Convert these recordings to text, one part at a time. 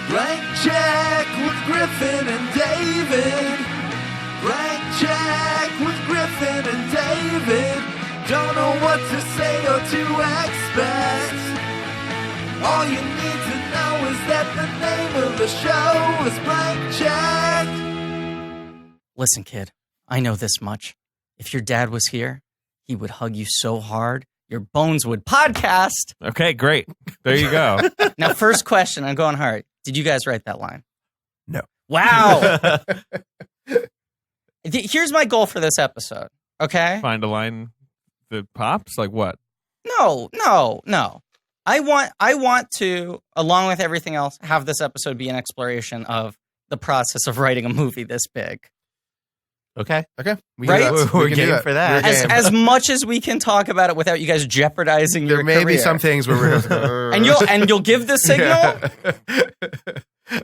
Blank check with Griffin and David. Blank check with Griffin and David. Don't know what to say or to expect. All you need to know is that the name of the show is Blank Check. Listen, kid, I know this much. If your dad was here, he would hug you so hard, your bones would podcast. Okay, great. There you go. Now, first question, I'm going hard. Did you guys write that line? No. Wow. Here's my goal for this episode, okay? Find a line that pops? Like what? No. I want to, along with everything else, have this episode be an exploration of the process of writing a movie this big. Okay. We Right? can do that. We're We can do game that. for that. We're game. As much as we can talk about it without you guys jeopardizing your There may be career. some things where we're going and you'll give the signal.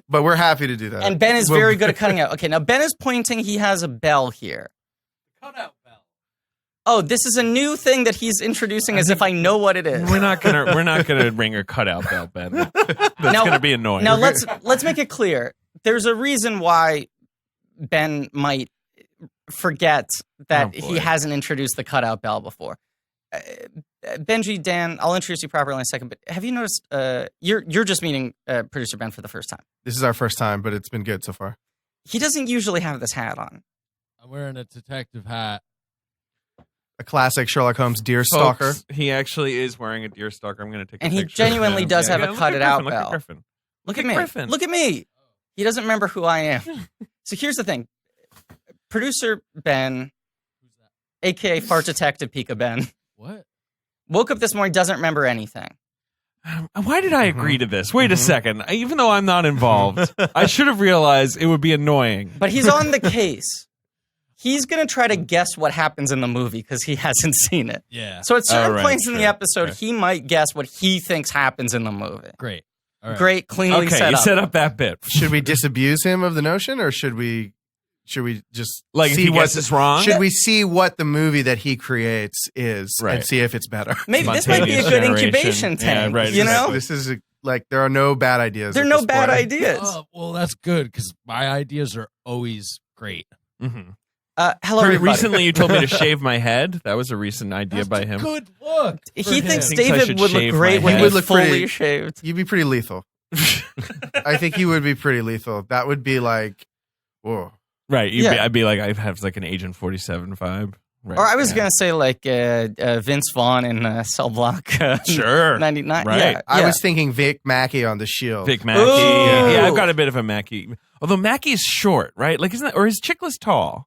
But we're happy to do that. And Ben is very good at cutting out. Okay, now Ben is pointing. He has a bell here. Cutout bell. Oh, this is a new thing that he's introducing as if I know what it is. We're not gonna ring a cutout bell, Ben. That's gonna be annoying. Now let's make it clear. There's a reason why Ben might forget that he hasn't introduced the cutout bell before. Benji, Dan, I'll introduce you properly in a second, but have you noticed you're just meeting producer Ben for the first time? This is our first time, but it's been good so far. He doesn't usually have this hat on. I'm wearing a detective hat. A classic Sherlock Holmes deer stalker. Folks, he actually is wearing a deer stalker. I'm going to take And a he picture of genuinely him. does have a look cut at it out Griffin, bell. Look at Griffin. Look at me. Griffin. Look at me. He doesn't remember who I am. So here's the thing. Producer Ben, a.k.a. Fart Detective Pika Ben, What? woke up this morning, doesn't remember anything. Why did I agree to this? Wait a second. Even though I'm not involved, I should have realized it would be annoying. But he's on the case. He's going to try to guess what happens in the movie because he hasn't seen it. Yeah. So at certain right, points in the sure. episode, he might guess what he thinks happens in the movie. Great. All right. Great, cleanly Okay, set you up. set up that bit. Should we disabuse him of the notion, or should we just Like if see he what guesses wrong? Should we see what the movie that he creates is Right. and see if it's better? Maybe this might be a good Spontaneous incubation generation. Yeah, tank. right, You know? This is like there are no bad ideas. There are at no this bad point. ideas. Oh, well, that's good because my ideas are always great. Mm-hmm. Hello, everybody. Recently, you told me to shave my head. That was a recent idea by him. Good look. He for thinks him. Thinks I David should would look shave great my when head. he He was would look fully pretty- shaved. You'd be pretty lethal. I think he would be pretty lethal. That would be like, whoa. Right. Yeah. I'd be like, I have like an Agent 47 vibe. Right. Or I was going to say like Vince Vaughn in Cell Block Sure. 99. Right. Yeah, I yeah. was thinking Vic Mackey on the Shield. Vic Mackey. Ooh. Yeah, I've got a bit of a Mackey. Although Mackey's short, right? Like, isn't that, or is Chickless tall?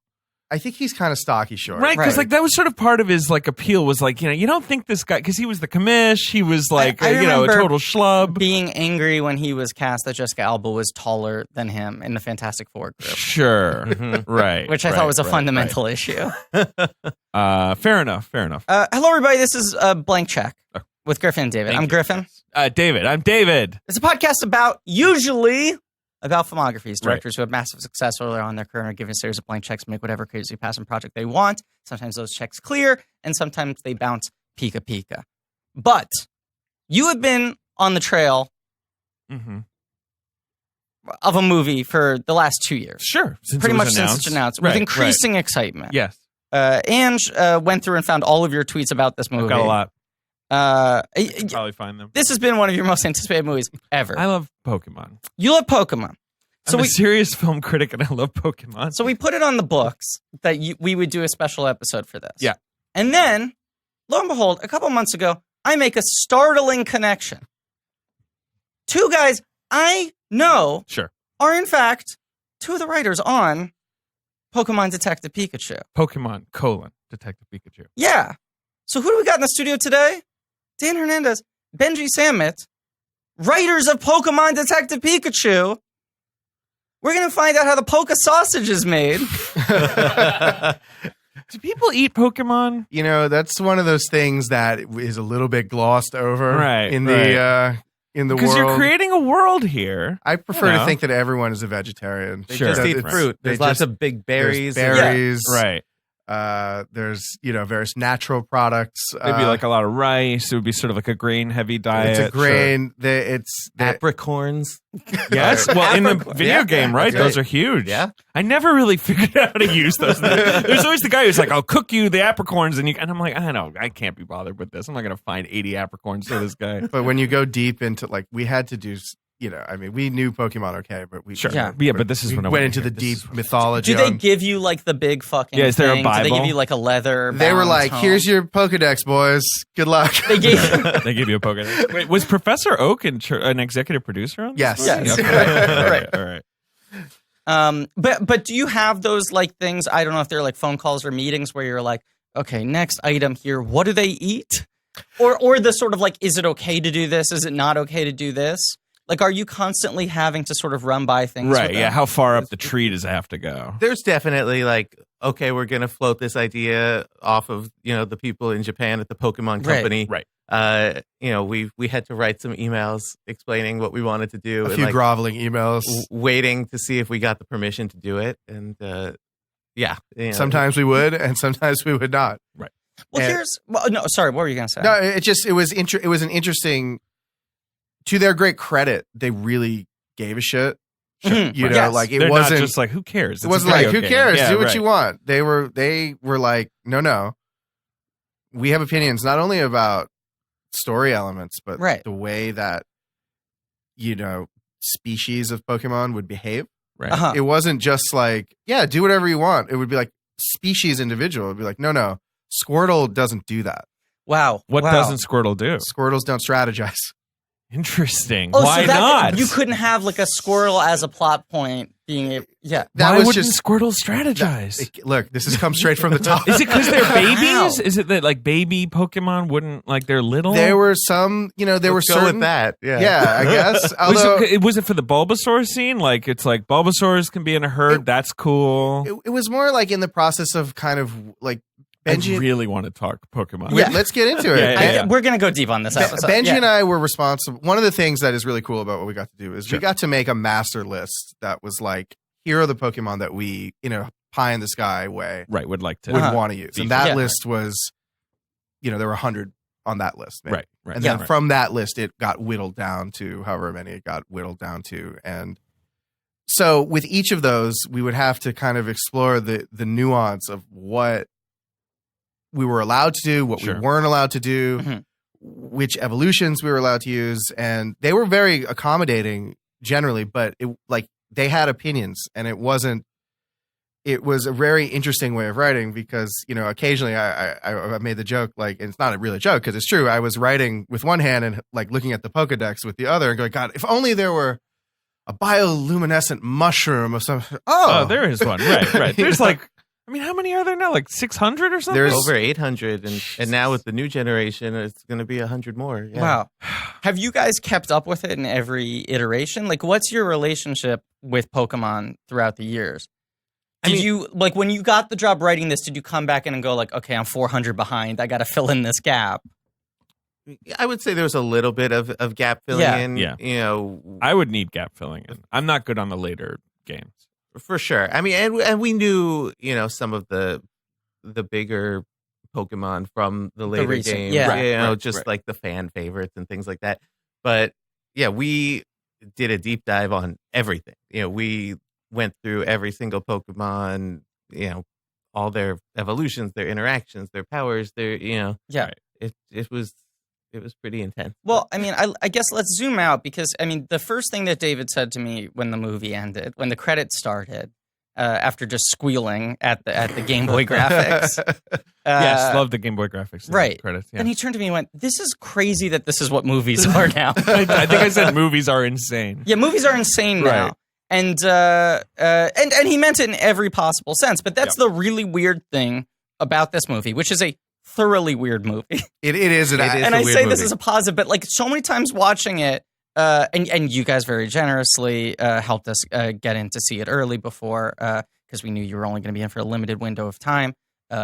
I think he's kind of stocky short. Right, because Right. like that was sort of part of his like appeal was like, you don't think this guy, because he was the commish, he was like I a remember total schlub. being angry when he was cast that Jessica Alba was taller than him in the Fantastic Four group, Sure, right. which I thought was a fundamental issue. Fair enough. Hello, everybody. This is Blank Check with Griffin and David. Thank I'm you. Griffin. David, I'm David. It's a podcast usually about filmographies, directors who have massive success early on in their career and are given a series of blank checks to make whatever crazy passion project they want. Sometimes those checks clear, and sometimes they bounce pika pika. But you have been on the trail Mm-hmm. of a movie for the last 2 years. Sure, Pretty much since it's announced, with increasing excitement. Yes, Ange went through and found all of your tweets about this movie. I've got a lot. You Probably find them. This has been one of your most anticipated movies ever. I love Pokemon. You love Pokemon. So I'm a serious film critic, and I love Pokemon. So we put it on the books that we would do a special episode for this. Yeah. And then, lo and behold, a couple months ago, I make a startling connection. Two guys I know Sure. are, in fact, two of the writers on Pokemon Detective Pikachu. Pokemon, Detective Pikachu. Yeah. So who do we got in the studio today? Dan Hernandez, Benji Samit, writers of Pokemon Detective Pikachu. We're going to find out how the Poke sausage is made. Do people eat Pokemon? You know, that's one of those things that is a little bit glossed over in the world. Because you're creating a world here. I prefer to think that everyone is a vegetarian. They Sure. just eat It's- fruit. they There's lots just- of big berries. There's berries. Right. There's various natural products. Maybe like a lot of rice. It would be sort of like a grain-heavy diet. It's a grain. Sure. It's apricorns. Yes, well, in the video game, right? Those are huge. Yeah, I never really figured out how to use those. There's always the guy who's like, "I'll cook you the apricorns," and I'm like, I know, I can't be bothered with this. I'm not going to find 80 apricorns for this guy. But when you go deep into we had to do. We knew Pokemon okay, but we but this is when I went into the deep mythology. Do they give you like the big fucking? Yeah, is there thing? a Bible? Do they give you like a leather? They were like, home? "Here's your Pokedex, boys. Good luck." They gave. They give you a Pokedex. Wait, was Professor Oak an executive producer on this? Yes. Okay. All right. But do you have those like things? I don't know if they're like phone calls or meetings where you're like, okay, next item here. What do they eat? Or the sort of like, is it okay to do this? Is it not okay to do this? Like, are you constantly having to sort of run by things? Right, yeah. How far up the tree does it have to go? There's definitely like, okay, we're going to float this idea off of, the people in Japan at the Pokemon company. Right. We had to write some emails explaining what we wanted to do. A few groveling emails. Waiting to see if we got the permission to do it. And, sometimes we would, and sometimes we would not. Right. Well, sorry, what were you going to say? No, it was an interesting... To their great credit, they really gave a shit. Sure. Like it They're wasn't not just like, who cares? It wasn't like, who cares? Yeah, do what you want. They were like, no. We have opinions not only about story elements, but the way that species of Pokemon would behave. Right. Uh-huh. It wasn't just like, do whatever you want. It would be like species individual. It would be like, no. Squirtle doesn't do that. Wow. What doesn't Squirtle do? Squirtles don't strategize. Interesting. Oh, Why so not? You couldn't have like a Squirtle as a plot point being Why wouldn't Squirtle strategize? Look, this has come straight from the top. Is it because they're babies? Is it that like baby Pokemon wouldn't like they're little? There were some, there were certain go with that. Yeah, I guess. Although was it for the Bulbasaur scene? Like it's like Bulbasaurs can be in a herd. That's cool. It was more like in the process of kind of like Benji. I really want to talk Pokemon. Let's get into it. We're going to go deep on this episode. Benji and I were responsible. One of the things that is really cool about what we got to do is we got to make a master list that was like, here are the Pokemon that we, pie in the sky way, would like to want to use. And that list was, there were 100 on that list. Maybe. Right. And then from that list, it got whittled down to however many it got whittled down to. And so with each of those, we would have to kind of explore the nuance of what we were allowed to do, what we weren't allowed to do, which evolutions we were allowed to use. And they were very accommodating generally, but they had opinions, and it was a very interesting way of writing because, occasionally I made the joke, like, and it's not really a joke because it's true. I was writing with one hand and like looking at the Pokedex with the other and going, God, if only there were a bioluminescent mushroom of some. Oh, there is one. Right. There's like, how many are there now? Like 600 or something? There's over 800, and now with the new generation, it's going to be 100 more. Yeah. Wow. Have you guys kept up with it in every iteration? Like, what's your relationship with Pokemon throughout the years? Did you, like, when you got the job writing this, did you come back in and go, like, okay, I'm 400 behind. I got to fill in this gap? I would say there was a little bit of gap filling in. Yeah. I would need gap filling in. I'm not good on the later games. For sure. And we knew, some of the bigger Pokemon from the later games. Yeah. Like the fan favorites and things like that. But we did a deep dive on everything. We went through every single Pokemon, all their evolutions, their interactions, their powers, their, It was pretty intense. Well, I guess let's zoom out because, the first thing that David said to me when the movie ended, when the credits started, after just squealing at the Game Boy graphics. Yes, love the Game Boy graphics. Right. Credits. Yeah. And he turned to me and went, "This is crazy that this is what movies are now." I think I said movies are insane. Yeah, movies are insane now. Right. And he meant it in every possible sense. But that's the really weird thing about this movie, which is a thoroughly weird movie. It is. And I say this as a positive, but like so many times watching it, and you guys very generously helped us get in to see it early before, because we knew you were only going to be in for a limited window of time.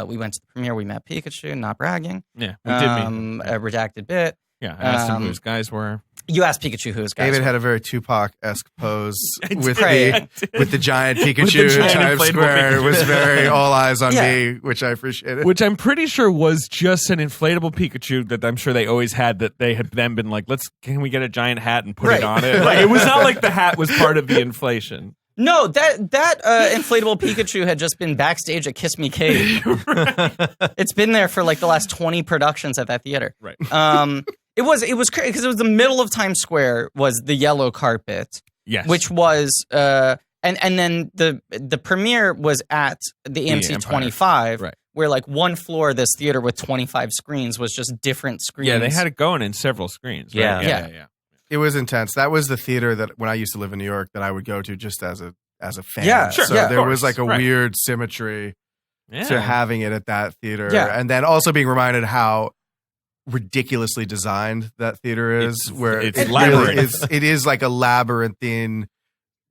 We went to the premiere. We met Pikachu. Not bragging. Yeah, we did meet. A redacted bit. Yeah, I asked him who his guys were. You asked Pikachu who his guys David were. had a very Tupac-esque pose with Right. the giant Pikachu giant in Times inflatable Square. It was very all eyes on Yeah. me, which I appreciated. Which I'm pretty sure was just an inflatable Pikachu that I'm sure they always had, that they had then been like, can we get a giant hat and put it Right. on it? Like, it was not like the hat was part of the inflation. No, that inflatable Pikachu had just been backstage at Kiss Me Kate. It's been there for like the last 20 productions at that theater. Right. It was crazy because it was the middle of Times Square was the yellow carpet, Yes. which was and then the premiere was at the AMC Empire. 25, Right. where like one floor of this theater with 25 screens was just different screens. Yeah, they had it going in several screens. Right? Yeah. Yeah. It was intense. That was the theater that when I used to live in New York that I would go to just as a fan. Yeah, sure. So Yeah, of there course. was like a Right. weird symmetry Yeah. to having it at that theater. Yeah. And then also being reminded how ridiculously designed that theater is, It's- where it's it really labyrinth. it is like a labyrinthine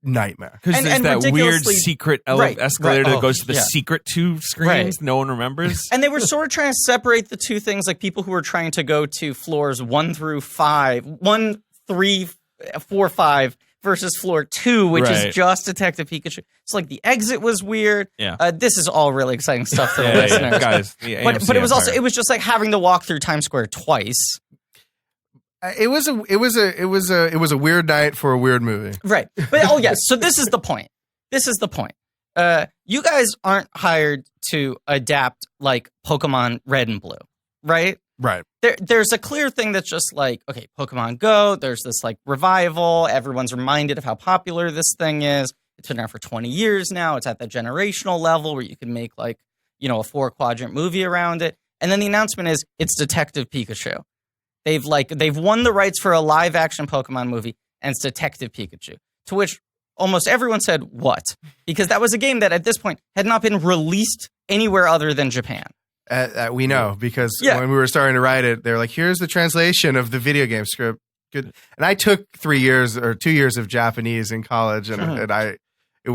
nightmare. Because And- there's and that weird ridiculously- secret Right, escalator right. that goes to the Yeah. secret 2 screens Right. no one remembers. And they were sort of trying to separate the two things, like people who were trying to go to floors 1 through 5, 1, 3, 4, 5 versus floor 2, which Right. is just Detective Pikachu. So like the exit was weird. Yeah. This is all really exciting stuff for the Yeah, listeners. guys. the But AMC it was also Empire. it was just like having to walk through Times Square twice. It was a weird night for a weird movie. Right. But oh yes, so this is the point. This is the point. You guys aren't hired to adapt like Pokemon Red and Blue, right? Right. There's a clear thing that's just like, okay, Pokemon Go, there's this like revival. Everyone's reminded of how popular this thing is. It's been around for 20 years now. It's at the generational level where you can make like, a 4-quadrant movie around it. And then the announcement is it's Detective Pikachu. They've won the rights for a live action Pokemon movie, and it's Detective Pikachu. To which almost everyone said, what? Because that was a game that at this point had not been released anywhere other than Japan. We know because Yeah. when we were starting to write it, they're like, "Here's the translation of the video game script." Good, and I took 3 years or 2 years of Japanese in college, and it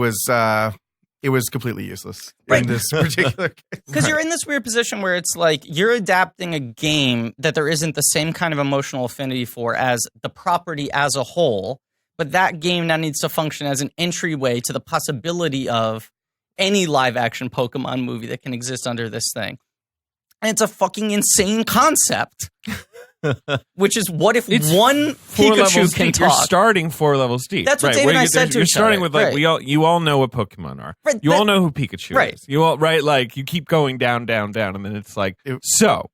was completely useless Right. in this particular case. Because you're in this weird position where it's like you're adapting a game that there isn't the same kind of emotional affinity for as the property as a whole, but that game now needs to function as an entryway to the possibility of any live action Pokemon movie that can exist under this thing. And it's a fucking insane concept. Which is, what if It's one 4 Pikachu levels can deep. talk? You're starting 4 levels deep. That's what right, Dave where and I you- said to You're each starting other, with like right. you all know what Pokemon are. Right, You but- all know who Pikachu Right. is. You all like you keep going down, and then it's like so.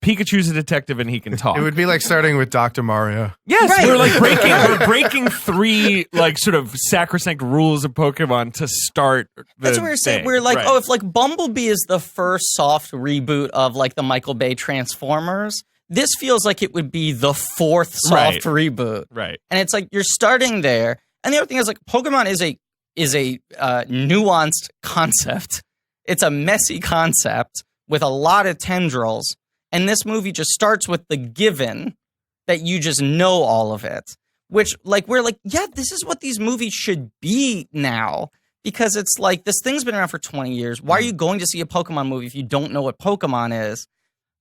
Pikachu's a detective and he can talk. It would be like starting with Dr. Mario. Yes, Right. we're breaking 3 like sort of sacrosanct rules of Pokemon to start. That's what we're saying. We're like, if like Bumblebee is the first soft reboot of like the Michael Bay Transformers, this feels like it would be the 4th soft reboot. Right. And it's like you're starting there. And the other thing is like Pokemon is a nuanced concept. It's a messy concept with a lot of tendrils. And this movie just starts with the given that you just know all of it, which like we're like, yeah, this is what these movies should be now, because it's like this thing's been around for 20 years. Why are you going to see a Pokemon movie if you don't know what Pokemon is?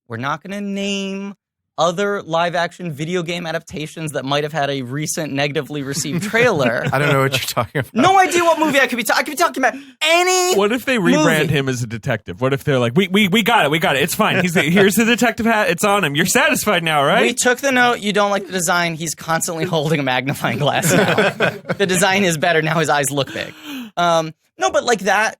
We're not going to name other live action video game adaptations that might have had a recent negatively received trailer. I don't know what you're talking about. No idea what movie I could be talking. I could be talking about any. What if they rebrand movie. him as a detective? What if they're like, we got it, it's fine. Here's the detective hat, it's on him. You're satisfied now, right? We took the note. You don't like the design. He's constantly holding a magnifying glass now. The design is better now. His eyes look big. No, but like that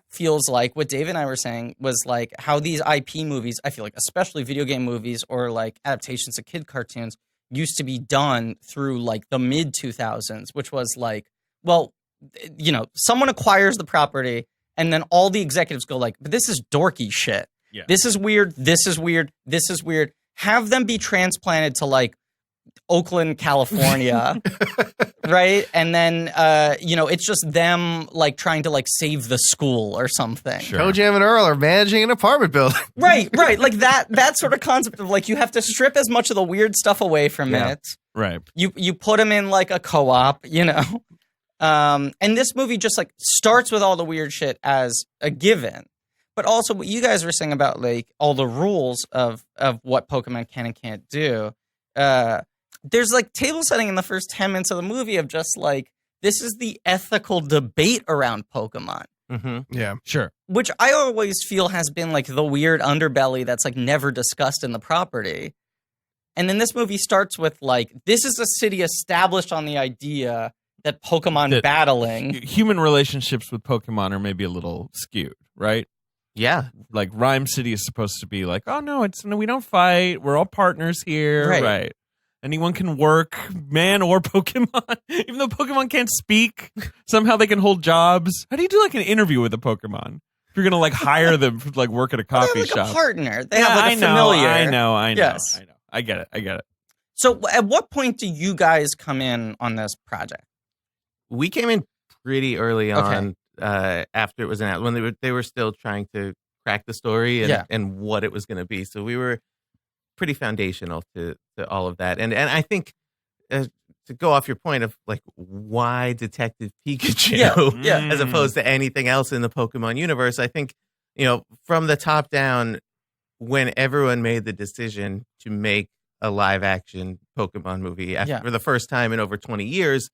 feels like what Dave and I were saying was like how these IP movies, I feel like, especially video game movies or like adaptations of kid cartoons, used to be done through like the mid 2000s, which was like, well, someone acquires the property and then all the executives go like, but this is dorky shit. Yeah. This is weird. This is weird. This is weird. Have them be transplanted to like Oakland, California, right? And then, it's just them like trying to like save the school or something. Sure. Toe Jam and Earl are managing an apartment building. Right. Like that sort of concept of like you have to strip as much of the weird stuff away from it. Right. You put them in like a co-op, and this movie just like starts with all the weird shit as a given. But also what you guys were saying about like all the rules of what Pokemon can and can't do. there's like table setting in the first 10 minutes of the movie of just like, this is the ethical debate around Pokemon. Mm-hmm. Yeah. Sure. Which I always feel has been like the weird underbelly that's like never discussed in the property. And then this movie starts with like, this is a city established on the idea that Pokemon battling. Human relationships with Pokemon are maybe a little skewed, right? Yeah. Like Rhyme City is supposed to be like, oh no, we don't fight. We're all partners here. Right. Anyone can work, man or Pokemon. Even though Pokemon can't speak, somehow they can hold jobs. How do you do like an interview with a Pokemon? If you're gonna like hire them to like work at a coffee Like shop. a partner. They have like a familiar. I know. Yes. I get it. So at what point do you guys come in on this project? We came in pretty early on after it was announced, when they were still trying to crack the story and what it was going to be. So we were pretty foundational to all of that. And I think to go off your point of like, why Detective Pikachu as opposed to anything else in the Pokemon universe, I think, from the top down, when everyone made the decision to make a live action Pokemon movie for the first time in over 20 years,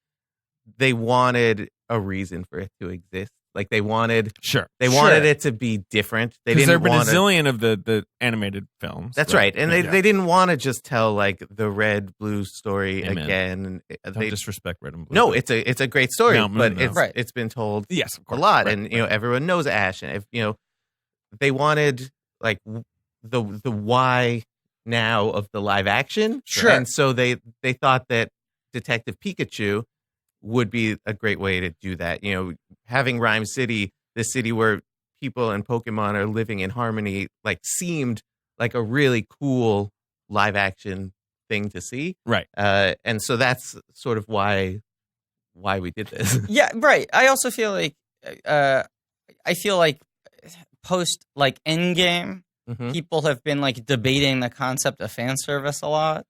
they wanted a reason for it to exist. Like they wanted it to be different. They didn't. There have been a zillion of the animated films. That's right, and they didn't want to just tell like the red blue story again. Don't disrespect red and blue. No, it's a great story, but no. it's been told yes, of course, a lot, right, and everyone knows Ash, and if they wanted like the why now of the live action, and so they thought that Detective Pikachu would be a great way to do that. Having Rhyme City, this city where people and Pokemon are living in harmony, like seemed like a really cool live action thing to see. Right. And so that's sort of why we did this. Yeah, right. I also feel like post like Endgame, people have been like debating the concept of fan service a lot.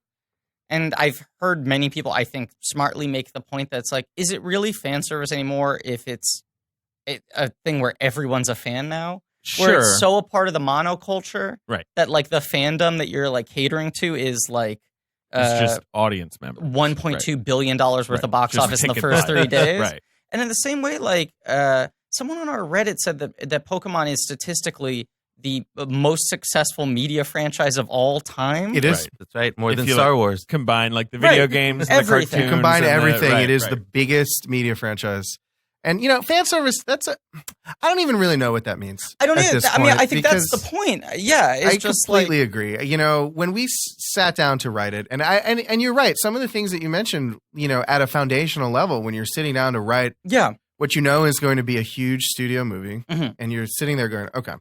And I've heard many people, I think, smartly make the point that it's like, is it really fan service anymore if it's a thing where everyone's a fan now? Sure. Where it's so a part of the monoculture right. that like the fandom that you're like catering to is like it's just audience members. $1.2 billion worth of box office in the first 30 days. Right. And in the same way, like someone on our Reddit said that Pokemon is statistically the most successful media franchise of all time. It is. Right. That's right. More than Star Wars. Combine like the video games, and the cartoons. Combine everything. It is right. the biggest media franchise. And, fan service, I don't even really know what that means. I don't either. I mean, I think that's the point. Yeah. I completely agree. When we sat down to write it, and you're right, some of the things that you mentioned, at a foundational level, when you're sitting down to write what is going to be a huge studio movie, and you're sitting there going, okay,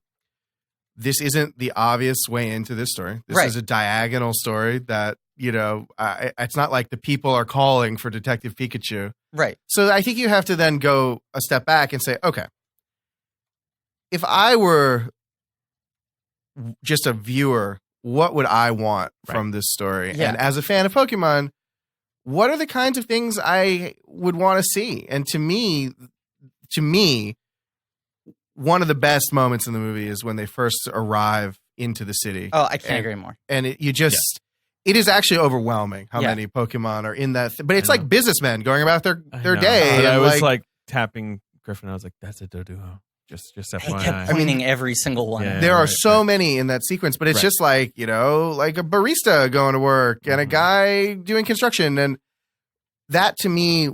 this isn't the obvious way into this story. This is a diagonal story that, it's not like the people are calling for Detective Pikachu. Right. So I think you have to then go a step back and say, okay, if I were just a viewer, what would I want from this story? Yeah. And as a fan of Pokemon, what are the kinds of things I would want to see? And to me, one of the best moments in the movie is when they first arrive into the city. Oh, I can't agree more. And it is actually overwhelming how many Pokemon are in that. But it's like businessmen going about their day. And I was like tapping Griffin. I was like, that's a Doduo. Just He FYI. kept pointing every single one. Yeah. There are so many in that sequence, but it's just like, like a barista going to work and a guy doing construction. And that to me,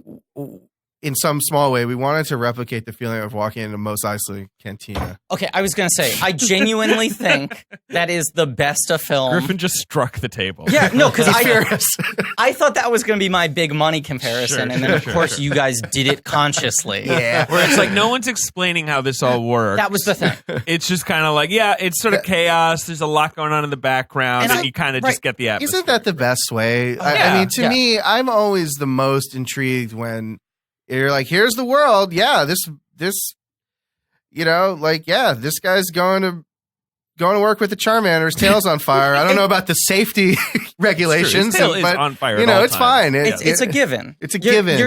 in some small way, we wanted to replicate the feeling of walking into Mos Eisley Cantina. Okay, I was going to say, I genuinely think that is the best of film. Griffin just struck the table. Yeah, no, because I thought that was going to be my big money comparison, and then of course you guys did it consciously. Yeah. Where it's like no one's explaining how this all works. That was the thing. It's just kind of like, it's sort of chaos. There's a lot going on in the background, and you kind of just get the atmosphere. Isn't that the best way? I mean, to me, I'm always the most intrigued when you're like, here's the world. Yeah, this this guy's going to work with the Charmander. His tail's on fire. I don't know about the safety regulations, His tail is but on fire. it's fine. It's a given. It's a given.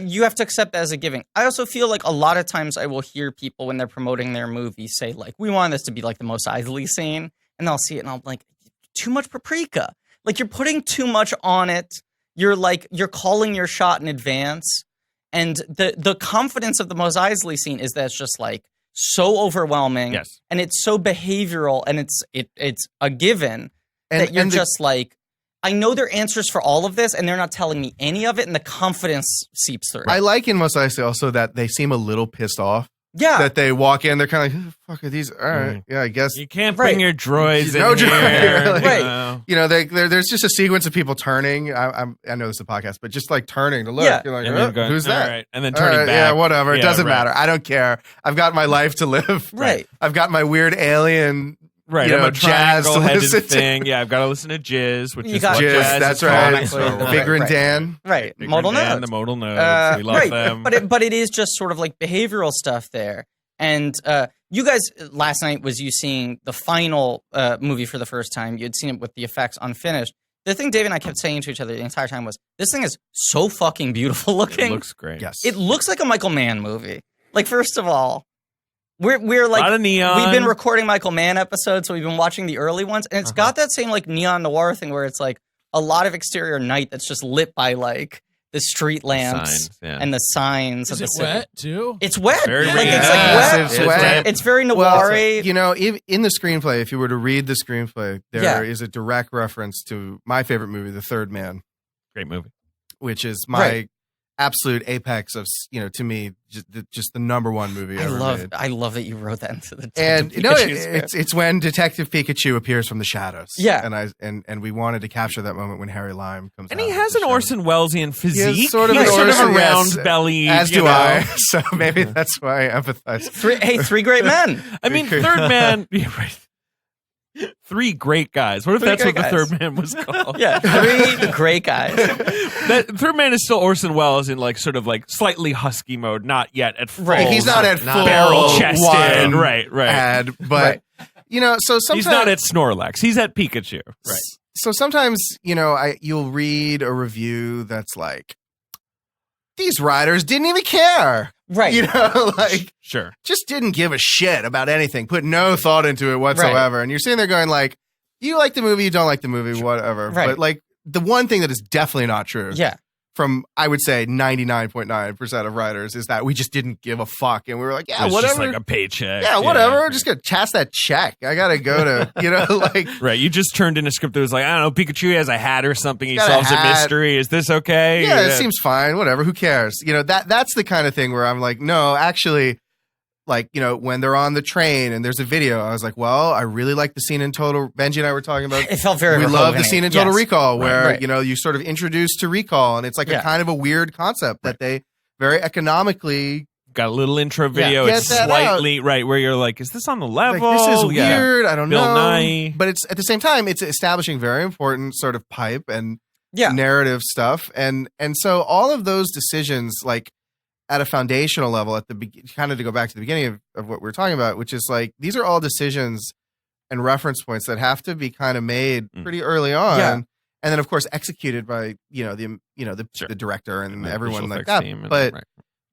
You have to accept that as a given. I also feel like a lot of times I will hear people when they're promoting their movie say like, we want this to be like the Mos Eisley scene, and they'll see it and I'll be like, too much paprika. Like you're putting too much on it. You're calling your shot in advance. And the confidence of the Mos Eisley scene is that it's just like so overwhelming. Yes. And it's so behavioral and it's a given that you're just like, I know their answers for all of this, and they're not telling me any of it, and the confidence seeps through. I like in Mos Eisley also that they seem a little pissed off. Yeah. That they walk in, they're kind of like, who the fuck are these? All right. Yeah, I guess. You can't bring your droids No in here. droid. Right. You know, there's just a sequence of people turning. I know this is a podcast, but just like turning to look. Yeah. You're like, And then going, who's that? all right. And then turning back. Yeah, whatever. It Yeah, doesn't right. matter. I don't care. I've got my life to live. Right. I've got my weird alien. Right, You I'm know, a jazz to triangle-headed listen to. thing. Yeah, I've got to listen to Jizz, which You is got what Jizz, jazz that's is right. called. Right. Bigger and Dan. Right. Bigger Modal Dan, nodes. the modal nodes. We love right. them. But it is just sort of like behavioral stuff there. And you guys, last night was you seeing the final movie for the first time. You had seen it with the effects unfinished. The thing Dave and I kept saying to each other the entire time was, this thing is so fucking beautiful looking. It looks great. Yes. It looks like a Michael Mann movie. Like, first of all, we're like, a lot of neon. we've been recording Michael Mann episodes, so we've been watching the early ones, and it's got that same like neon noir thing where it's like a lot of exterior night that's just lit by like the street lamps Signs, yeah. and the signs. Is of the it city. wet too? It's wet. Very Like, wet. it's like wet. It's wet. It's very noir. Well, you know, in the screenplay, if you were to read the screenplay, there is Yeah. a direct reference to my favorite movie, The Third Man, Great movie. which is my Right. absolute apex of, you know, to me, just the number one movie ever made. I love that you wrote that into the And Detective no, Pikachu's it's when Detective Pikachu appears from the shadows. Yeah. and we wanted to capture that moment when Harry Lime comes. And out he of has the an shadows. Orson Wellesian physique. He has sort of He's an sort of a Orson, round yes, belly. as you do know. I. So maybe that's why I empathize. three great men. I mean, Third Man. Yeah, right. Three great guys. What if Three that's what great the guys. Third Man was called? Yeah, three great guys. That Third Man is still Orson Welles in like sort of like slightly husky mode, not yet at full. Right. He's not at full barrel-chested. wine Right. ad, but Right. you know, so sometimes He's not at Snorlax. He's at Pikachu. Right. So sometimes, you know, you'll read a review that's like, these writers didn't even care. Right. You know, like Sure. just didn't give a shit about anything, put no thought into it whatsoever. And you're sitting there going like, you like the movie, you don't like the movie, whatever. Right. But like the one thing that is definitely not true Yeah. from, I would say 99.9% of writers is that we just didn't give a fuck. And we were like, yeah, It's whatever. just like a paycheck. yeah, whatever. I'm just going to pass that check. I got to go to, you know, like. Right. You just turned in a script that was like, I don't know, Pikachu has a hat or something. He Got a solves a hat. mystery. Is this okay? Yeah, it seems fine. Whatever. Who cares? You know, that's the kind of thing where I'm like, no, actually, like, you know, when they're on the train and there's a video, I was like, well, I really like the scene in Total. Benji and I were talking about. It felt very. We love the scene in Total Yes. Recall where Right. you know you sort of introduced to recall, and it's like Yeah. a kind of a weird concept that they very economically. Got a little intro video. Get It's that slightly right where you're like, is this on the Like, level? this is Yeah. weird. I don't Bill know. Nye. But it's at the same time, it's establishing very important sort of pipe and Yeah. narrative stuff, and so all of those decisions, like at a foundational level, at the kind of to go back to the beginning of what we were talking about, which is like these are all decisions and reference points that have to be kind of made pretty early on, Yeah. and then of course executed by the Sure. the director and the everyone visual like effects that. team and- But right.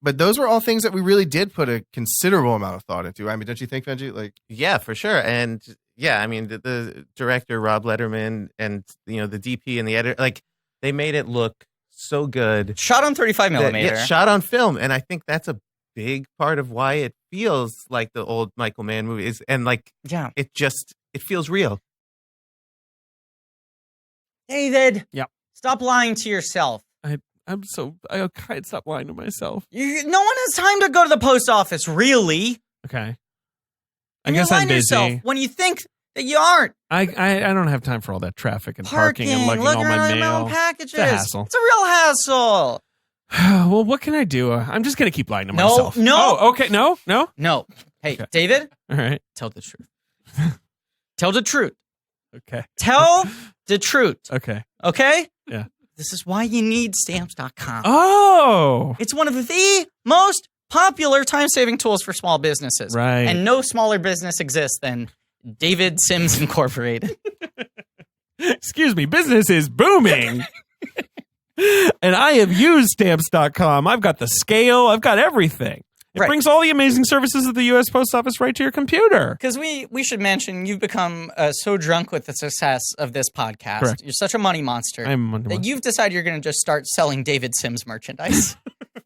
but those were all things that we really did put a considerable amount of thought into. I mean, don't you think, Benji? Like, Yeah, for sure. And yeah, I mean, the director, Rob Letterman, and, you know, the DP and the editor, like, they made it look so good. Shot on 35 that- millimeter. yeah, shot on film. And I think that's a big part of why it feels like the old Michael Mann movies. And like, Yeah. it feels real. David. Yep. Stop lying to yourself. I can't stop lying to myself. No one has time to go to the post office, really. Okay. I And guess you're I'm lying to busy. yourself when you think that you aren't. I don't have time for all that traffic and parking and lugging looking all my around mail. packages. It's a hassle. It's a real hassle. Well, what can I do? I'm just gonna keep lying to No, myself. no. Oh, okay. No. No. Hey, Okay. David, All right. tell the truth. Tell the truth. Okay. Tell the truth. Okay. Okay? Yeah. This is why you need stamps.com. Oh. It's one of the most popular time-saving tools for small businesses. Right. And no smaller business exists than David Sims Incorporated. Excuse me. Business is booming. And I have used stamps.com. I've got the scale. I've got everything. It brings all the amazing services of the U.S. Post Office right to your computer. Because we should mention you've become so drunk with the success of this podcast. Correct. You're such a money monster. I'm a money that monster. you've decided you're going to just start selling David Sims merchandise.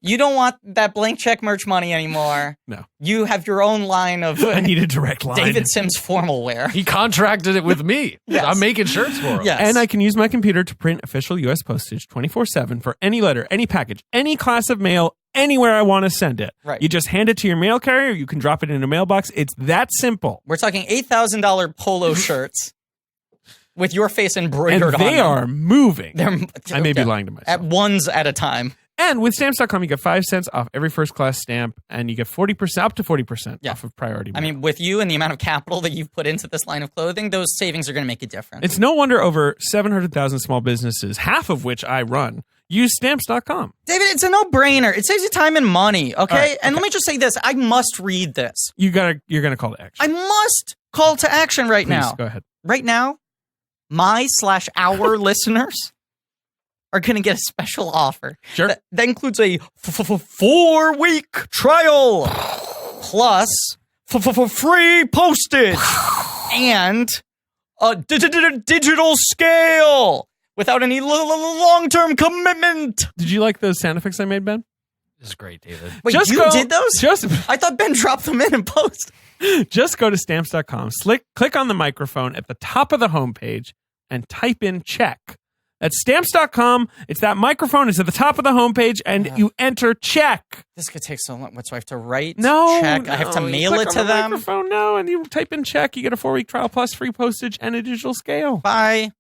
You don't want that blank check merch money anymore. No. You have your own line of I need a direct line. David Sims formal wear. He contracted it with me. Yes. I'm making shirts for him. Yes. And I can use my computer to print official U.S. postage 24/7 for any letter, any package, any class of mail, anywhere I want to send it. Right. You just hand it to your mail carrier. You can drop it in a mailbox. It's that simple. We're talking $8,000 polo shirts with your face embroidered And on they them. are moving. They're, I may be lying to myself. At ones at a time. And with Stamps.com, you get 5 cents off every first-class stamp, and you get 40%, up to 40% off of priority mail. I mean, with you and the amount of capital that you've put into this line of clothing, those savings are going to make a difference. It's no wonder over 700,000 small businesses, half of which I run, use Stamps.com. David, it's a no-brainer. It saves you time and money, okay? Right, And let me just say this. I must read this. You're gonna call to action. I must call to action right Please, now. go ahead. Right now, my/our listeners are going to get a special offer. Sure. That includes a 4-week trial plus free postage and a digital scale without any long-term commitment. Did you like those sound effects I made, Ben? This is great, David. Wait, Just you go- did those? Just I thought Ben dropped them in post. Just go to Stamps.com, click on the microphone at the top of the homepage, and type in check. That's Stamps.com. It's that microphone. It's at the top of the homepage, and you enter check. This could take so long. What, so I have to write No, check? I have to no, you mail click it on to the them? Microphone, no, and you type in check. You get a 4-week trial plus free postage and a digital scale. Bye.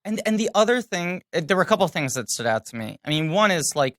And the other thing, there were a couple of things that stood out to me. I mean, one is like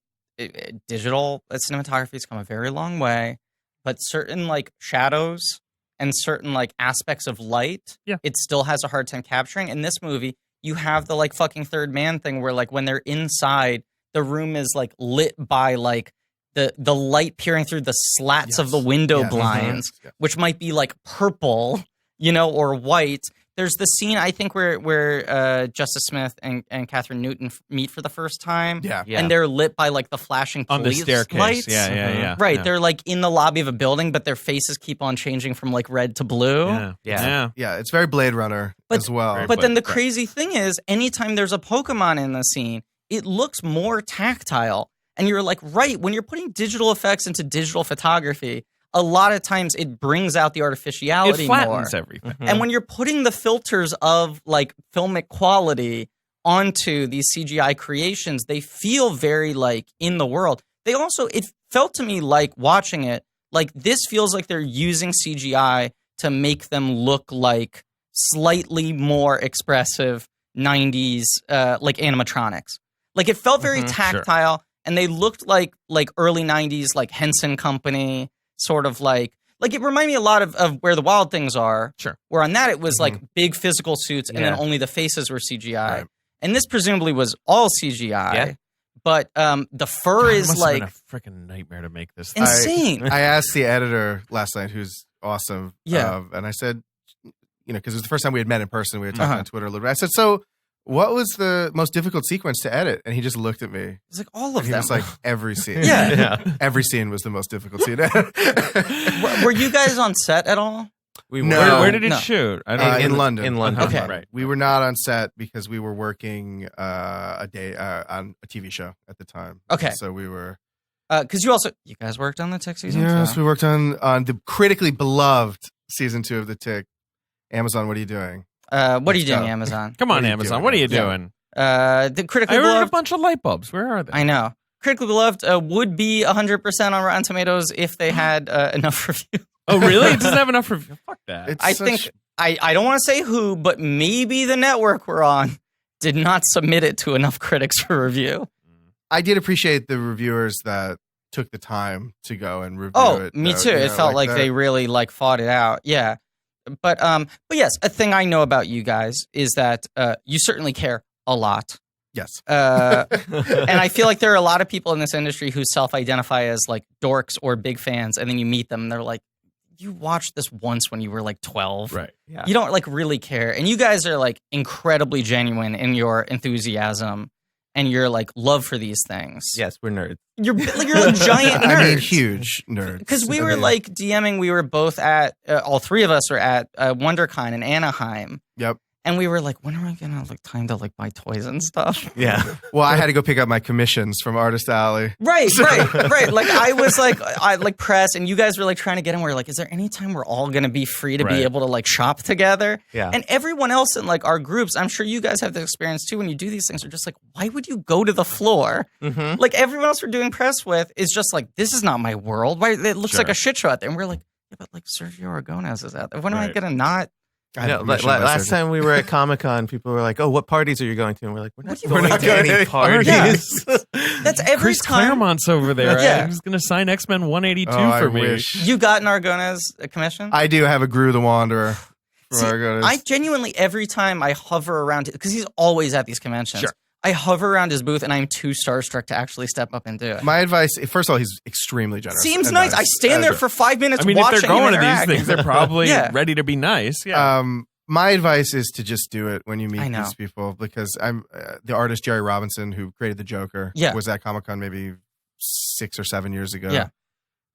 digital cinematography has come a very long way, but certain like shadows and certain like aspects of light, it still has a hard time capturing. In this movie, you have the like fucking third man thing where like when they're inside, the room is like lit by like the light peering through the slats of the window blinds, which might be like purple, you know, or white. There's the scene, I think, where Justice Smith and Catherine Newton meet for the first time. Yeah. And they're lit by, like, the flashing police On the staircase. lights. Yeah. Right. Yeah. They're, like, in the lobby of a building, but their faces keep on changing from, like, red to blue. Yeah. Yeah, it's very Blade Runner as well. But then the crazy thing is, anytime there's a Pokemon in the scene, it looks more tactile. And you're like, right, when you're putting digital effects into digital photography, a lot of times it brings out the artificiality It flattens more. everything. And when you're putting the filters of like filmic quality onto these CGI creations, they feel very like in the world. They also, it felt to me like watching it, like this feels like they're using CGI to make them look like slightly more expressive 90s like animatronics. Like it felt very tactile and they looked like early 90s like Henson Company. Sort of like it reminded me a lot of Where the Wild Things Are. Sure. Where on that it was like big physical suits and then only the faces were CGI. Right. And this presumably was all CGI. Yeah. But the fur is must like have been a freaking nightmare to make this. Insane. I asked the editor last night, who's awesome. Yeah. And I said, you know, because it was the first time we had met in person. We had talked on Twitter a little bit. I said, so what was the most difficult sequence to edit? And he just looked at me. It's like all of them. He was like, every scene. Every scene was the most difficult scene to edit. Were you guys on set at all? We No. Where did it shoot? I don't in London. In London. Okay. Right. We were not on set because we were working a day on a TV show at the time. Okay. So we were. Because you guys worked on the Tick season? Yes, we worked on the critically beloved season 2 of the Tick. Amazon, what are you doing? What are you doing, Amazon? Come on, What are you Amazon. doing? What are you doing? The critically I ordered a beloved. bunch of light bulbs. Where are they? I know. Critically beloved would be 100% on Rotten Tomatoes if they had enough reviews. Oh, really? It doesn't have enough reviews. Fuck that. It's I such- think I don't want to say who, but maybe the network we're on did not submit it to enough critics for review. I did appreciate the reviewers that took the time to go and review it. Me though, too. you It know, felt like that. they really like fought it out. Yeah. But yes, a thing I know about you guys is that you certainly care a lot. Yes. And I feel like there are a lot of people in this industry who self-identify as like dorks or big fans, and then you meet them and they're like, you watched this once when you were like 12. Right. Yeah. You don't like really care. And you guys are like incredibly genuine in your enthusiasm and your like love for these things. Yes, we're nerds. You're like giant nerds. I mean, huge nerds. Because we were like DMing, we were both at, all three of us were at WonderCon in Anaheim. Yep. And we were like, when are we gonna like time to like buy toys and stuff? Yeah. Well, I had to go pick up my commissions from Artist Alley. Right. Like I was like press, and you guys were like trying to get in. We're like, is there any time we're all gonna be free to be able to like shop together? Yeah. And everyone else in like our groups, I'm sure you guys have the experience too. When you do these things, are just like, why would you go to the floor? Mm-hmm. Like everyone else we're doing press with is just like, this is not my world. Why it looks like a shit show out there, and we're like, yeah, but like Sergio Aragonés is out there. When am I gonna not? No, last time we were at Comic-Con, people were like, "Oh, what parties are you going to?" And we're like, "We're not going to any parties." Yeah. That's every Chris time. Claremont's over there. Yeah. He's going to sign X-Men 182 I for me. wish. You got an Aragonés commission? I do have a Gru the Wanderer. See, I genuinely, every time I hover around, because he's always at these conventions, I hover around his booth and I'm too starstruck to actually step up and do it. My advice, first of all, he's extremely generous. Seems nice. I stand there for 5 minutes watching him if they're going to these interact. things, they're probably ready to be nice. Yeah. My advice is to just do it when you meet I know. these people, because I'm the artist Jerry Robinson, who created the Joker, was at Comic-Con maybe 6 or 7 years ago. Yeah.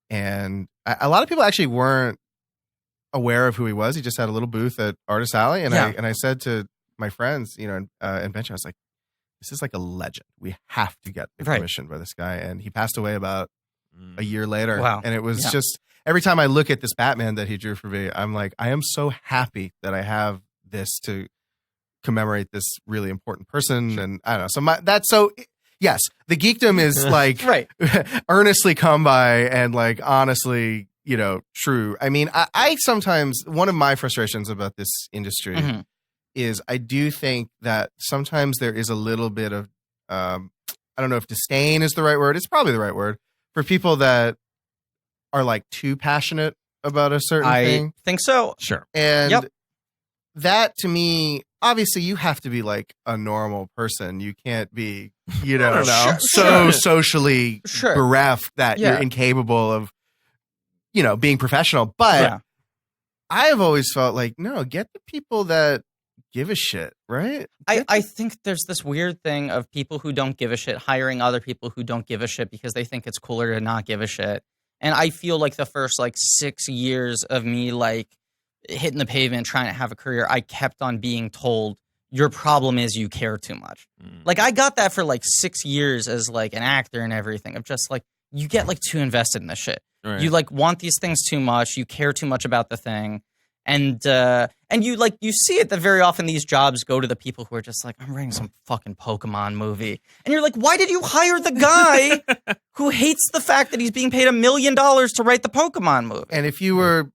And a lot of people actually weren't aware of who he was. He just had a little booth at Artist Alley. And I said to my friends, and Benji, I was like, this is like a legend. We have to get the commission by this guy. And he passed away about a year later. Wow. And it was just, every time I look at this Batman that he drew for me, I'm like, I am so happy that I have this to commemorate this really important person. And I don't know. Yes, the geekdom is like earnestly come by and like honestly, true. I mean, I sometimes, one of my frustrations about this industry is I do think that sometimes there is a little bit of, I don't know if disdain is the right word. It's probably the right word for people that are like too passionate about a certain thing. I think so. Sure. And that to me, obviously you have to be like a normal person. You can't be, so socially bereft that you're incapable of, being professional. But I have always felt like, no, get the people that give a shit, right? I think there's this weird thing of people who don't give a shit hiring other people who don't give a shit because they think it's cooler to not give a shit. And I feel like the first 6 years of me hitting the pavement trying to have a career, I kept on being told your problem is you care too much. Like I got that for 6 years as an actor and everything of just you get too invested in this shit. Right. You want these things too much. You care too much about the thing. And you see it that very often these jobs go to the people who are just I'm writing some fucking Pokemon movie. And you're like, why did you hire the guy who hates the fact that he's being paid $1 million to write the Pokemon movie? And if you were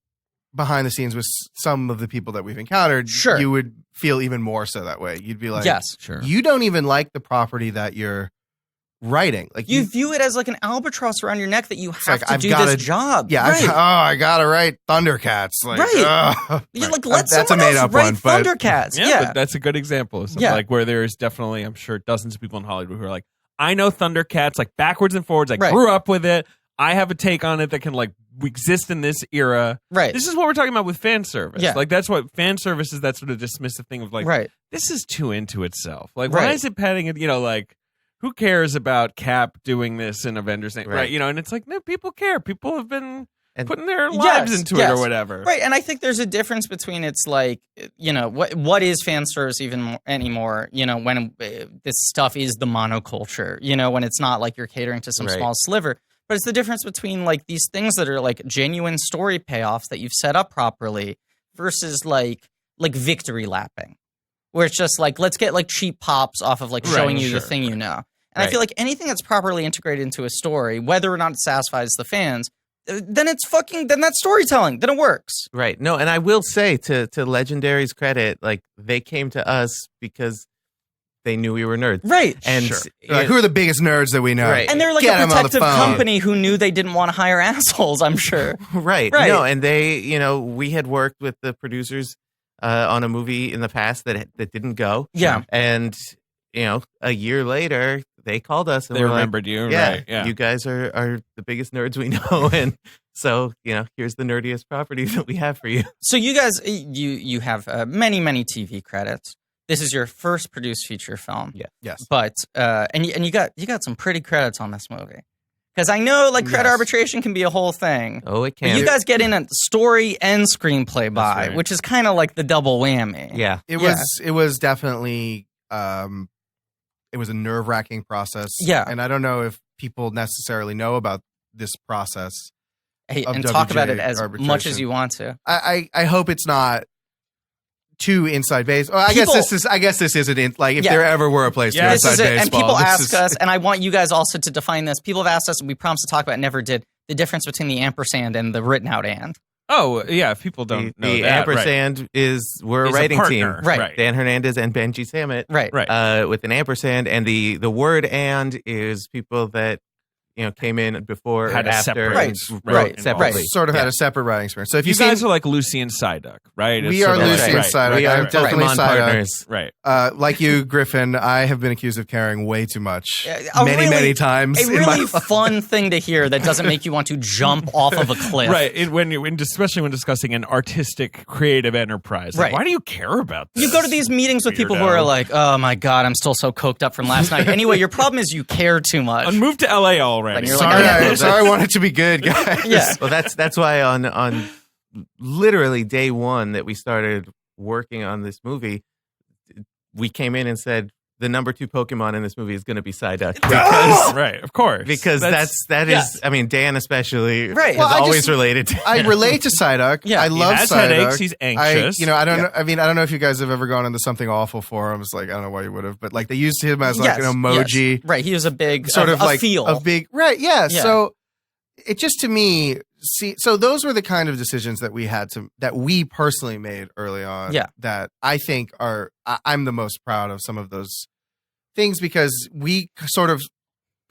behind the scenes with some of the people that we've encountered, you would feel even more so that way. You'd be like, yes, you don't even like the property that you're writing. You view it as an albatross around your neck that you have to do this job. Yeah, I gotta write Thundercats. You're let someone else write Thundercats. Yeah, but that's a good example of something where there's definitely, I'm sure, dozens of people in Hollywood who are like, I know Thundercats backwards and forwards. I grew up with it. I have a take on it that can exist in this era. Right. This is what we're talking about with fan service. Yeah. That's what fan service is. That sort of dismissive thing of this is too into itself. Why is it padding it? Who cares about Cap doing this in Avengers? Right. And it's no, people care. People have been putting their lives into it or whatever. Right. And I think there's a difference between it's what is fan service even anymore, when this stuff is the monoculture, when it's not you're catering to some small sliver. But it's the difference between these things that are genuine story payoffs that you've set up properly versus victory lapping, where it's just let's get cheap pops off of showing you the thing And I feel anything that's properly integrated into a story, whether or not it satisfies the fans, then that's storytelling. Then it works. Right. No, and I will say to Legendary's credit, they came to us because they knew we were nerds. Right. And who are the biggest nerds that we know? Right. And they're a protective company who knew they didn't want to hire assholes, I'm sure. Right. No, and they, we had worked with the producers on a movie in the past that didn't go. Yeah. And, a year later, they called us and they remembered you. Yeah, right. Yeah. You guys are the biggest nerds we know. And so, here's the nerdiest property that we have for you. So you guys, you have many, many TV credits. this is your first produced feature film. Yeah. Yes. But and you got some pretty credits on this movie. Because I know like credit arbitration can be a whole thing. Oh, it But can. you guys get in a story and screenplay by, right. which is kind of like the double whammy. Yeah. It was definitely it was a nerve-wracking process. Yeah. And I don't know if people necessarily know about this process. Hey, of and talk about WJ it as arbitration. much as you want to. I hope it's not too inside base. I guess this isn't like if there ever were a place to This inside is it. baseball. And people this ask is- us, and I want you guys also to define this. People have asked us, and we promised to talk about it, never did, the difference between the ampersand and the written out and. Oh, yeah, if people don't know The that. ampersand is we're a He's writing team. partner. Right. Dan Hernandez and Benji Samit. Right. Right. With an ampersand, and the word "and" is people that came in before Had or a after separate- and Right. wrote separately. sort of had a separate writing experience. So if You you've guys seen, are like Lucy and Psyduck, right? we It's are sort of Lucy like- and right. Psyduck. We are I'm definitely Pokemon Psyduck. partners. Right. Like you, Griffin, I have been accused of caring way too much Many times. A in my really life. fun thing to hear that doesn't make you want to jump off of a cliff. Right. Especially when discussing an artistic, creative enterprise. Like, Right. why do you care about this? You go to these meetings with people who Weirdo. are like, oh my God, I'm still so coked up from last night. Anyway, your problem is you care too much. And move to LA already. And you're Sorry, like, sorry, I want it to be good, guys. Yeah. Well, that's why on literally day one that we started working on this movie, we came in and said the number 2 Pokemon in this movie is going to be Psyduck because Right, of course. that is yes. I mean Dan especially Right. has Well, I always just- related to I relate to Psyduck. Yeah. I He love has Psyduck. headaches, he's anxious. I don't know if you guys have ever gone into something awful forums. Like I don't know why you would have, but like they used him as like Yes, an emoji, yes. Right. He was a big sort of a like feel. a big right. Yeah. Yeah. So it just to me so those were the kind of decisions that we personally made early on. Yeah. That I think I'm the most proud of some of those things because we sort of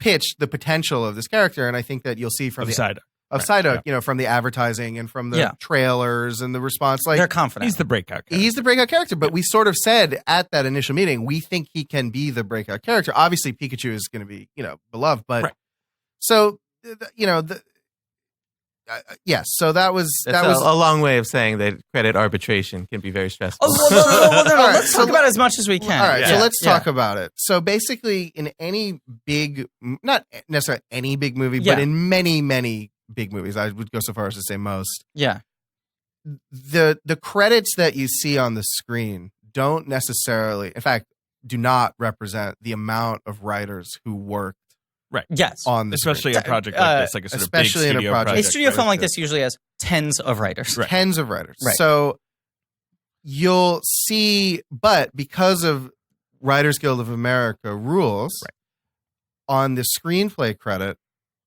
pitched the potential of this character, and I think that you'll see from of the Psyduck. of Psyduck, from the advertising and from the Yeah. trailers and the response. Like They're confident. He's the breakout character. he's the breakout character, but we sort of said at that initial meeting, we think he can be the breakout character. Obviously, Pikachu is going to be, beloved, but Right. so, yes. So that was a long way of saying that credit arbitration can be very stressful. Oh, well, no. All right, Let's so talk about it as much as we can. all right. So Yeah. let's Yeah. talk about it. So basically, in any big, not necessarily any big movie, Yeah. but in many, many big movies, I would go so far as to say most. Yeah. The credits that you see on the screen don't necessarily, in fact, do not represent the amount of writers who worked Yes. on the Especially screen. a project like this, like a sort of big especially in a studio project. A studio film like this. this usually has tens of writers. Right. Tens of writers. Right. So you'll see, but because of Writers Guild of America rules, on the screenplay credit,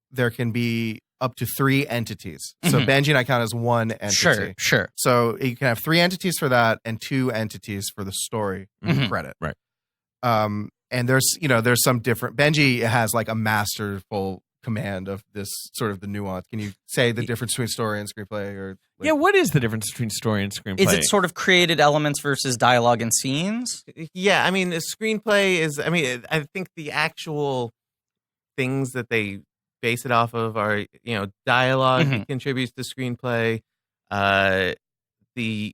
there can be up to 3 entities. So Mhm. Benji and I count as one entity. Sure. So you can have 3 entities for that and 2 entities for the story Mhm. credit. Right. And there's some different. Benji has like a masterful command of this sort of the nuance. Can you say the difference between story and screenplay? Or like, Yeah, what is the difference between story and screenplay? Is it sort of created elements versus dialogue and scenes? Yeah, I mean, the screenplay is. I mean, I think the actual things that they base it off of are, dialogue Mhm. contributes to screenplay, the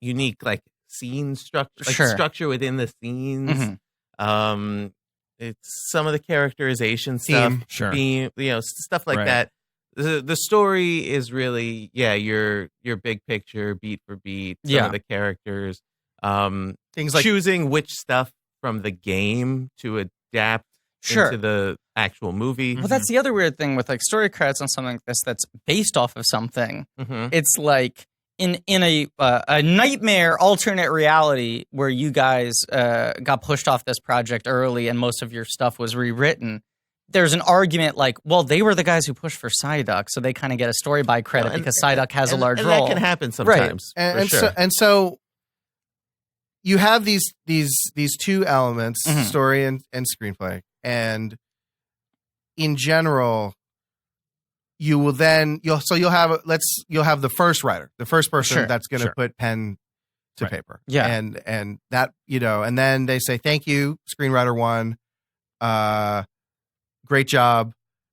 unique scene structure, Sure. structure within the scenes. Mhm. It's some of the characterization Theme, stuff, sure. being, stuff like Right. that. The story is really, your big picture, beat for beat. Some Yeah. of the characters. things like Choosing which stuff from the game to adapt Sure. into the actual movie. Well, that's the other weird thing with story credits on something like this that's based off of something. Mhm. It's like in a nightmare alternate reality where you guys got pushed off this project early and most of your stuff was rewritten. There's an argument like, well, they were the guys who pushed for Psyduck, so they kind of get a story by credit because Psyduck has a large and role. that can happen sometimes. and for sure. so you have these 2 elements, Mhm. story and screenplay, and in general, you'll have the first writer, the first person Sure, that's going to sure. put pen to Right. paper, Yeah. and that and then they say thank you, screenwriter 1, great job.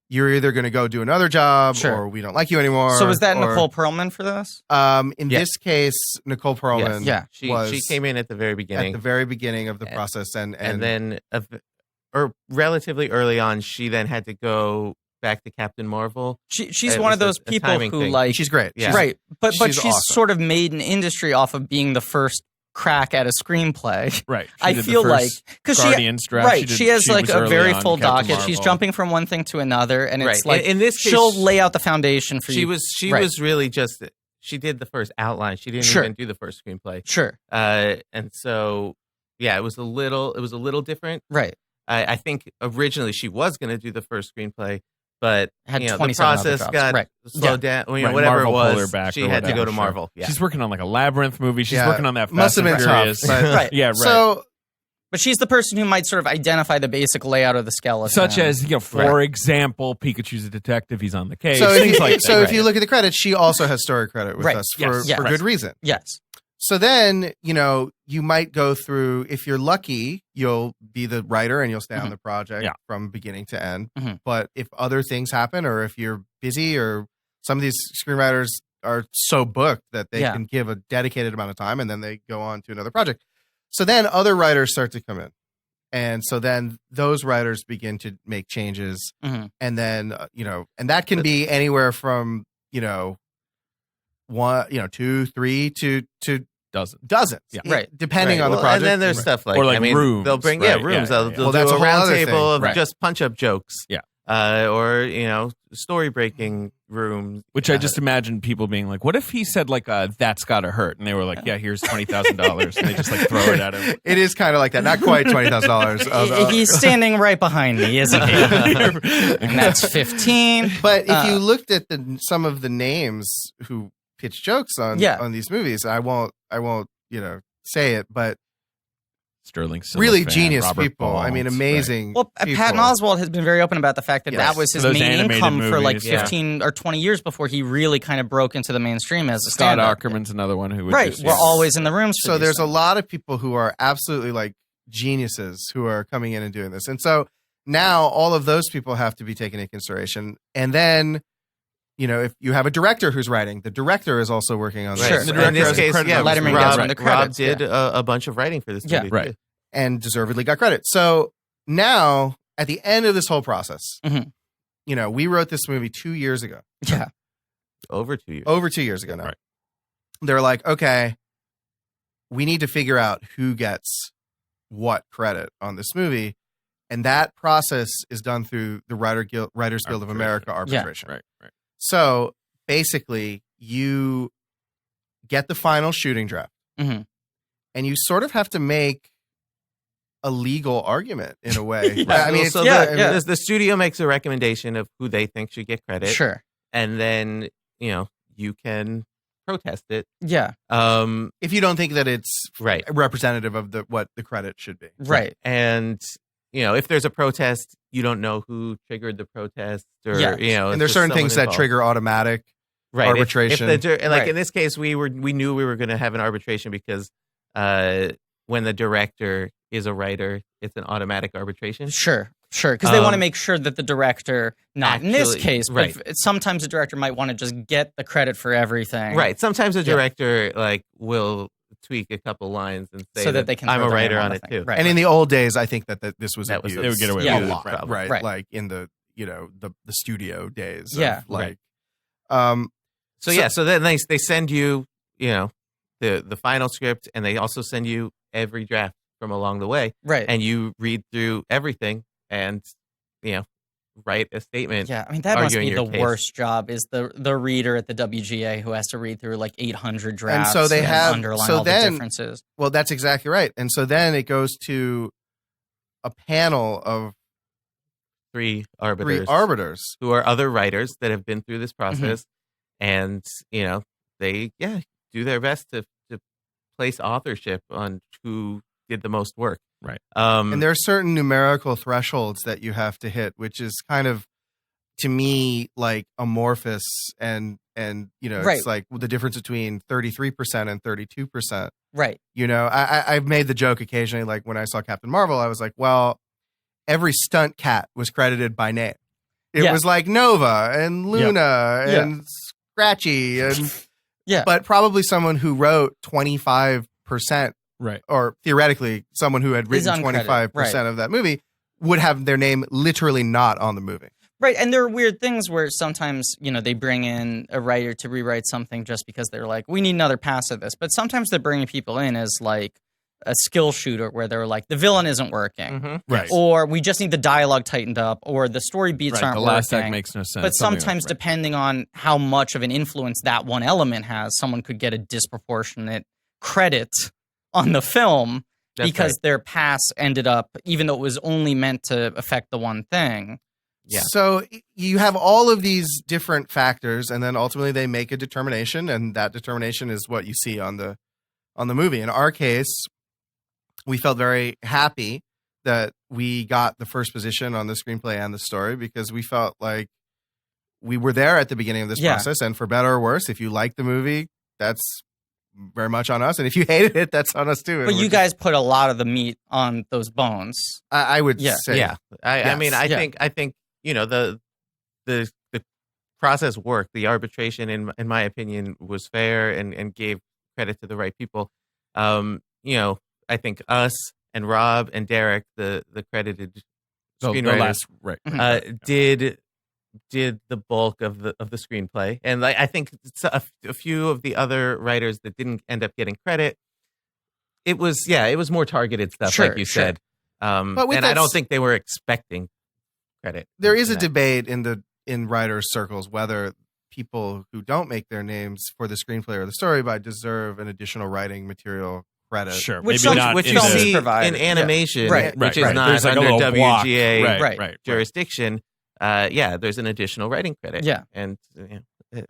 you're either going to go do another job Sure. or we don't like you anymore. So was that or, Nicole Perlman for this? In Yes. this case, Nicole Perlman Yeah. She came in at the very at beginning. the very beginning of the process. And then, or relatively early on, she then had to go back to Captain Marvel. She's It one was of those a people timing who thing. like she's great. Yeah. right, but she's she's awesome. sort of made an industry off of being the first crack at a screenplay. Right. She I did the feel like first because Guardians draft. right, she has like was a early very on full Captain docket. She's Marvel. jumping from one thing to another, and it's Right. like In this case, she'll lay out the foundation for She you. was Right. really just she did the first outline. She didn't Sure. even do the first screenplay. Sure, And so it was a little different. right. I think originally she was going to do the first screenplay, but Had the 27 other process jobs. got Right. slowed down. Well, Right, whatever Marvel it pulled her was, back she or had to whatever, go to sure. Marvel. Yeah. She's working on like a Labyrinth movie. She's Yeah. working on that Must Fast have and been tough, Furious. but- Right. Yeah, right. So But she's the person who might sort of identify the basic layout of the skeleton, Such as, for Right. example, Pikachu's a detective. He's on the case. So, things like that. if you look at the credits, she also has story credit with Right. us Yes. for Yes. good reason. yes, So then, you might go through, if you're lucky, you'll be the writer and you'll stay on Mhm. the project Yeah. from beginning to end. Mhm. But if other things happen, or if you're busy, or some of these screenwriters are so booked that they Yeah. can give a dedicated amount of time and then they go on to another project. So then other writers start to come in. And so then those writers begin to make changes. Mhm. And then, and that can be anywhere from, 2, 3 to dozens. Yeah. Right. Depending Right. on the Well, project. And then there's stuff like, Or like rooms. They'll bring rooms. Yeah, They'll, yeah. they'll Well, that's do a a whole round other table thing. of Right. just punch up jokes. Yeah. Or story breaking rooms. Which I just imagine people being like, what if he said like, that's gotta hurt? And they were like, yeah, here's $20,000. And they just like throw it at him. It is kind of like that. Not quite $20,000. He's standing right behind me, isn't he? And that's 15. But if you looked at some of the names who pitch jokes on these movies, I won't say it, but Sterling Silverfan, really genius Robert people. I Baltz, mean, amazing. Well, people. Patton Oswalt has been very open about the fact that Yes. that was his Those main animated income for like movies, yeah. 15 or 20 years before he really kind of broke into the mainstream as a Scott stand-up. Ackerman's another one who would Right. just, We're always in the rooms for So these there's a things. lot of people who are absolutely like geniuses who are coming in and doing this. And so now all of those people have to be taken into consideration. And then, if you have a director who's writing, the director is also working on Right. Sure. this. The In director this has a case, credit yeah, on this Letterman movie. gets Rob, on the credits, Rob did a bunch of writing for this Yeah. movie. Right. too. And deservedly got credit. So now, at the end of this whole process, Mhm. we wrote this movie 2 years ago. Yeah. Over 2 years. Over 2 years ago now. Right. They're like, okay, we need to figure out who gets what credit on this movie. And that process is done through the Writers Guild of America arbitration. Right. So basically, you get the final shooting draft, Mhm. and you sort of have to make a legal argument in a way. Yeah. I mean, so yeah. the studio makes a recommendation of who they think should get credit. Sure. And then, you can protest it. Yeah. if you don't think that it's Right. representative of what the credit should be. Right. And, if there's a protest, you don't know who triggered the protest or, Yeah. And it's there's just certain someone things that involved. trigger automatic. Right. arbitration. Right. In this case, we knew we were going to have an arbitration because when the director is a writer, it's an automatic arbitration. Sure. Because they want to Um, make sure that the director, not in this actually- case, but right. sometimes a director might want to just get the credit for everything. Right. Sometimes a Yeah. director will tweak a couple lines and say So that they can I'm throw a their writer name on the it thing. too. Right. And in the old days, I think that this was That was abused They would get away Yeah. with a it. lot, Problem. right? Right. Like in the the studio days. of, Yeah. like So then they send you, the final script, and they also send you every draft from along the way, Right. and you read through everything and write a statement. Yeah, I mean that must arguing be the your case. worst job. Is the reader at the WGA who has to read through like 800 drafts so they have- underline so all then- the differences. well, that's exactly right. And so then it goes to a panel of Three three arbiters arbiters. who are other writers that have been through this Mm-hmm. process, and they do their best to place authorship on who did the most work. Right. And there are certain numerical thresholds that you have to hit, which is kind of, to me, like amorphous and Right. it's like the difference between 33% and 32%. Right. I've made the joke occasionally, like when I saw Captain Marvel, I was like, well, every stunt cat was credited by name. It was like Nova and Luna and Scratchy and but probably someone who wrote 25%, right, or theoretically someone who had written 25% of that movie would have their name literally not on the movie. Right, and there are weird things where sometimes, they bring in a writer to rewrite something just because they're like, we need another pass at this. But sometimes they're bringing people in as like a skill shooter where they're like, the villain isn't working. Right. Or we just need the dialogue tightened up, or the story beats aren't the working. last act makes no sense. But sometimes depending on how much of an influence that one element has, someone could get a disproportionate credit on the film because their pass ended up, even though it was only meant to affect the one thing. Yeah. So you have all of these different factors, and then ultimately they make a determination, and that determination is what you see on the movie. In our case, we felt very happy that we got the first position on the screenplay and the story because we felt like we were there at the beginning of this process, and for better or worse, if you like the movie, that's very much on us, and if you hated it, that's on us too. But you guys put a lot of the meat on those bones. I would say, I mean, I think. The process worked. The arbitration, in my opinion, was fair and gave credit to the right people. I think us and Rob and Derek, the credited screenwriters, did the bulk of the screenplay. And I think a few of the other writers that didn't end up getting credit, it was more targeted stuff, like you said. And I don't think they were expecting credit. There is a debate in writers' circles whether people who don't make their names for the screenplay or the story deserve an additional writing material credit. Sure, which maybe you see in animation, which is not under WGA jurisdiction. There's an additional writing credit. Yeah, and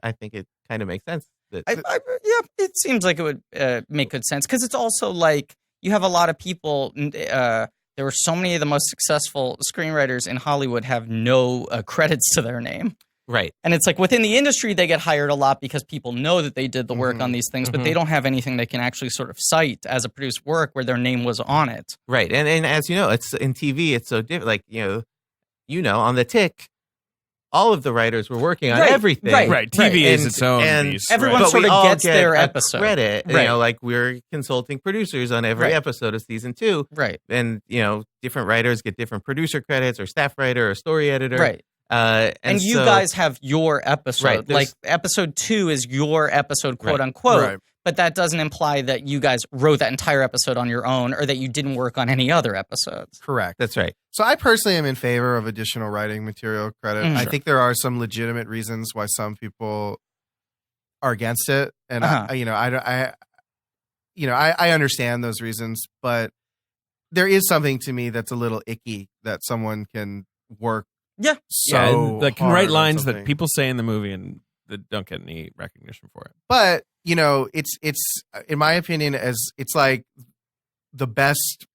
I think it kind of makes sense. It seems like it would make good sense because it's also like you have a lot of people. There were so many of the most successful screenwriters in Hollywood have no credits to their name. Right. And it's like within the industry, they get hired a lot because people know that they did the work on these things, but they don't have anything they can actually sort of cite as a produced work where their name was on it. Right. And as you know, it's in TV, it's so different. Like, on The Tick, all of the writers were working on everything. Right. TV is its own beast. Everyone sort of gets their episode. Credit. Like we're consulting producers on every episode of season 2. Right. And, different writers get different producer credits or staff writer or story editor. Right. And you guys have your episode. Right, like episode 2 is your episode, quote unquote. Right. But that doesn't imply that you guys wrote that entire episode on your own or that you didn't work on any other episodes. Correct. That's right. So I personally am in favor of additional writing material credit. I think there are some legitimate reasons why some people are against it, and I understand those reasons, but there is something to me that's a little icky that someone can work. Yeah. So that can write lines that people say in the movie and that don't get any recognition for it. But it's in my opinion it's like the best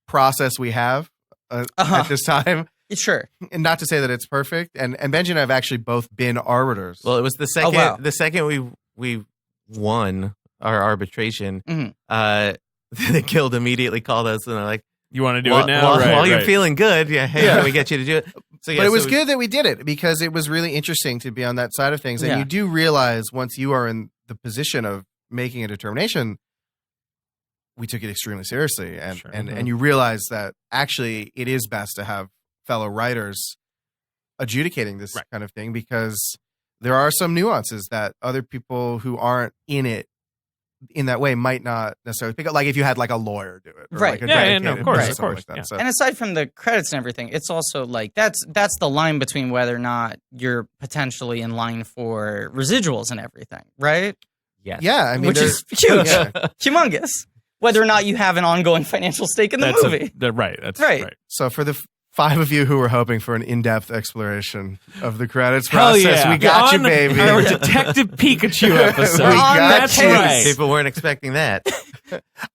process we have at this time. Sure. And not to say that it's perfect. And Benji and I have actually both been arbiters. Well, it was the second we won our arbitration. The guild immediately called us and they're like, "You want to do it now? While you're feeling good, can we get you to do it?" So, but it was good that we did it because it was really interesting to be on that side of things. And you do realize once you are in the position of making a determination, we took it extremely seriously. And you realize that actually it is best to have fellow writers adjudicating this kind of thing because there are some nuances that other people who aren't in it in that way might not necessarily pick up, like if you had like a lawyer do it, or right? Like a of course. Like that. So. And aside from the credits and everything, it's also like that's the line between whether or not you're potentially in line for residuals and everything, right? Yes. Yeah, I mean, which is huge, humongous. Whether or not you have an ongoing financial stake in the movie, That's right. So for the 5 of you who were hoping for an in-depth exploration of the credits process, we got you, baby. Our Detective Pikachu episode. That's right. People weren't expecting that.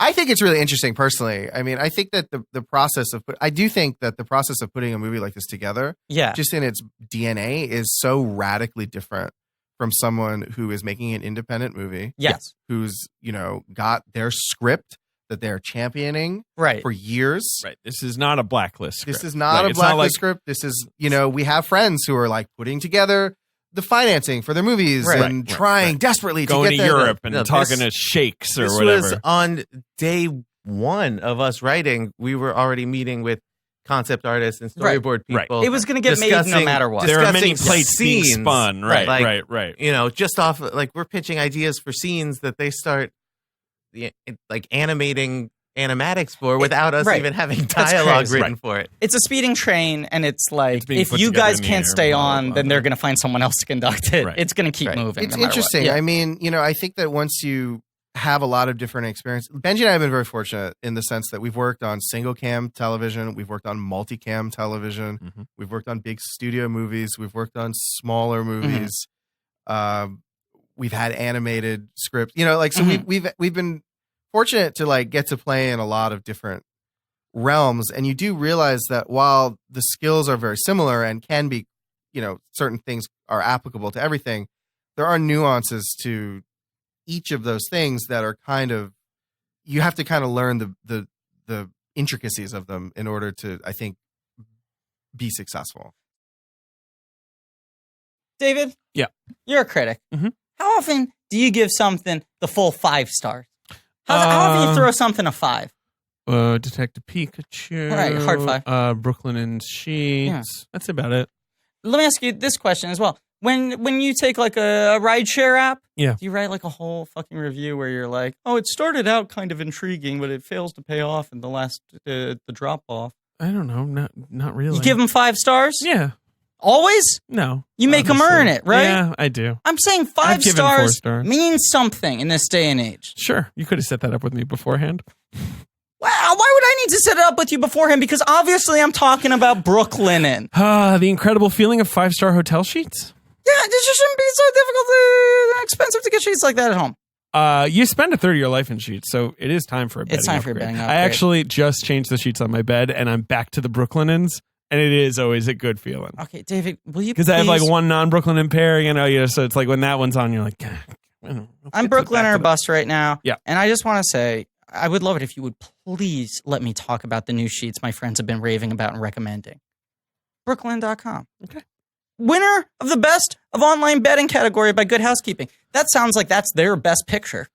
I think it's really interesting, personally. I mean, I think that the process of putting a movie like this together, just in its DNA, is so radically different from someone who is making an independent movie. Yes. Who's, got their script that they're championing right for years. Right. This is not a blacklist script. This is not a blacklist script. This is, we have friends who are like putting together the financing for their movies and trying desperately going to to get Europe and talking to sheikhs or whatever. This was on day one of us writing. We were already meeting with concept artists and storyboard people. It was going to get made no matter what. There are many plates being spun. Right. Just off, we're pitching ideas for scenes that they start animating animatics for without us even having dialogue written for it. It's a speeding train, and it's like, if you guys can't stay on, then they're going to find someone else to conduct it. It's going to keep moving. It's interesting. I mean, I think that once you have a lot of different experience, Benji and I have been very fortunate in the sense that we've worked on single cam television, we've worked on multicam television, we've worked on big studio movies, we've worked on smaller movies, we've had animated scripts, so we've been fortunate to get to play in a lot of different realms. And you do realize that while the skills are very similar and can be, certain things are applicable to everything, there are nuances to each of those things that are you have to kind of learn the intricacies of them in order to, I think, be successful. David? Yeah. You're a critic. How often do you give something the full 5 stars? How often you throw something a 5? Detective Pikachu. Right, hard 5. Brooklyn and Sheets. Yeah. That's about it. Let me ask you this question as well. When you take a rideshare app, do you write a whole fucking review where you're like, oh, it started out kind of intriguing, but it fails to pay off in the last the drop off? I don't know, not really. You give them 5 stars? Yeah. Always? No. You make them earn it, right? Yeah, I do. I'm saying 5 stars means something in this day and age. Sure, you could have set that up with me beforehand. Wow, why would I need to set it up with you beforehand? Because obviously I'm talking about Brooklyn. The incredible feeling of 5-star hotel sheets. Yeah, this just shouldn't be so difficult and expensive to get sheets like that at home. You spend a third of your life in sheets, so it is time for a bedding It's time upgrade. for a bedding upgrade. I actually just changed the sheets on my bed, and I'm back to the Brooklynins, and it is always a good feeling. Okay, David, will you Because I have one non-Brooklyn pair, so it's when that one's on, you're like, I'm Brooklyner bust right now. Yeah. And I just want to say, I would love it if you would please let me talk about the new sheets my friends have been raving about and recommending. Brooklyn.com. Okay. Winner of the best of online bedding category by Good Housekeeping. That sounds like that's their best picture.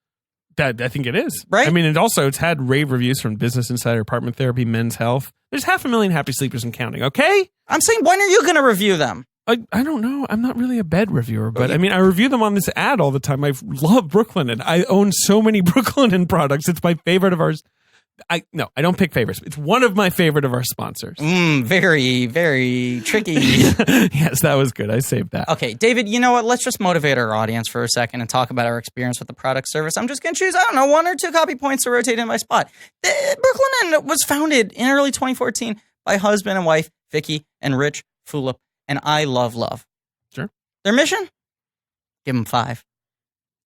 I think it is. Right? I mean, it's had rave reviews from Business Insider, Apartment Therapy, Men's Health. There's 500,000 happy sleepers and counting, okay? I'm saying, when are you going to review them? I don't know. I'm not really a bed reviewer, but I mean, I review them on this ad all the time. I love Brooklyn, and I own so many Brooklyn products. It's my favorite of ours. I don't pick favorites. It's one of my favorite of our sponsors. Very, very tricky. Yes, that was good. I saved that. Okay, David, you know what? Let's just motivate our audience for a second and talk about our experience with the product service. I'm just going to choose, 1 or 2 copy points to rotate in my spot. Brooklyn was founded in early 2014 by husband and wife, Vicky and Rich Fulop, and I love. Sure. Their mission? Give them 5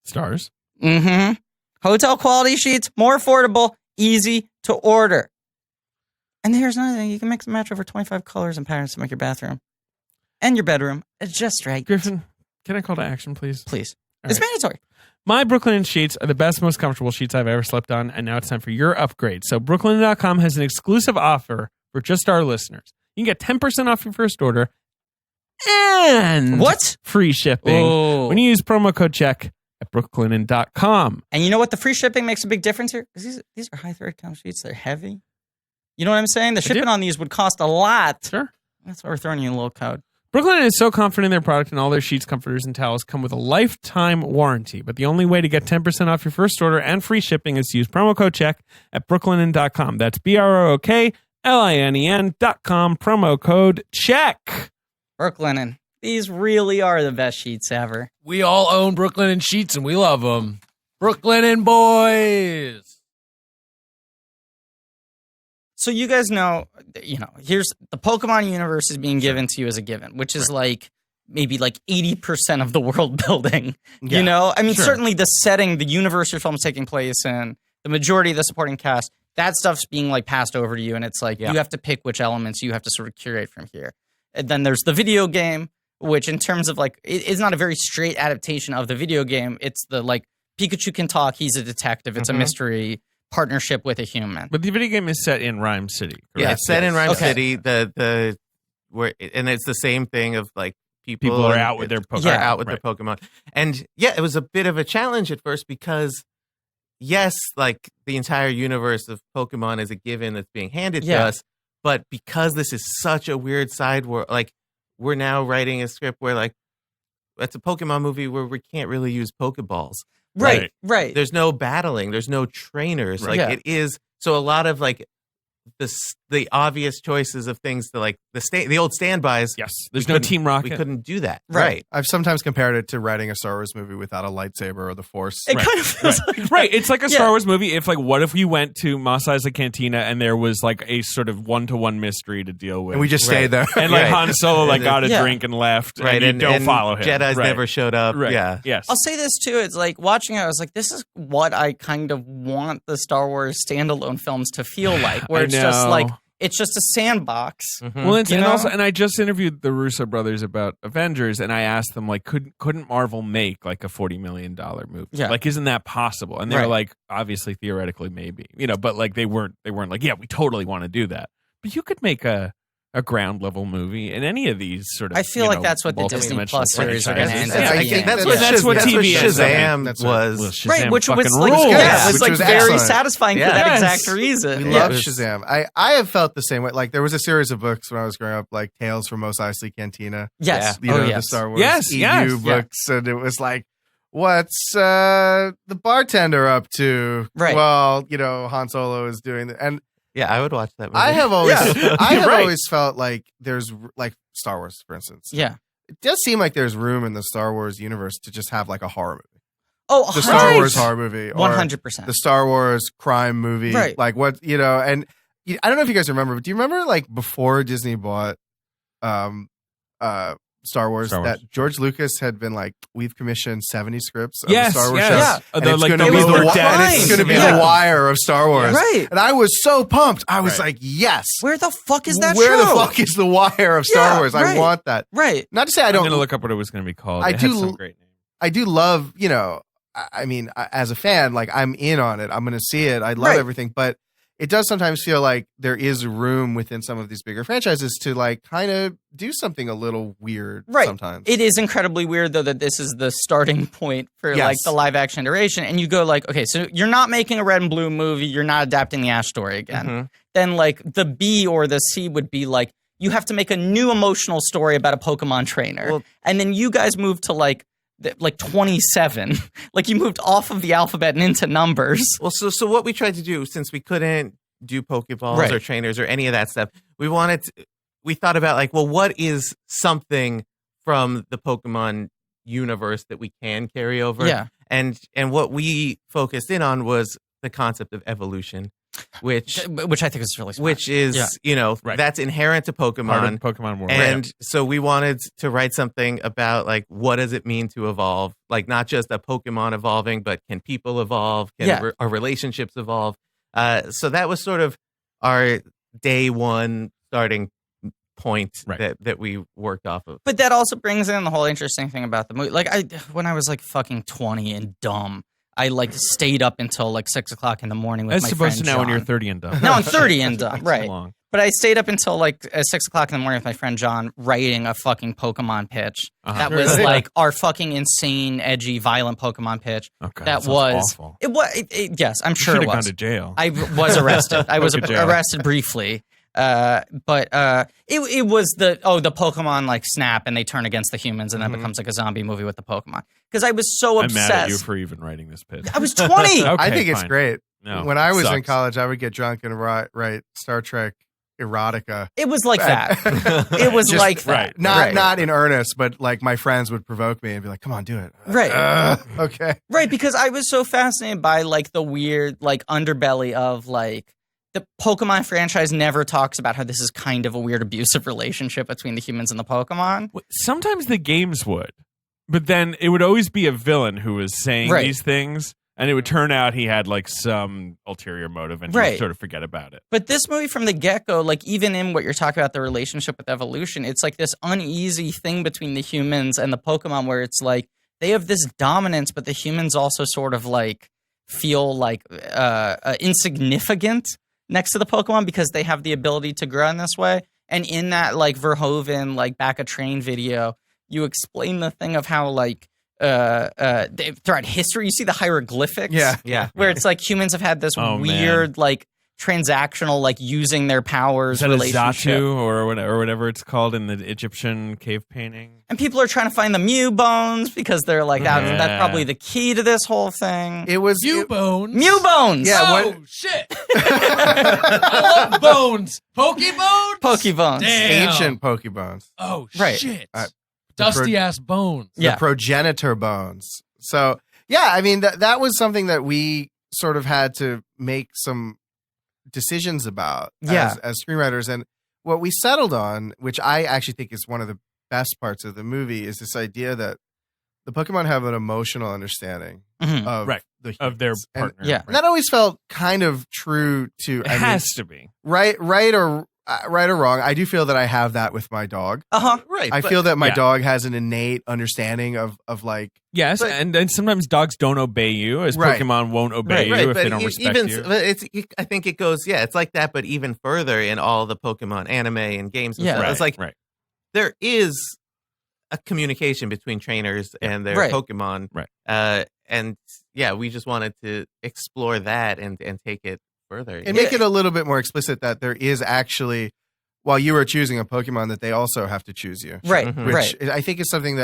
stars. Hotel quality sheets, more affordable, easy to order. And here's another thing. You can mix and match over 25 colors and patterns to make your bathroom and your bedroom just right. Griffin, can I call to action, please? Please. All it's right. mandatory. My Brooklyn sheets are the best, most comfortable sheets I've ever slept on, and now it's time for your upgrade. So Brooklyn.com has an exclusive offer for just our listeners. You can get 10% off your first order and free shipping when you use promo code CHECK at brooklinen.com. And you know what? The free shipping makes a big difference here. Because these are high thread count sheets. They're heavy. You know what I'm saying? The shipping on these would cost a lot. Sure. That's why we're throwing you a little code. Brooklyn is so confident in their product, and all their sheets, comforters, and towels come with a lifetime warranty. But the only way to get 10% off your first order and free shipping is to use promo code CHECK at brooklinen.com. That's BROOKLINEN.com, promo code CHECK. Brooklinen. These really are the best sheets ever. We all own Brooklyn sheets, and we love them. Brooklyn boys. So you guys know, here's the Pokemon universe is being given to you as a given, which is maybe 80% of the world building. Yeah. I mean, certainly the setting, the universe your film's taking place in, the majority of the supporting cast, that stuff's being passed over to you, and it's you have to pick which elements you have to sort of curate from here. And then there's the video game, which in terms of it's not a very straight adaptation of the video game. It's the Pikachu can talk, he's a detective, it's a mystery. partnership with a human. But the video game is set in Rhyme City. Correct? Yeah, it's set in Rhyme Okay. City. And it's the same thing of like People are out with their Pokemon. Are out with their Pokemon. And yeah, it was a bit of a challenge at first because yes, like the entire universe of Pokemon is a given that's being handed to us, but because this is such a weird side world, like we're now writing a script where like it's a Pokemon movie where we can't really use Pokeballs. Right. There's no battling, there's no trainers. Right. Like it is so a lot of like the obvious choices of things to like the old standbys. Yes, there's no Team Rocket. We couldn't do that. Right. I've sometimes compared it to writing a Star Wars movie without a lightsaber or the Force. It kind of feels like Right. It's like a Star Wars movie. If like, what if you went to Mos Eisley Cantina and there was like a sort of one-to-one mystery to deal with, And we just stayed there. and like Right. Han Solo like And got a then- drink and left, Right, and you don't follow him. Jedi's Right. never showed up. Right. Yeah. Yes. I'll say this too. It's like watching it, I was like, this is what I kind of want the Star Wars standalone films to feel like, where I it's just know. like it's just a sandbox. Well, You know? and I just interviewed the Russo brothers about Avengers, and I asked them like, couldn't Marvel make like a $40 million movie? Yeah. Like, isn't that possible? And they were Right. like, obviously, theoretically, maybe, but like they weren't like, yeah, we totally want to do that. But you could make a ground level movie in any of these sort of. I feel like that's what the Disney multi-dimensional Plus series are going to end franchises. up I being. think that's That's what TV is. Shazam That's was. Well, Shazam Right, which was fucking like, rules. yeah, it was Which like was very excellent. satisfying for Yes. that Yes. exact reason. We Yeah. love It was- Shazam. I have felt the same way. Like there was a series of books when I was growing up, like Tales from Mos Eisley Cantina. Yes. You know, yes. the Star Wars Yes, EU yes. books, and it was like, what's the bartender up to? Right. Well, Han Solo is doing that, and Yeah, I would watch that movie. I have always, Yeah. I have Right. always felt like there's like Star Wars, for instance. Yeah. It does seem like there's room in the Star Wars universe to just have like a horror movie, Oh, the Star right. Wars horror movie, or 100%. the Star Wars crime movie, Right. like what and I don't know if you guys remember, but do you remember like before Disney bought Star Wars, Star Wars. that George Lucas had been like, we've commissioned 70 scripts of Yes, the Star Wars yes. show. Yeah. And They're it's like gonna the be Lord the Dead. and it's going to be Yeah. the Wire of Star Wars. Right. And I was so pumped. I was Right. like, yes. Where the fuck is that Where show? the fuck is the Wire of Star Yeah, Wars? I right. want that. Right. Not to say I I'm don't. going to look up what it was going to be called. I It had do- some great name. I do love. I mean, as a fan, like I'm in on it. I'm going to see it. I love Right. everything, but it does sometimes feel like there is room within some of these bigger franchises to like kind of do something a little weird. Right. Sometimes It is incredibly weird though that this is the starting point for Yes. like the live action iteration, and you go like, okay, so you're not making a red and blue movie, you're not adapting the Ash story again. Mhm. Then like the B or the C would be like you have to make a new emotional story about a Pokemon trainer, Well- and then you guys move to like 27, like you moved off of the alphabet and into numbers. Well, so what we tried to do, since we couldn't do Pokeballs Right. or trainers or any of that stuff, we thought about like, well, what is something from the Pokemon universe that we can carry over? Yeah. And what we focused in on was the concept of evolution, which Which I think is really smart. which is Yeah. Right. that's inherent to Part of Pokemon. Pokemon world. And so we wanted to write something about like what does it mean to evolve? Like not just a Pokemon evolving, but can people evolve? Can Yeah. our relationships evolve? So that was sort of our day one starting point Right. that we worked off of. But that also brings in the whole interesting thing about the movie. Like when I was like fucking 20 and dumb, I like stayed up until like 6 o'clock in the morning with As my opposed to friend now when you're John. 30 and done. Now I'm 30 and done, Too right? long. But I stayed up until like 6 o'clock in the morning with my friend John writing a fucking Pokemon pitch. Uh-huh. That was like our fucking insane, edgy, violent Pokemon pitch. Okay, that sounds was awful. it. Was yes, I'm You sure should it have gone was. to jail. I was arrested. I was Go to jail. arrested briefly. But it was the Pokemon like snap and they turn against the humans and then it becomes like a zombie movie with the Pokemon. Because I was so I'm obsessed. mad at you for even writing this pitch. I was 20. Okay, I think it's fine. great. No, when I was in sucks. college, I would get drunk and write Star Trek erotica. It was like that. It was Just- like that. right. Not in earnest, but like my friends would provoke me and be like, "Come on, do it." Right. Okay. Right, because I was so fascinated by like the weird like underbelly of like the Pokemon franchise never talks about how this is kind of a weird abusive relationship between the humans and the Pokemon. Sometimes the games would, but then it would always be a villain who was saying Right. these things, and it would turn out he had like some ulterior motive, and Right. you sort of forget about it. But this movie from the get-go, like even in what you're talking about, the relationship with evolution, it's like this uneasy thing between the humans and the Pokemon where it's like they have this dominance, but the humans also sort of like feel like insignificant next to the Pokemon because they have the ability to grow in this way. And in that like Verhoeven like back a train video, you explain the thing of how like throughout history you see the hieroglyphics, where it's like humans have had this weird like transactional like using their powers relationship, Zatu or whatever it's called in the Egyptian cave painting. And people are trying to find the Mew bones because they're like that's probably the key to this whole thing. It was Mew bones. Mew bones. Yeah. Shit. I love bones. Pokebones. Pokebones. Damn. Ancient Pokebones. Oh Right. shit. Dusty ass bones. The progenitor bones. So yeah, I mean that was something that we sort of had to make some decisions about as screenwriters. And what we settled on, which I actually think is one of the best parts of the movie, is this idea that the Pokemon have an emotional understanding of of their partner. And that always felt kind of true to. It has to be right or wrong. I do feel that I have that with my dog. Right. I feel that my dog has an innate understanding of like. Yes, and sometimes dogs don't obey you, as Pokemon won't obey you if they don't respect you. I think it goes, it's like that, but even further in all the Pokemon anime and games. And stuff. It's like there is a communication between trainers and their Pokemon. Right. And we just wanted to explore that and take it further. And make it a little bit more explicit that there is actually, while you are choosing a Pokemon, that they also have to choose you. Right. Which I think is something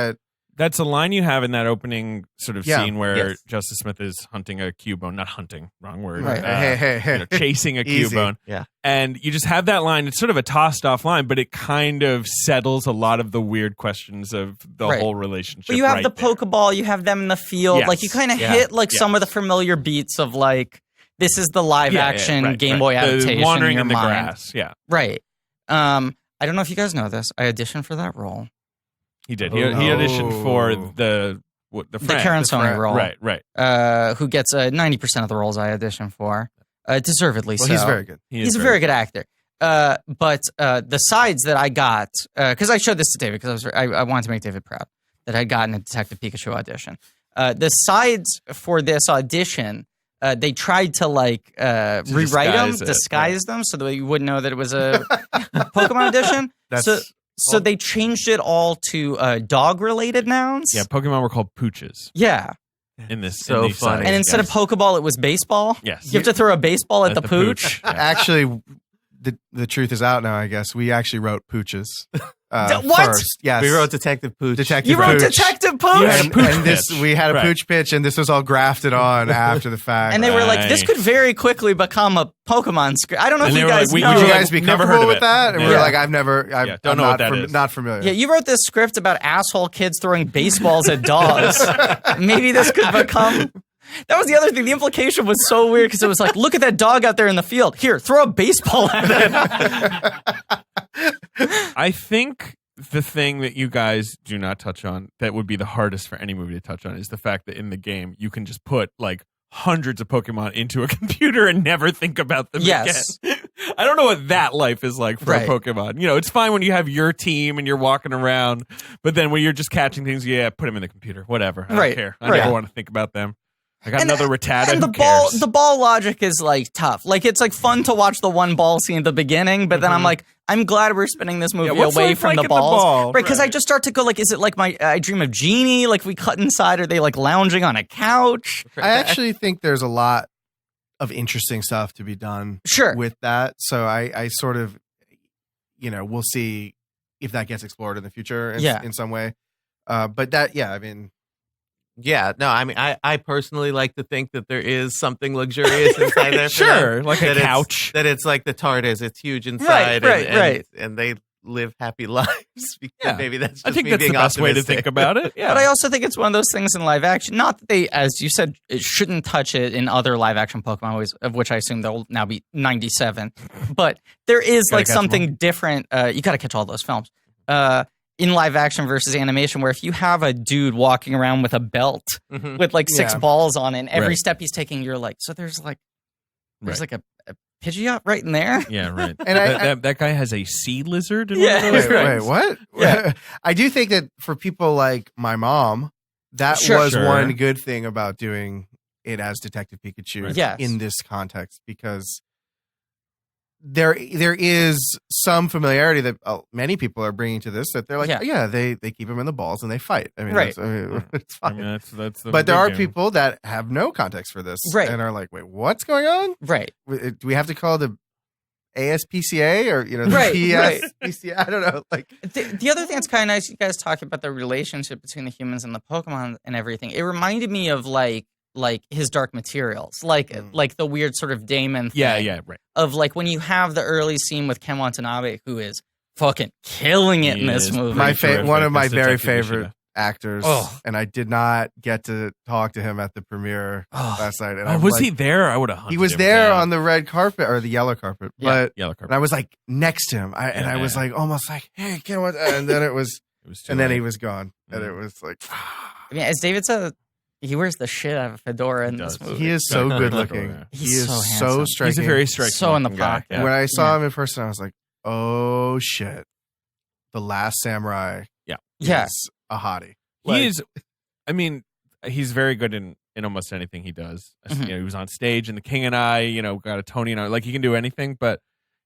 that's a line you have in that opening sort of scene where Justice Smith is hunting a Cubone. Not hunting, wrong word. Right. Chasing a Cubone. Yeah. And you just have that line. It's sort of a tossed off line, but it kind of settles a lot of the weird questions of the whole relationship. But you have the Pokeball, you have them in the field. Like you kind of hit like some of the familiar beats of like, this is the live action Game Boy adaptation. Wandering in your in the mind. grass. Yeah. Right. I don't know if you guys know this. I auditioned for that role. He did. He auditioned for the Karen Sony role. Right. Who gets 90% of the roles I audition for. Deservedly so. He's very good. He's a very good actor. But the sides that I got, because I showed this to David because I wanted to make David proud that I'd gotten a Detective Pikachu audition. The sides for this audition, they tried to like rewrite them, disguise them so that you wouldn't know that it was a Pokemon audition. So they changed it all to dog-related nouns. Yeah, Pokemon were called pooches. Yeah. In this, so in funny. And instead of Pokeball, it was baseball. Yes. You have to throw a baseball at the pooch. Actually, the truth is out now, I guess. We actually wrote pooches. What? First. Yes. We wrote Detective Pooch. You wrote Detective Pooch? We had a pooch pitch, and this was all grafted on after the fact. And they were like, this could very quickly become a Pokemon script. I don't know if you guys know. Would you guys be never comfortable heard of with it. that? And we were like, I'm don't know what that is. Not familiar. Yeah, you wrote this script about asshole kids throwing baseballs at dogs. Maybe this could become... That was the other thing. The implication was so weird because it was like, look at that dog out there in the field. Here, throw a baseball at it. I think the thing that you guys do not touch on that would be the hardest for any movie to touch on is the fact that in the game, you can just put like hundreds of Pokemon into a computer and never think about them again. I don't know what that life is like for a Pokemon. You know, it's fine when you have your team and you're walking around, but then when you're just catching things, put them in the computer. Whatever. I don't care. I never want to think about them. I got another Rattata. And the ball logic is like tough. Like it's like fun to watch the one ball scene at the beginning, but then I'm like, I'm glad we're spinning this movie away from the balls. Right, because I just start to go like, is it like I Dream of Jeannie? Like we cut inside? Are they like lounging on a couch? I actually think there's a lot of interesting stuff to be done with that. So I sort of, we'll see if that gets explored in the future in some way. But that, I mean... Yeah, no, I mean, I personally like to think that there is something luxurious inside there. Sure, like a couch. That it's like the TARDIS, it's huge inside. Right. And they live happy lives. Maybe that's just I think me that's being the best way to optimistic. think about it. Yeah. But I also think it's one of those things in live action. Not that they, as you said, it shouldn't touch it in other live action Pokemon movies, of which I assume there'll now be 97. But there is like something different. You got to catch all those films. In live action versus animation, where if you have a dude walking around with a belt with like 6 balls on it, and every step he's taking, you're like, so there's like a Pidgeot right in there. Yeah, right. And that guy has a sea lizard. In wait, what? Yeah. I do think that for people like my mom, that was one good thing about doing it as Detective Pikachu Right. Yes. in this context, because there is some familiarity that many people are bringing to this, that they're like, they keep him in the balls and they fight. I mean, Right. it's fine. I mean, that's the But there big are game. people that have no context for this, Right. and are like, wait, what's going on? Right. Do we have to call the ASPCA or the Right, PSPCA? I don't know. Like the other thing that's kind of nice, you guys talking about the relationship between the humans and the Pokemon and everything. It reminded me of like his Dark Materials, like the weird sort of Damon thing. Yeah, right. Of like when you have the early scene with Ken Watanabe, who is fucking killing it in this movie. One of my That's very Detective favorite Ishida. actors, Oh. and I did not get to talk to him at the premiere last night. And I was like, he there? I would have. He was there on the red carpet or the yellow carpet, but yellow and carpet. I was like next to him, I was like almost like, hey, Ken, what? And then it was, and then he was gone, and it was like, I mean, as David said, he wears the shit out of a fedora in this movie. he is so good Yeah. looking. He's He is so so handsome. striking. He's a very striking. So in the looking guy. pocket. Yeah. When I saw Yeah. him in person, I was like, oh shit, The Last Samurai. Yeah. is a hottie. He is. I mean, he's very good in almost anything he does. Mhm. You know, he was on stage in The King and I. Got a Tony and I. Like he can do anything. But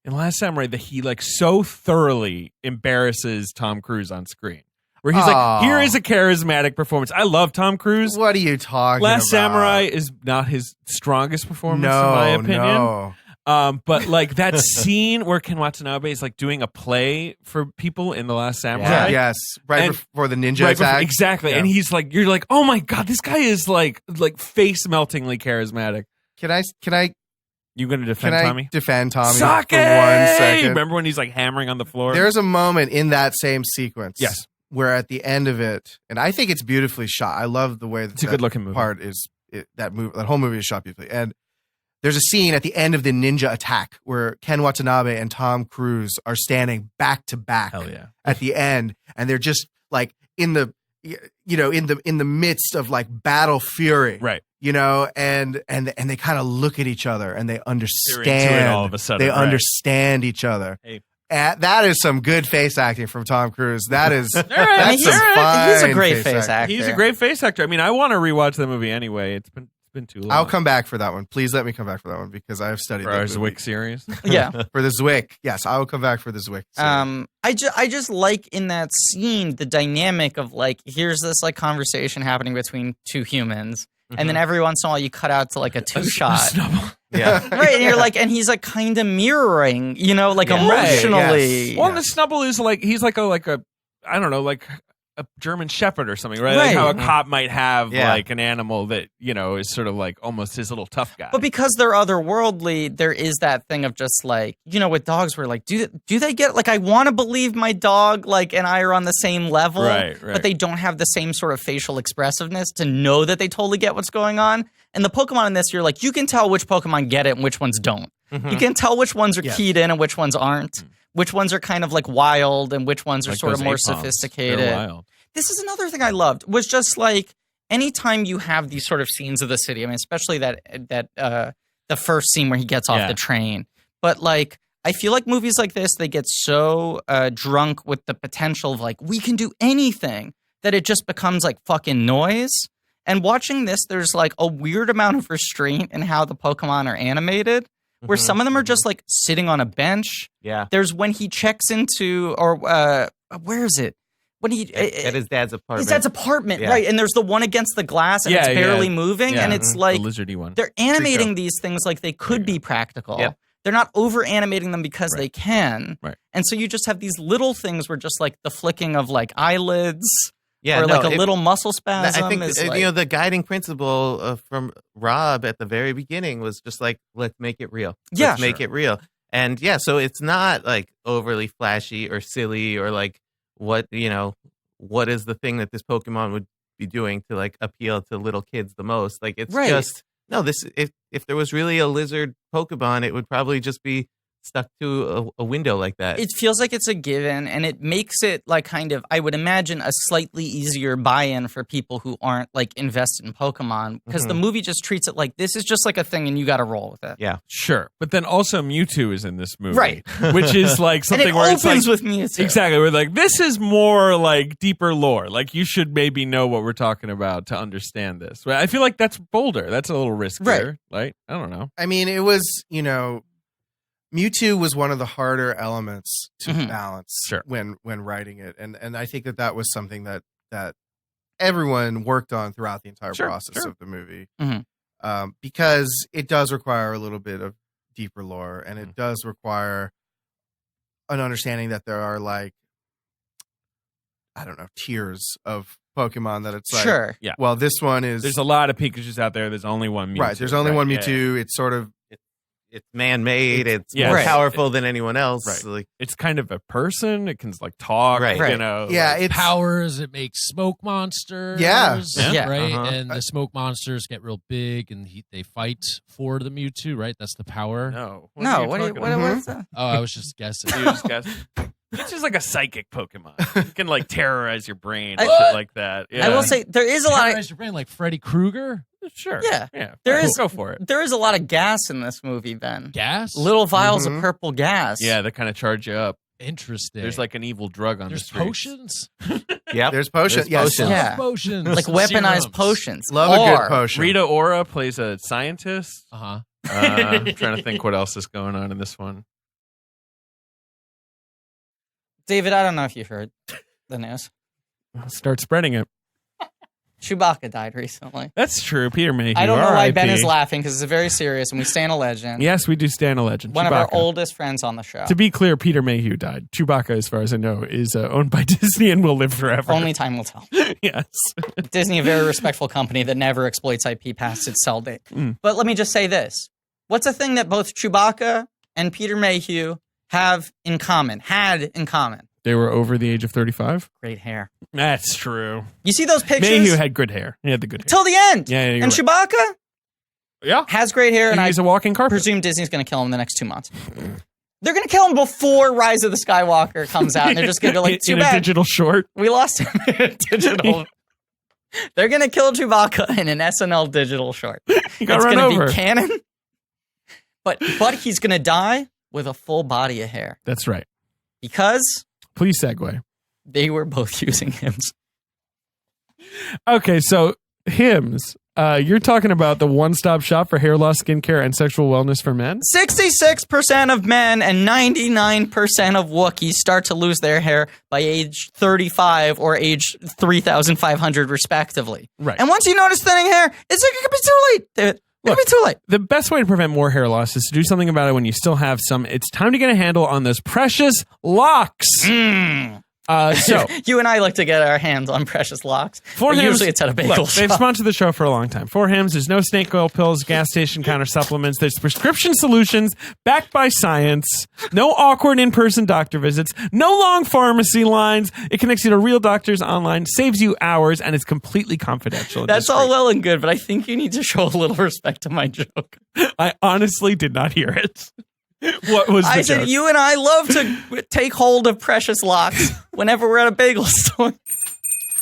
in Last Samurai, that he like so thoroughly embarrasses Tom Cruise on screen, where he's like, here is a charismatic performance. I love Tom Cruise. What are you talking Last about? Samurai is not his strongest performance, in my opinion. No. But like that scene where Ken Watanabe is like doing a play for people in The Last Samurai. Yes, right And- before the ninja Right before- attack. exactly. Yeah. And he's like, you're like, oh my God, this guy is like face meltingly charismatic. Can I You going to defend Tommy? defend Tommy Sake! for 1 second? Remember when he's like hammering on the floor? There's a moment in that same sequence, Yes. where at the end of it, and I think it's beautifully shot. I love the way It's a that good-looking movie. part is. That whole movie is shot beautifully, and there's a scene at the end of the ninja attack where Ken Watanabe and Tom Cruise are standing back to back Hell yeah. at the end, and they're just like in the midst of like battle fury, Right. and they kind of look at each other and they understand. They're into it all of a sudden, they right. understand each other. Hey. That is some good face acting from Tom Cruise. That is right. that's some fine He's a great face acting. actor. He's a great face actor. I mean, I want to rewatch the movie anyway. It's been too long. I'll come back for that one. Please let me come back for that one because I have studied for our that movie. Zwick series. Yeah. For the Zwick. Yes, I will come back for the Zwick. series. I just like in that scene the dynamic of like here's this like conversation happening between two humans, and then every once in a while you cut out to like a two shot, Yeah. right? And you're like, and he's like kind of mirroring, like Yeah. emotionally. Yes. Well, the Snubble is like he's like a I don't know, like a German Shepherd or something, right? Like Right. how a cop might have Yeah. like an animal that is sort of like almost his little tough guy. But because they're otherworldly, there is that thing of just like, with dogs where like, do they get, like, I want to believe my dog, like, and I are on the same level, Right. but they don't have the same sort of facial expressiveness to know that they totally get what's going on. And the Pokemon in this, you're like, you can tell which Pokemon get it and which ones don't. You can tell which ones are Yes. keyed in and which ones aren't. Which ones are kind of like wild and which ones are Like sort of those more Apons. sophisticated. They're wild. This is another thing I loved was just like anytime you have these sort of scenes of the city. I mean, especially that the first scene where he gets off Yeah. the train. But like, I feel like movies like this, they get so drunk with the potential of like we can do anything that it just becomes like fucking noise. And watching this, there's like a weird amount of restraint in how the Pokemon are animated, where some of them are just like sitting on a bench. Yeah. There's when he checks into, or where is it? When he At his dad's apartment. his dad's apartment, Yeah. right? And there's the one against the glass, and Yeah, it's barely yeah. moving, Yeah. and it's The like lizardy one. they're animating these things like they could be practical. Yep. They're not over animating them because they can, Right. And so you just have these little things where just like the flicking of like eyelids, Yeah, or no, like a it- little muscle spasm. I think is like, the guiding principle from Rob at the very beginning was just like, let's make it real. Yeah, Let's make it real. And yeah, so it's not like overly flashy or silly or like what is the thing that this Pokemon would be doing to like appeal to little kids the most. Like it's Right. just no, this if there was really a lizard Pokemon, it would probably just be stuck to a window like that. It feels like it's a given, and it makes it like kind of, I would imagine, a slightly easier buy-in for people who aren't like invested in Pokemon, because the movie just treats it like this is just like a thing and you got to roll with it. Yeah. Sure. But then also Mewtwo is in this movie. Right. Which is like something and it where opens it's like, with Mewtwo. Exactly. We're like, this is more like deeper lore. Like you should maybe know what we're talking about to understand this. But I feel like that's bolder. That's a little riskier. Right. Like, I don't know. I mean, it was, Mewtwo was one of the harder elements to balance when writing it, and I think that was something that everyone worked on throughout the entire process of the movie, because it does require a little bit of deeper lore, and it does require an understanding that there are like, I don't know, tiers of Pokemon that it's like, yeah. Well, this one is. There's a lot of Pikachus out there. There's only one Mewtwo. Right. There's only one Mewtwo. It's sort of. It's man-made. It's more powerful than anyone else. Right. Like, it's kind of a person. It can like talk. Right. Yeah. It's powers. It makes smoke monsters. Yeah. Right. And the smoke monsters get real big, and they fight for the Mewtwo. Right. That's the power. No. What is that? Oh, I was just guessing. You just guessed. It's just like a psychic Pokemon. You can like terrorize your brain and shit like that. Yeah. I will say there is a lot of terrorize your brain like Freddy Krueger. Sure. Yeah. There is. Go for it. There is a lot of gas in this movie, Ben. Gas? Little vials of purple gas. Yeah, they kind of charge you up. Interesting. There's like an evil drug on the streets. Potions? Yeah. There's potions. Yes. Yeah. Potions. Like weaponized potions. Love a good potion. Rita Ora plays a scientist. Uh-huh. I'm trying to think what else is going on in this one. David, I don't know if you heard the news. Start spreading it. Chewbacca died recently. That's true. Peter Mayhew. I don't know why R.I.P. Ben is laughing, because it's very serious, and we stand a legend. Yes, we do stand a legend. One Chewbacca. of our oldest friends on the show. To be clear, Peter Mayhew died. Chewbacca, as far as I know, is owned by Disney and will live forever. Only time will tell. Yes. Disney, a very respectful company that never exploits IP past its sell date. But let me just say this. What's a thing that both Chewbacca and Peter Mayhew had in common? They were over the age of 35? Great hair. That's true. You see those pictures? Mayhew had good hair. He had the good hair. Till the end. Yeah, you're and right. Chewbacca has great hair, and he's I a walking carpet. presume Disney's going to kill him in the next 2 months. They're going to kill him before Rise of the Skywalker comes out, and they're just going to be like, too in bad. a digital short. We lost him in a digital. They're going to kill Chewbacca in an SNL digital short. He got it's run going to over. be canon, but he's going to die with a full body of hair. That's right. Because Please segue. they were both using hymns. Okay, so hymns. You're talking about the one-stop shop for hair loss, skincare, and sexual wellness for men? 66% of men and 99% of Wookiees start to lose their hair by age 35 or age 3,500, respectively. Right. And once you notice thinning hair, it could be too late. It could be too late. The best way to prevent more hair loss is to do something about it when you still have some. It's time to get a handle on those precious locks. So you and I like to get our hands on precious locks. For Hims, usually it's at a bagel they've shop. sponsored the show for a long time. For Hims, there's no snake oil pills, gas station counter supplements. There's prescription solutions backed by science. No awkward in-person doctor visits. No long pharmacy lines. It connects you to real doctors online, saves you hours, and it's completely confidential. That's all well and good, but I think you need to show a little respect to my joke. I honestly did not hear it. What was the I said joke? you and I love to take hold of precious locks whenever we're at a bagel store. Ring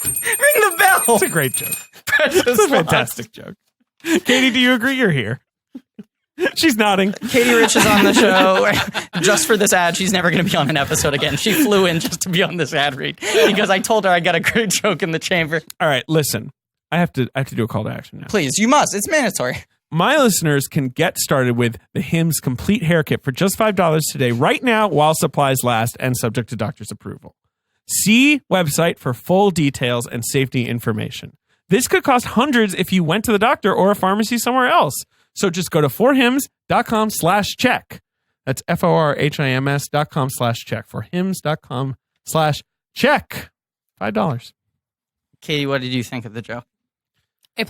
the bell. It's a great joke. Precious It's a fantastic joke. Katie, do you agree you're here? She's nodding. Katie Rich is on the show just for this ad. She's never going to be on an episode again. She flew in just to be on this ad read because I told her I got a great joke in the chamber. All right, listen. I have to do a call to action now. Please, you must. It's mandatory. My listeners can get started with the Hims Complete Hair Kit for just $5 today, right now, while supplies last and subject to doctor's approval. See website for full details and safety information. This could cost hundreds if you went to the doctor or a pharmacy somewhere else. So just go to forhims.com/check. That's forhims.com/check. Forhims.com/check. $5. Katie, what did you think of the joke? A+.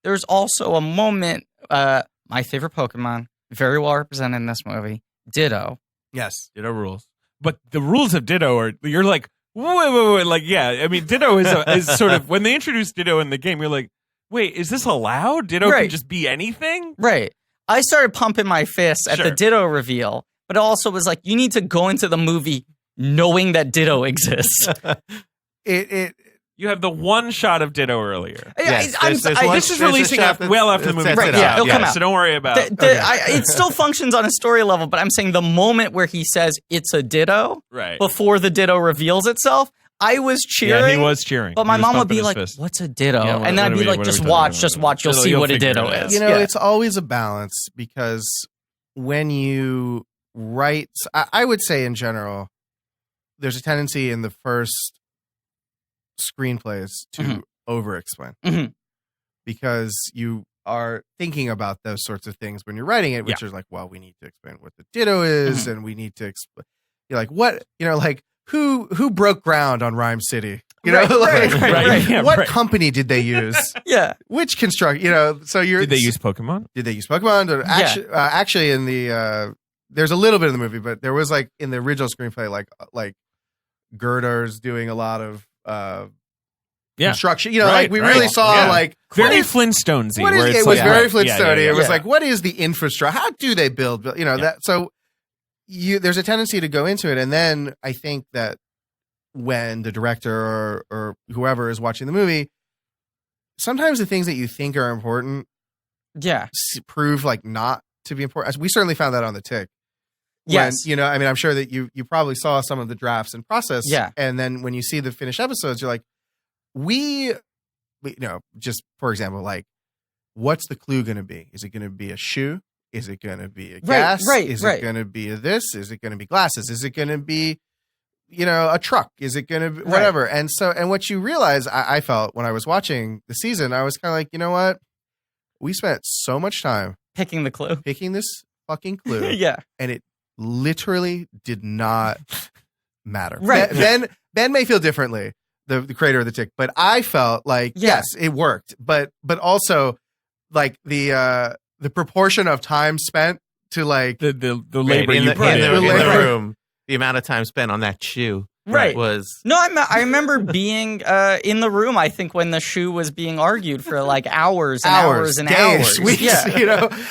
There's also a moment, my favorite Pokemon, very well represented in this movie, Ditto. Yes. Ditto rules. But the rules of Ditto are, you're like, wait. Like, yeah, I mean, Ditto is sort of, when they introduced Ditto in the game, you're like, wait, is this allowed? Ditto can just be anything? Right. I started pumping my fists at the Ditto reveal, but it also was like, you need to go into the movie knowing that Ditto exists. You have the one shot of Ditto earlier. Yes, This is releasing well after the movie. Right, yeah, it'll come out. So don't worry about it. It still functions on a story level, but I'm saying the moment where he says it's a Ditto, before the Ditto reveals itself, I was cheering. Yeah, he was cheering. But my mom would be like, what's a Ditto? Yeah, and then I'd be like, just watch, you'll see what a Ditto is. You know, it's always a balance because when you write, I would say in general, there's a tendency in the first screenplays to over-explain because you are thinking about those sorts of things when you're writing it, which is like, well, we need to explain what the Ditto is, and we need to explain, you're like, what, like, who broke ground on Rhyme City? You know, what company did they use? Which construct? So did they use Pokemon? Did they use Pokemon? Or actually, in the there's a little bit in the movie, but there was like in the original screenplay, like Girders doing a lot of construction. Like we really saw like very Flintstonesy. It was very Flintstonesy. It was like, what is the infrastructure? How do they build? That. So there's a tendency to go into it, and then I think that when the director or whoever is watching the movie, sometimes the things that you think are important, prove like not to be important. We certainly found that on The Tick. Yes. I'm sure that you probably saw some of the drafts and process. Yeah. And then when you see the finished episodes, you're like, just for example, like, what's the clue going to be? Is it going to be a shoe? Is it going to be a gas? Is it going to be this? Is it going to be glasses? Is it going to be, a truck? Is it going to be whatever? And what you realize, I felt when I was watching the season, I was kind of like, you know what? We spent so much time picking this fucking clue. And it literally did not matter. Ben may feel differently, the creator of The Tick, but I felt like yes, it worked. But also like the proportion of time spent to like the labor you put in the room, the amount of time spent on that shoe. Was no. I remember being in the room. I think when the shoe was being argued for like hours and hours and days, hours, weeks.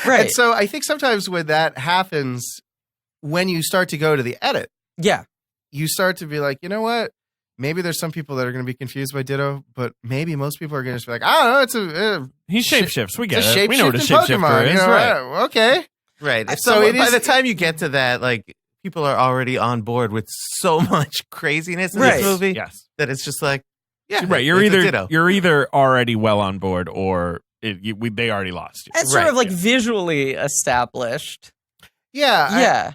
And so I think sometimes when that happens, when you start to go to the edit, you start to be like, you know what? Maybe there's some people that are going to be confused by Ditto, but maybe most people are going to just be like, I don't know, he shapeshifts. We get it. We know what a shapeshifter Pokemon is. Okay. Right. So by the time you get to that, like, people are already on board with so much craziness in this movie that it's just like, you're either already well on board or they already lost you. It's sort of like visually established. I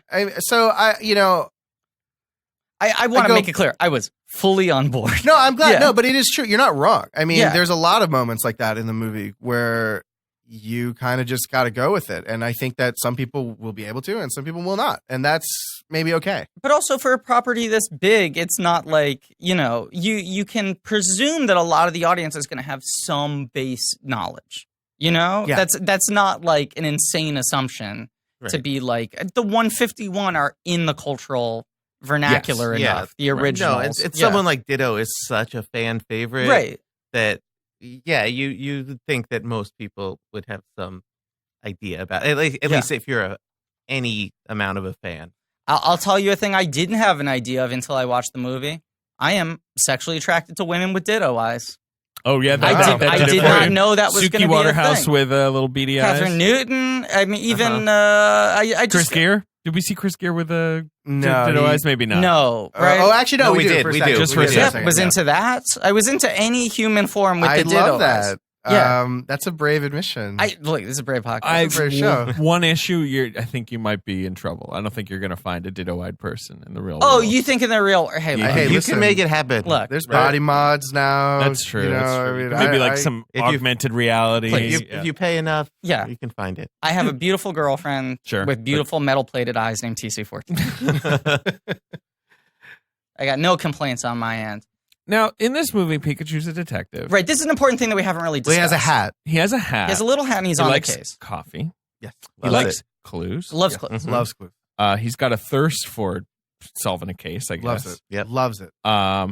want to make it clear. I was fully on board. No, I'm glad. No, but it is true. You're not wrong. I mean, there's a lot of moments like that in the movie where you kind of just got to go with it. And I think that some people will be able to and some people will not. And that's maybe okay. But also for a property this big, it's not like, you can presume that a lot of the audience is going to have some base knowledge. That's not like an insane assumption to be like the 151 are in the cultural vernacular enough. The original. No, it's someone like Ditto is such a fan favorite, that you think that most people would have some idea about it. At least if you're any amount of a fan. I'll tell you a thing I didn't have an idea of until I watched the movie. I am sexually attracted to women with Ditto eyes. Oh yeah, I did not know that was going to be Waterhouse a thing. with a little beady eyes. Catherine Newton. I mean, even Chris Gere. Did we see Chris Gere with the Ditto eyes? Maybe not. No, right? Actually, no, we did. We did. Just for a second. Was into that. I was into any human form with the Ditto eyes. I love that. That's a brave admission. Look, this is a brave podcast. It's a brave show. One issue, I think you might be in trouble. I don't think you're going to find a Ditto-eyed person in the real world. Oh, you think in the real? Hey, you listen, can make it happen. Look, there's body mods now. That's true. Maybe like some augmented reality. If you pay enough, you can find it. I have a beautiful girlfriend with beautiful metal-plated eyes named TC14. I got no complaints on my end. Now, in this movie, Pikachu's a detective. Right. This is an important thing that we haven't really discussed. Well, he has a hat. He has a hat. He has a little hat and he's on the case. Coffee. Yes. He likes clues. Loves clues. Mm-hmm. Loves clues. He's got a thirst for solving a case, I guess. Loves it. Yep. Loves it.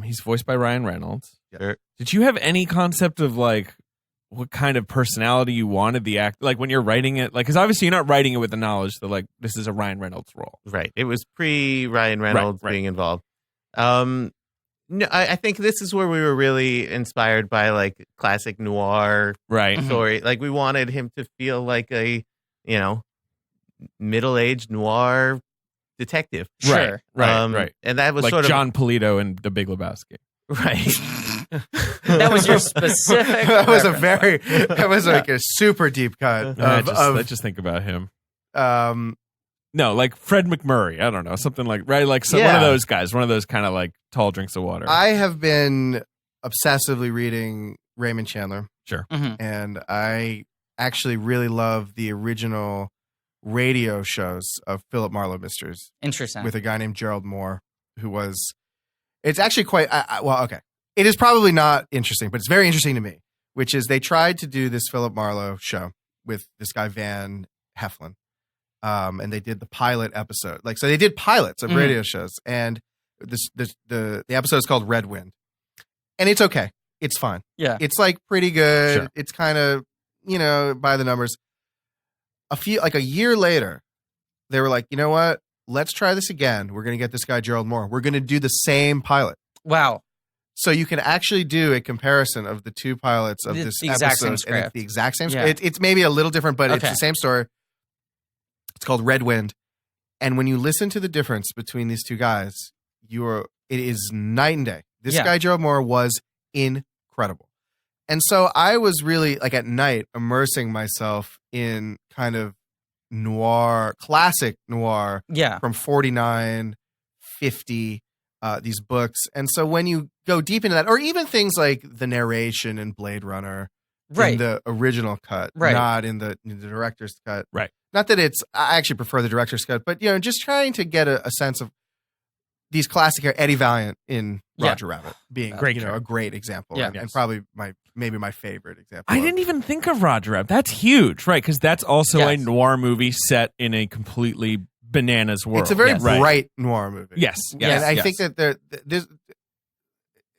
He's voiced by Ryan Reynolds. Yep. Did you have any concept of like what kind of personality you wanted the act, like when you're writing it, like, because obviously you're not writing it with the knowledge that like this is a Ryan Reynolds role. Right. It was pre Ryan Reynolds being involved. No, I think this is where we were really inspired by like classic noir story. Like we wanted him to feel like a, middle-aged noir detective. Right. And that was like sort of John Polito in The Big Lebowski. right. That was your specific. That was like a super deep cut. I just think about him. No, like Fred McMurray. I don't know, something like one of those guys, one of those kind of like tall drinks of water. I have been obsessively reading Raymond Chandler. Sure. And I actually really love the original radio shows of Philip Marlowe Mysteries. Interesting. With a guy named Gerald Moore, who was, it's actually quite, okay. It is probably not interesting, but it's very interesting to me, which is they tried to do this Philip Marlowe show with this guy, Van Heflin. And they did the pilot episode. So they did pilots of radio shows. And the episode is called Red Wind. And it's okay. It's fine. Yeah. It's like pretty good. Sure. It's kind of, by the numbers. A year later, they were like, you know what? Let's try this again. We're going to get this guy, Gerald Moore. We're going to do the same pilot. Wow. So you can actually do a comparison of the two pilots of this exact same episode. script. And it's the exact same Yeah. script. It's maybe a little different, but it's Okay. the same story. It's called Red Wind. And when you listen to the difference between these two guys, it is night and day. This guy, Gerald Moore, was incredible. And so I was really, like at night, immersing myself in kind of noir, classic noir from 49, 50, these books. And so when you go deep into that, or even things like the narration in Blade Runner, in the original cut, not in the director's cut. Right. Not that I actually prefer the director's cut, but, just trying to get a sense of these classic, Eddie Valiant in Roger Rabbit being a great example. Yeah. And probably maybe my favorite example. I didn't even think of Roger Rabbit. That's huge, right? Because that's also a noir movie set in a completely bananas world. It's a very bright noir movie. Yes. And I think that there's,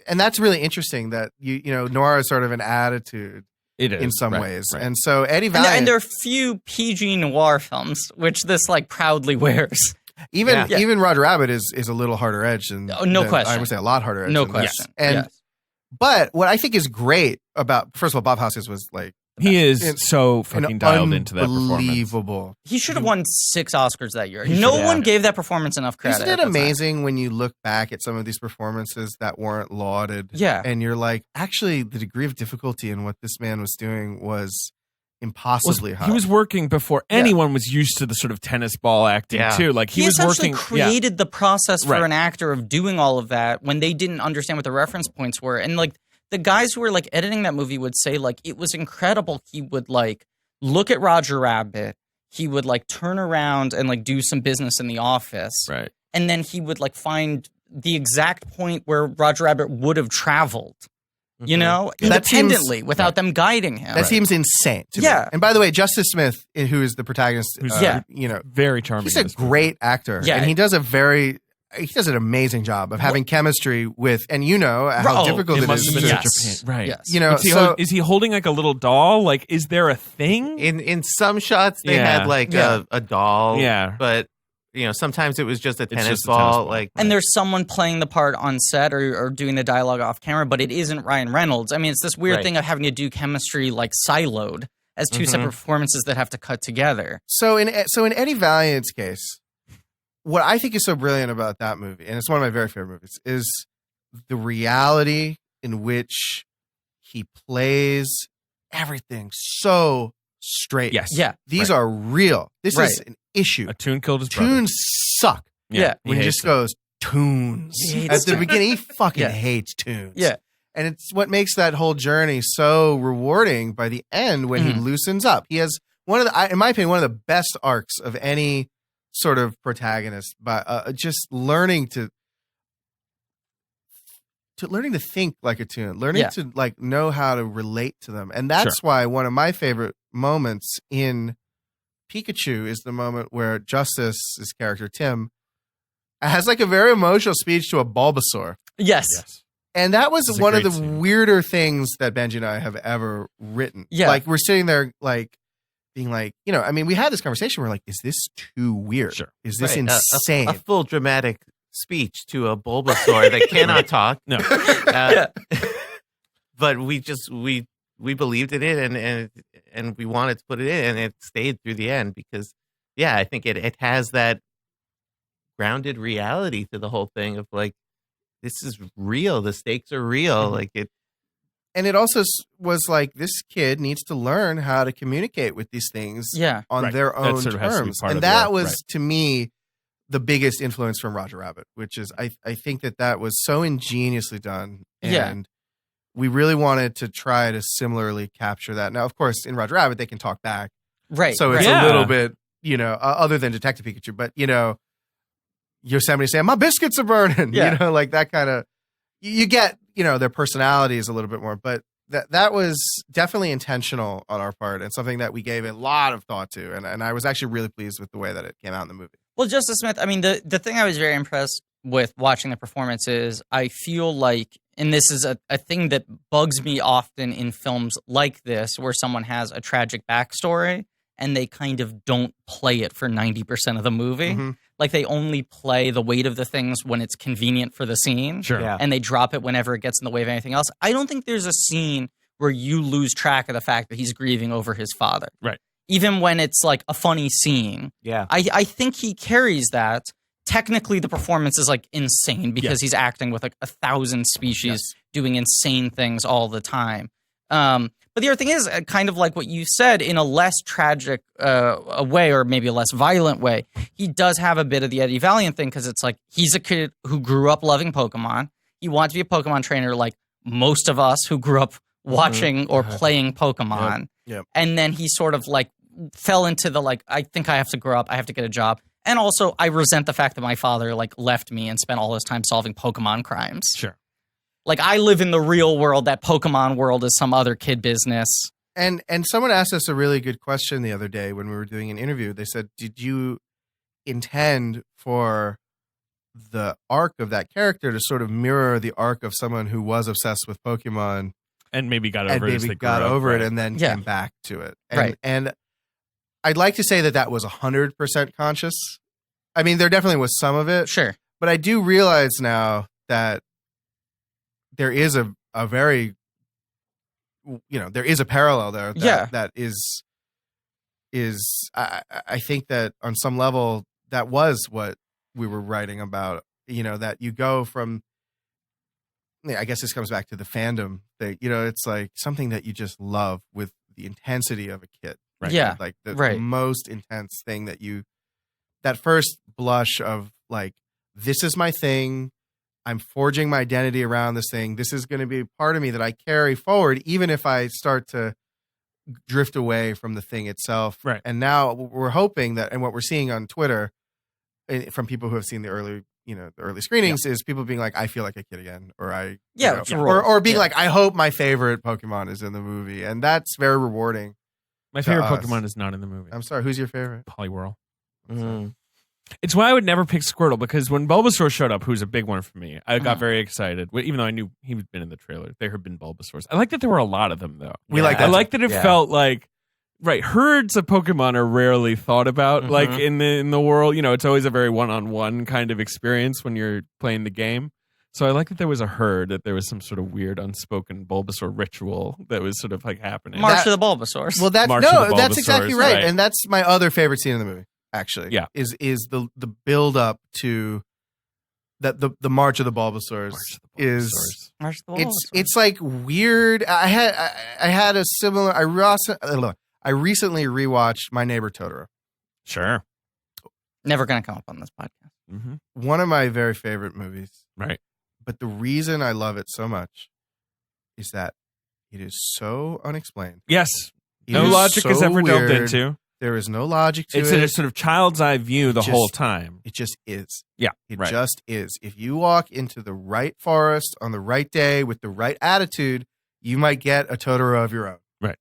and that's really interesting that noir is sort of an attitude. It is in some ways. Right. And so Eddie Valiant, and there are few PG noir films, which this proudly wears. Even Roger Rabbit is a little harder edged than question. I would say a lot harder edged. No than question. This. But what I think is great about, first of all, Bob Hoskins was like, he is so fucking dialed into that performance. Unbelievable. He should have won 6 Oscars that year. No one gave that performance enough credit. Isn't it amazing when you look back at some of these performances that weren't lauded? Yeah. And you're like, actually, the degree of difficulty in what this man was doing was impossibly high. He was working before anyone was used to the sort of tennis ball acting too. Like he was essentially working. created the process for an actor of doing all of that when they didn't understand what the reference points were. And the guys who were editing that movie would say it was incredible. He would look at Roger Rabbit. He would turn around and do some business in the office. Right. And then he would find the exact point where Roger Rabbit would have traveled. Independently without them guiding him. That seems insane to me. And by the way, Justice Smith, who is the protagonist, very charming. He's a great actor. Yeah. And he does an amazing job of having chemistry with, and how difficult it is. Japan. Right. Yes. Is he holding a little doll? Is there a thing? In some shots they had a doll. Yeah. But sometimes it was just a tennis ball. And there's someone playing the part on set or doing the dialogue off camera, but it isn't Ryan Reynolds. I mean, it's this weird thing of having to do chemistry siloed as two separate performances that have to cut together. So in Eddie Valiant's case, what I think is so brilliant about that movie, and it's one of my very favorite movies, is the reality in which he plays everything so straight. Yes. Yeah. These are real. This is an issue. A tune killed his brother. Tunes suck. Yeah. When he just goes, tunes. At the beginning, he fucking hates tunes. Yeah. And it's what makes that whole journey so rewarding by the end when he loosens up. He has in my opinion, one of the best arcs of any sort of protagonist, but just learning to think like a tune, learning to know how to relate to them. And that's why one of my favorite moments in Pikachu is the moment where Justice's character, Tim, has a very emotional speech to a Bulbasaur. Yes. And that was It's a one of great the scene. weirder things that Benji and I have ever written. Yeah. Like, we're sitting there, like, being like, you know, I mean, we had this conversation. We're like, is this too weird? Sure. Is this Right, insane? a full dramatic speech to a Bulbasaur that cannot talk. No. But we believed in it and we wanted to put it in, and it stayed through the end because, yeah, I think it has that grounded reality to the whole thing of like, this is real. The stakes are real. Like it. And it also was like, this kid needs to learn how to communicate with these things on Right. their That own sort of has to be terms. part And of the that arc, was, right. to me, the biggest influence from Roger Rabbit, which is, I think that was so ingeniously done. And we really wanted to try to similarly capture that. Now, of course, in Roger Rabbit, they can talk back. Right. So it's Yeah. a little bit, you know, other than Detective Pikachu, but, you know, Yosemite saying, my biscuits are burning, Yeah. you know, like that kind of, you get, you know, their personalities a little bit more, but that was definitely intentional on our part and something that we gave a lot of thought to. And I was actually really pleased with the way that it came out in the movie. Well, Justice Smith, I mean, the thing I was very impressed with watching the performance is I feel like, and this is a thing that bugs me often in films like this, where someone has a tragic backstory and they kind of don't play it for 90% of the movie. Mhm. Like, they only play the weight of the things when it's convenient for the scene. Sure. Yeah. And they drop it whenever it gets in the way of anything else. I don't think there's a scene where you lose track of the fact that he's grieving over his father. Right. Even when it's like a funny scene. Yeah. I think he carries that. Technically, the performance is like insane because he's acting with like 1,000 species doing insane things all the time. But the other thing is kind of like what you said, in a less tragic a way, or maybe a less violent way. He does have a bit of the Eddie Valiant thing because it's like he's a kid who grew up loving Pokemon. He wanted to be a Pokemon trainer like most of us who grew up watching or playing Pokemon. Yep. And then he sort of like fell into the like, I think I have to grow up. I have to get a job. And also, I resent the fact that my father like left me and spent all his time solving Pokemon crimes. Sure. Like, I live in the real world. That Pokemon world is some other kid business. And someone asked us a really good question the other day when we were doing an interview. They said, did you intend for the arc of that character to sort of mirror the arc of someone who was obsessed with Pokemon And maybe got and over it. as maybe they grew got up, over right. it and then Yeah. came back to it? Right. And I'd like to say that was 100% conscious. I mean, there definitely was some of it, Sure. but I do realize now that there is a very, you know, there is a parallel there. That is I think that on some level that was what we were writing about, you know, that you go from, I guess this comes back to the fandom thing, you know, it's like something that you just love with the intensity of a kid. Right. Yeah. Like the Right. most intense thing that first blush of like, this is my thing. I'm forging my identity around this thing. This is going to be a part of me that I carry forward, even if I start to drift away from the thing itself. Right. And now we're hoping that, and what we're seeing on Twitter from people who have seen the early screenings is people being like, I feel like a kid again, or or being like, I hope my favorite Pokemon is in the movie. And that's very rewarding. My favorite us. Pokemon is not in the movie. I'm sorry. Who's your favorite? Poliwhirl. Mhm. It's why I would never pick Squirtle, because when Bulbasaur showed up, who's a big one for me, I got very excited. Even though I knew he had been in the trailer, there had been Bulbasaurs. I like that there were a lot of them, though. We like I that. like that it Yeah. felt like, right, herds of Pokemon are rarely thought about, like in the world. You know, it's always a very one-on-one kind of experience when you're playing the game. So I like that there was a herd, that there was some sort of weird unspoken Bulbasaur ritual that was sort of like happening. March of the Bulbasaurs. Well, that's March of the that's exactly Bulbasaurs, right. right. And that's my other favorite scene in the movie, actually. Yeah. Is the build up to that the March of the Bulbasaurs is March of the Bulbasaurs. it's like weird. I had a similar I recently rewatched My Neighbor Totoro. Sure. Never going to come up on this podcast. Mm-hmm. One of my very favorite movies. Right. But the reason I love it so much is that it is so unexplained. Yes. It No is logic is so ever delved weird. into. There is no logic to It's it. in a sort of child's eye view the Just- whole time. It just is. Yeah. It right. just is. If you walk into the right forest on the right day with the right attitude, you might get a Totoro of your own. Right.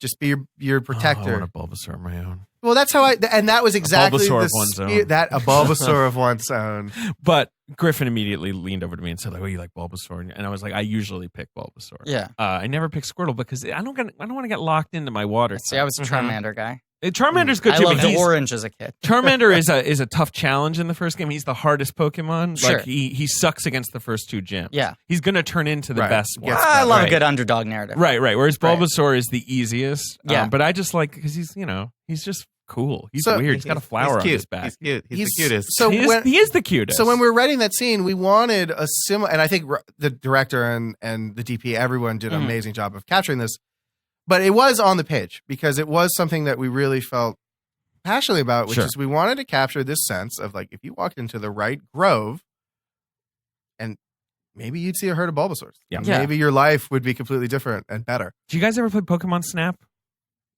Just be your protector. Oh, I want a Bulbasaur of my own. Well, that's how and that was exactly Bulbasaur the of one's spirit- own. that a Bulbasaur of one's own. But Griffin immediately leaned over to me and said, like, "Oh, you like Bulbasaur?" And I was like, "I usually pick Bulbasaur. Yeah. I never pick Squirtle because I don't want to get locked into my water. See, I was a Charmander guy. Charmander's good I too. loved but orange as a kid. Charmander is a tough challenge in the first game. He's the hardest Pokemon. Sure. Like he sucks against the first two gyms. Yeah. He's gonna turn into the best one. I love a Right. good underdog narrative. Right. Whereas Bulbasaur is the easiest. Yeah. But I just like because he's just cool. He's So- weird. He's got a flower on cute. his back. He's cute. He's the cutest. So he is the cutest. So when we were writing that scene, we wanted a similar, and I think the director and the DP, everyone did an amazing job of capturing this. But it was on the page because it was something that we really felt passionately about, which is we wanted to capture this sense of like if you walked into the right grove, and maybe you'd see a herd of Bulbasaurs. Yeah. Maybe your life would be completely different and better. Do you guys ever play Pokemon Snap?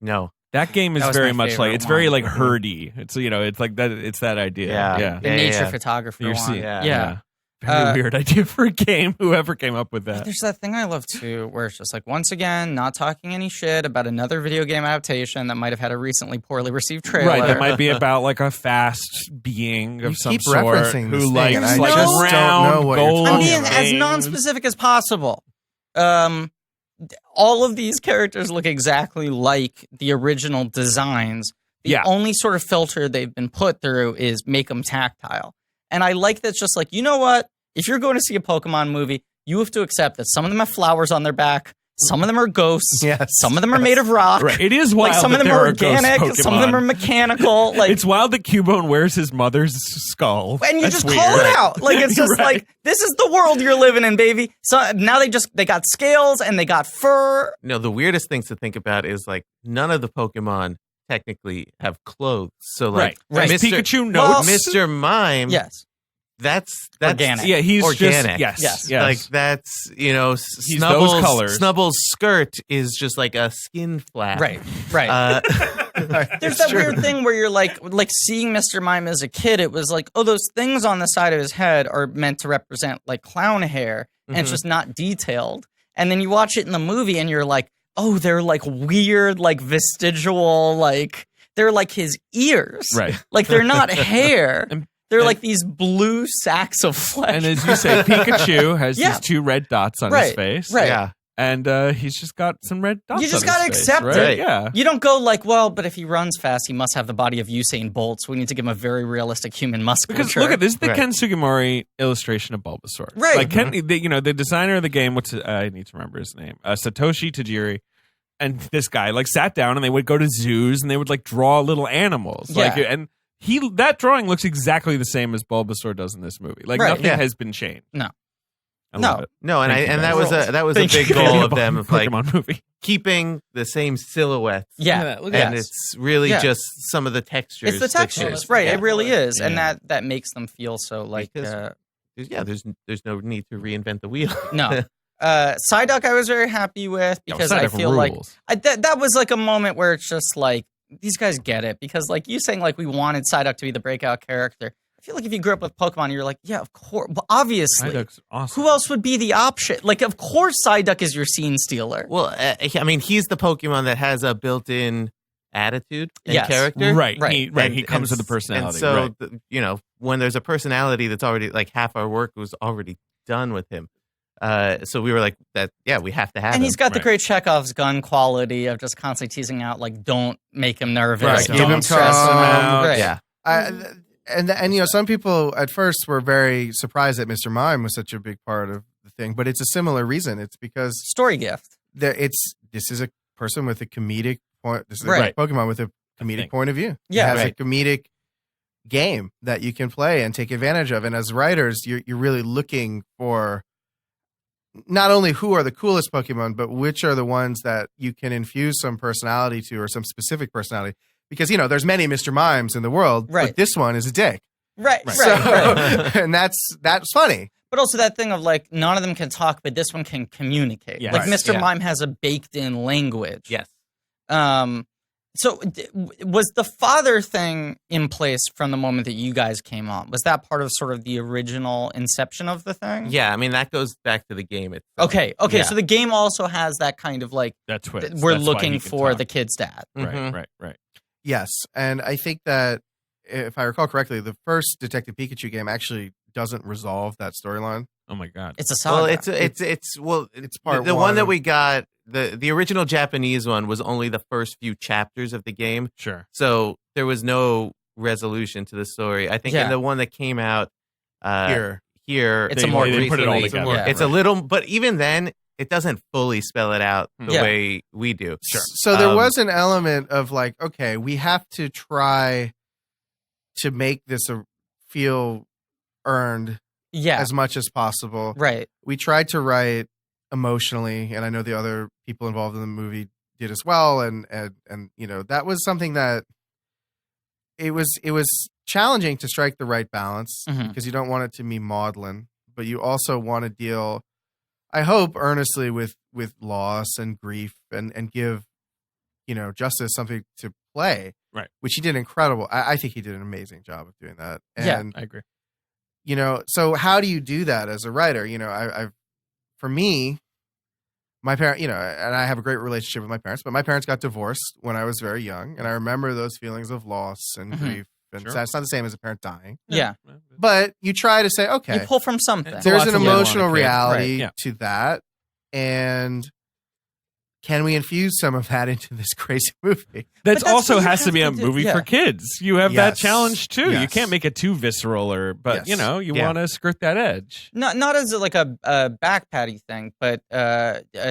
No. That game is That was very my much favorite like it's very one. like herdy. It's it's like that. It's that idea. Yeah. The nature photography You're one. seeing- Yeah. Very weird idea for a game. Whoever came up with that. There's that thing I love too, where it's just like, once again, not talking any shit about another video game adaptation that might have had a recently poorly received trailer. Right, that might be about like a fast being of You some keep sort referencing this who thing, likes and I like just don't round know what you're gold. I'm talking being about. as non-specific as possible. All of these characters look exactly like the original designs. The only sort of filter they've been put through is make them tactile. And I like that's just like, you know what? If you're going to see a Pokemon movie, you have to accept that some of them have flowers on their back, some of them are ghosts, some of them are made of rock. Right. It is wild. Like some of that them there are ghost organic, some of them Pokemon. are mechanical. Like It's wild that Cubone wears his mother's skull. and you That's just weird. call it out. Like it's just Right. like this is the world you're living in, baby. So now they got scales and they got fur. No, the weirdest things to think about is like none of the Pokemon technically have clothes. So like Right. Pikachu Well, notes. Mr. Mime, Yes. that's Organic. Yeah, he's organic. Just, Yes. Like that's those Snubble's, colors. Snubble's skirt is just like a skin flap. Right. There's that weird thing where you're like seeing Mr. Mime as a kid, it was like, oh, those things on the side of his head are meant to represent like clown hair, and it's just not detailed. And then you watch it in the movie and you're like, oh, they're like weird, like vestigial, like they're like his ears. Right. Like they're not hair. And- They're like these blue sacks of flesh. And as you say, Pikachu has these two red dots on his face. Right. Yeah. And he's just got some red dots You just on gotta his face, accept right? it. Yeah. You don't go like, well, but if he runs fast, he must have the body of Usain Bolt, so we need to give him a very realistic human musculature. Because look at this is the Right. Ken Sugimori illustration of Bulbasaur. Right. Like Ken, the designer of the game, I need to remember his name. Satoshi Tajiri. And this guy like sat down and they would go to zoos and they would like draw little animals. Like Yeah. and that drawing looks exactly the same as Bulbasaur does in this movie. Like Right. nothing Yeah. has been changed. No. I love it. No, and Thank you, that guys. was a big you. goal of them of like Pokemon movie. keeping the same silhouettes. Yeah. Look at And that. it's really Yeah. just some of the textures. It's the that textures, change. right? Yeah. It really is, and Yeah. that makes them feel so like Because- there's no need to reinvent the wheel. no. Psyduck, I was very happy with because I Psyduck feel like rules. that was like a moment where it's just like these guys get it because like you saying like we wanted Psyduck to be the breakout character. I feel like if you grew up with Pokemon, you're like, yeah, of course, well, obviously. Psyduck's awesome. Who else would be the option? Like, of course, Psyduck is your scene stealer. Well, I mean, he's the Pokemon that has a built-in attitude and Yes. character. Right. Right. He comes with a personality. And so, right. when there's a personality that's already like half our work was already done with him. So we were like, we have to have And him. he's got the Right. great Chekhov's gun quality of just constantly teasing out, like, don't make him nervous. Right. Don't Give him stress him out. calm. Right. Yeah. And some people at first were very surprised that Mr. Mime was such a big part of the thing, but it's a similar reason. It's because Story gift. this is a person with a comedic point. This is Right. a Pokemon with a comedic point of view. Yeah, it has right. a comedic game that you can play and take advantage of. And as writers, you're really looking for not only who are the coolest Pokemon, but which are the ones that you can infuse some personality to or some specific personality. Because, there's many Mr. Mimes in the world, Right. but this one is a dick. Right. Right. Right. And that's funny. But also that thing of, like, none of them can talk, but this one can communicate. Yes. Like, Right. Mr. Yeah. Mime has a baked-in language. Yes. So was the father thing in place from the moment that you guys came on? Was that part of sort of the original inception of the thing? Yeah, I mean, that goes back to the game itself. Okay. Yeah. So the game also has that kind of like That's what we're that's why looking he can for talk. the kid's dad. Mhm. Right. Yes, and I think that if I recall correctly, the first Detective Pikachu game actually doesn't resolve that storyline. Oh my god! It's a saga. Well, It's part the one. one that we got. The original Japanese one was only the first few chapters of the game, Sure. so there was no resolution to the story. I think in the one that came out here, It's a more they put it all recently, together. it's a little, but even then, it doesn't fully spell it out the way we do. Sure. So there was an element of like, okay, we have to try to make this feel earned as much as possible. Right. We tried to write emotionally, and I know the other people involved in the movie did as well. And you know, that was something that it was challenging to strike the right balance because you don't want it to be maudlin, but you also want to deal, I hope, earnestly with loss and grief and give, you know, Justice something to play. Right. Which he did incredible. I think he did an amazing job of doing that. And, I agree. You know, so how do you do that as a writer? You know, I've for me, my parent, you know, and I have a great relationship with my parents, but my parents got divorced when I was very young. And I remember those feelings of loss and grief. And so it's not the same as a parent dying. Yeah. But you try to say, okay, you pull from something. there's an emotional reality right. to that. And can we infuse some of that into this crazy movie? That also what you has to have be to a do. movie Yeah. for kids. You have that Yes. challenge too. You Yes. can't make it too visceral, but you Yes. know, you Yeah. want to skirt that edge. Not as like a back patty thing, but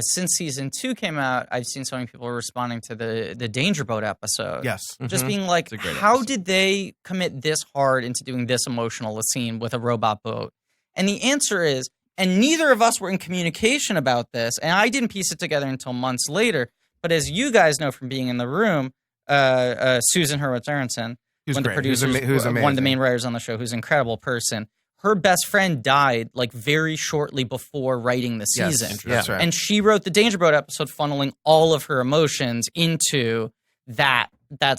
since season 2 came out, I've seen so many people responding to the Danger Boat episode. Yes. Just being like, It's a great how episode. did they commit this hard into doing this emotional a scene with a robot boat? And the answer is, and neither of us were in communication about this, and I didn't piece it together until months later, but as you guys know from being in the room, Susan Hurwitz-Aronson, Who's one of the great. producers, Who's one of the amazing. main writers on the show, who's an incredible person, her best friend died like very shortly before writing the Yes. season. That's right. And she wrote the Danger Boat episode funneling all of her emotions into that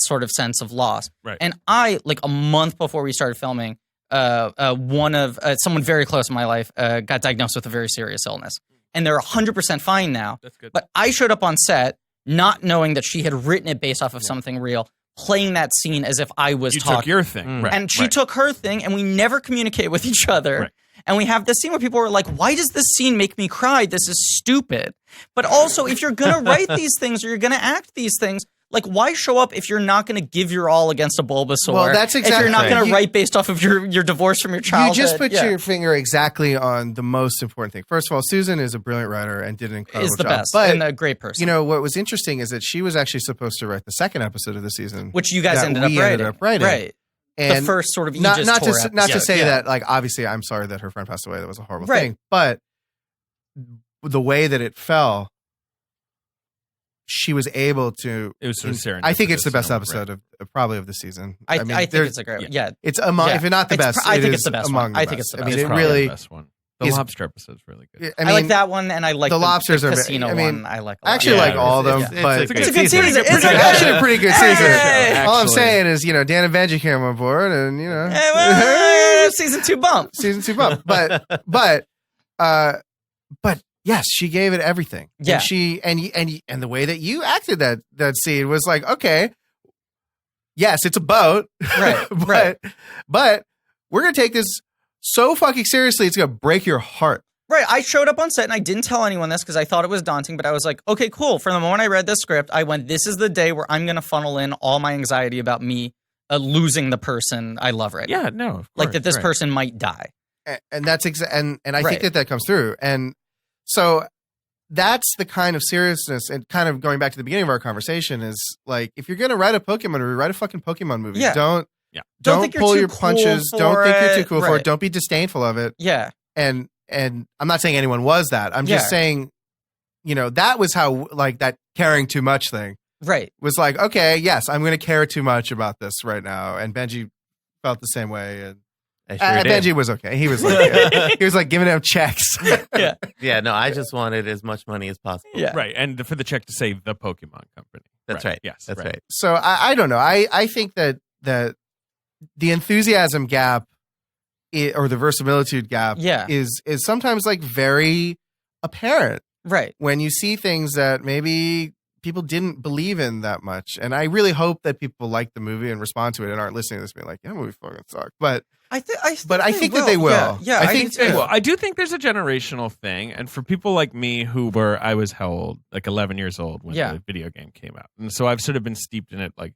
sort of sense of loss. Right. And I, like a month before we started filming, someone very close in my life got diagnosed with a very serious illness. And they're 100% fine now. That's good. But I showed up on set not knowing that she had written it based off of something real, playing that scene as if I was You talking. took your thing, right? And she right. took her thing, and we never communicate with each other. Right. And we have this scene where people are like, why does this scene make me cry? This is stupid. But also, if you're going to write these things or you're going to act these things, like, why show up if you're not going to give your all against a Bulbasaur? Well, that's If exactly you're not going to you- write based off of your divorce from your childhood. You just put Yeah. your finger exactly on the most important thing. First of all, Susan is a brilliant writer and did an incredible Is the job. best But, and a great person. you know, what was interesting is that she was actually supposed to write the second episode of the season. Which you guys that ended we up writing. Right. And The first sort of not Aegis not tour to not to episode. say Yeah. that, like, obviously I'm sorry that her friend passed away. That was a horrible Right. thing. But the way that it fell, she was able to. It was sort of serendipitous. I think it's the best in a way, episode of probably of the season. I think there's- it's a great yeah. It's among, Yeah. if not the It's best, I it think is it's the best among one. the I think best. it's the I best mean, It's it probably really. the best one. The is- lobster episode's really good. I like that one, and I like the lobsters the are. casino I mean, one. I like. I actually Yeah, like all of them, it's but a good It's a good season. season. It's it's actually a pretty good season. Hey! All I'm Actually. saying is, you know, Dan and Benji came on board, and you know, Hey, well, season 2 bump. season 2 bump. But yes, she gave it everything. Yeah. And she and the way that you acted that scene was like, okay, yes, it's a boat, Right, but right. but we're gonna take this so fucking seriously, it's gonna break your heart. Right. I showed up on set and I didn't tell anyone this because I thought it was daunting, but I was like, okay, cool. From the moment I read this script, I went, this is the day where I'm going to funnel in all my anxiety about me losing the person I love right now. Yeah, no, of course, Like that this right. person might die. And that's and I Right. think that comes through. And so that's the kind of seriousness, and kind of going back to the beginning of our conversation, is like, if you're gonna write a Pokemon movie, write a fucking Pokemon movie. Yeah. Don't Don't think you're pull too your cool punches. for Don't think you're too it. cool for Right. it. Don't be disdainful of it. Yeah. And I'm not saying anyone was that. I'm just Yeah. saying, you know, that was how, like, that caring too much thing Right. was like, okay, yes, I'm going to care too much about this right now. And Benji felt the same way. And I sure did. Benji was okay. He was like, he was like giving him checks. Yeah. Yeah, no, I just wanted as much money as possible. Yeah. Right, and for the check to say the Pokemon Company. That's right. Yes, That's right. So I don't know. I think that the enthusiasm gap or the verisimilitude gap Yeah. is sometimes like very apparent Right. when you see things that maybe people didn't believe in that much. And I really hope that people like the movie and respond to it and aren't listening to this being like, yeah, movie fucking sucked. But I think that they will. Yeah, I think they will. I do think there's a generational thing, and for people like me I was how old? Like 11 years old when the video game came out, and so I've sort of been steeped in it. Like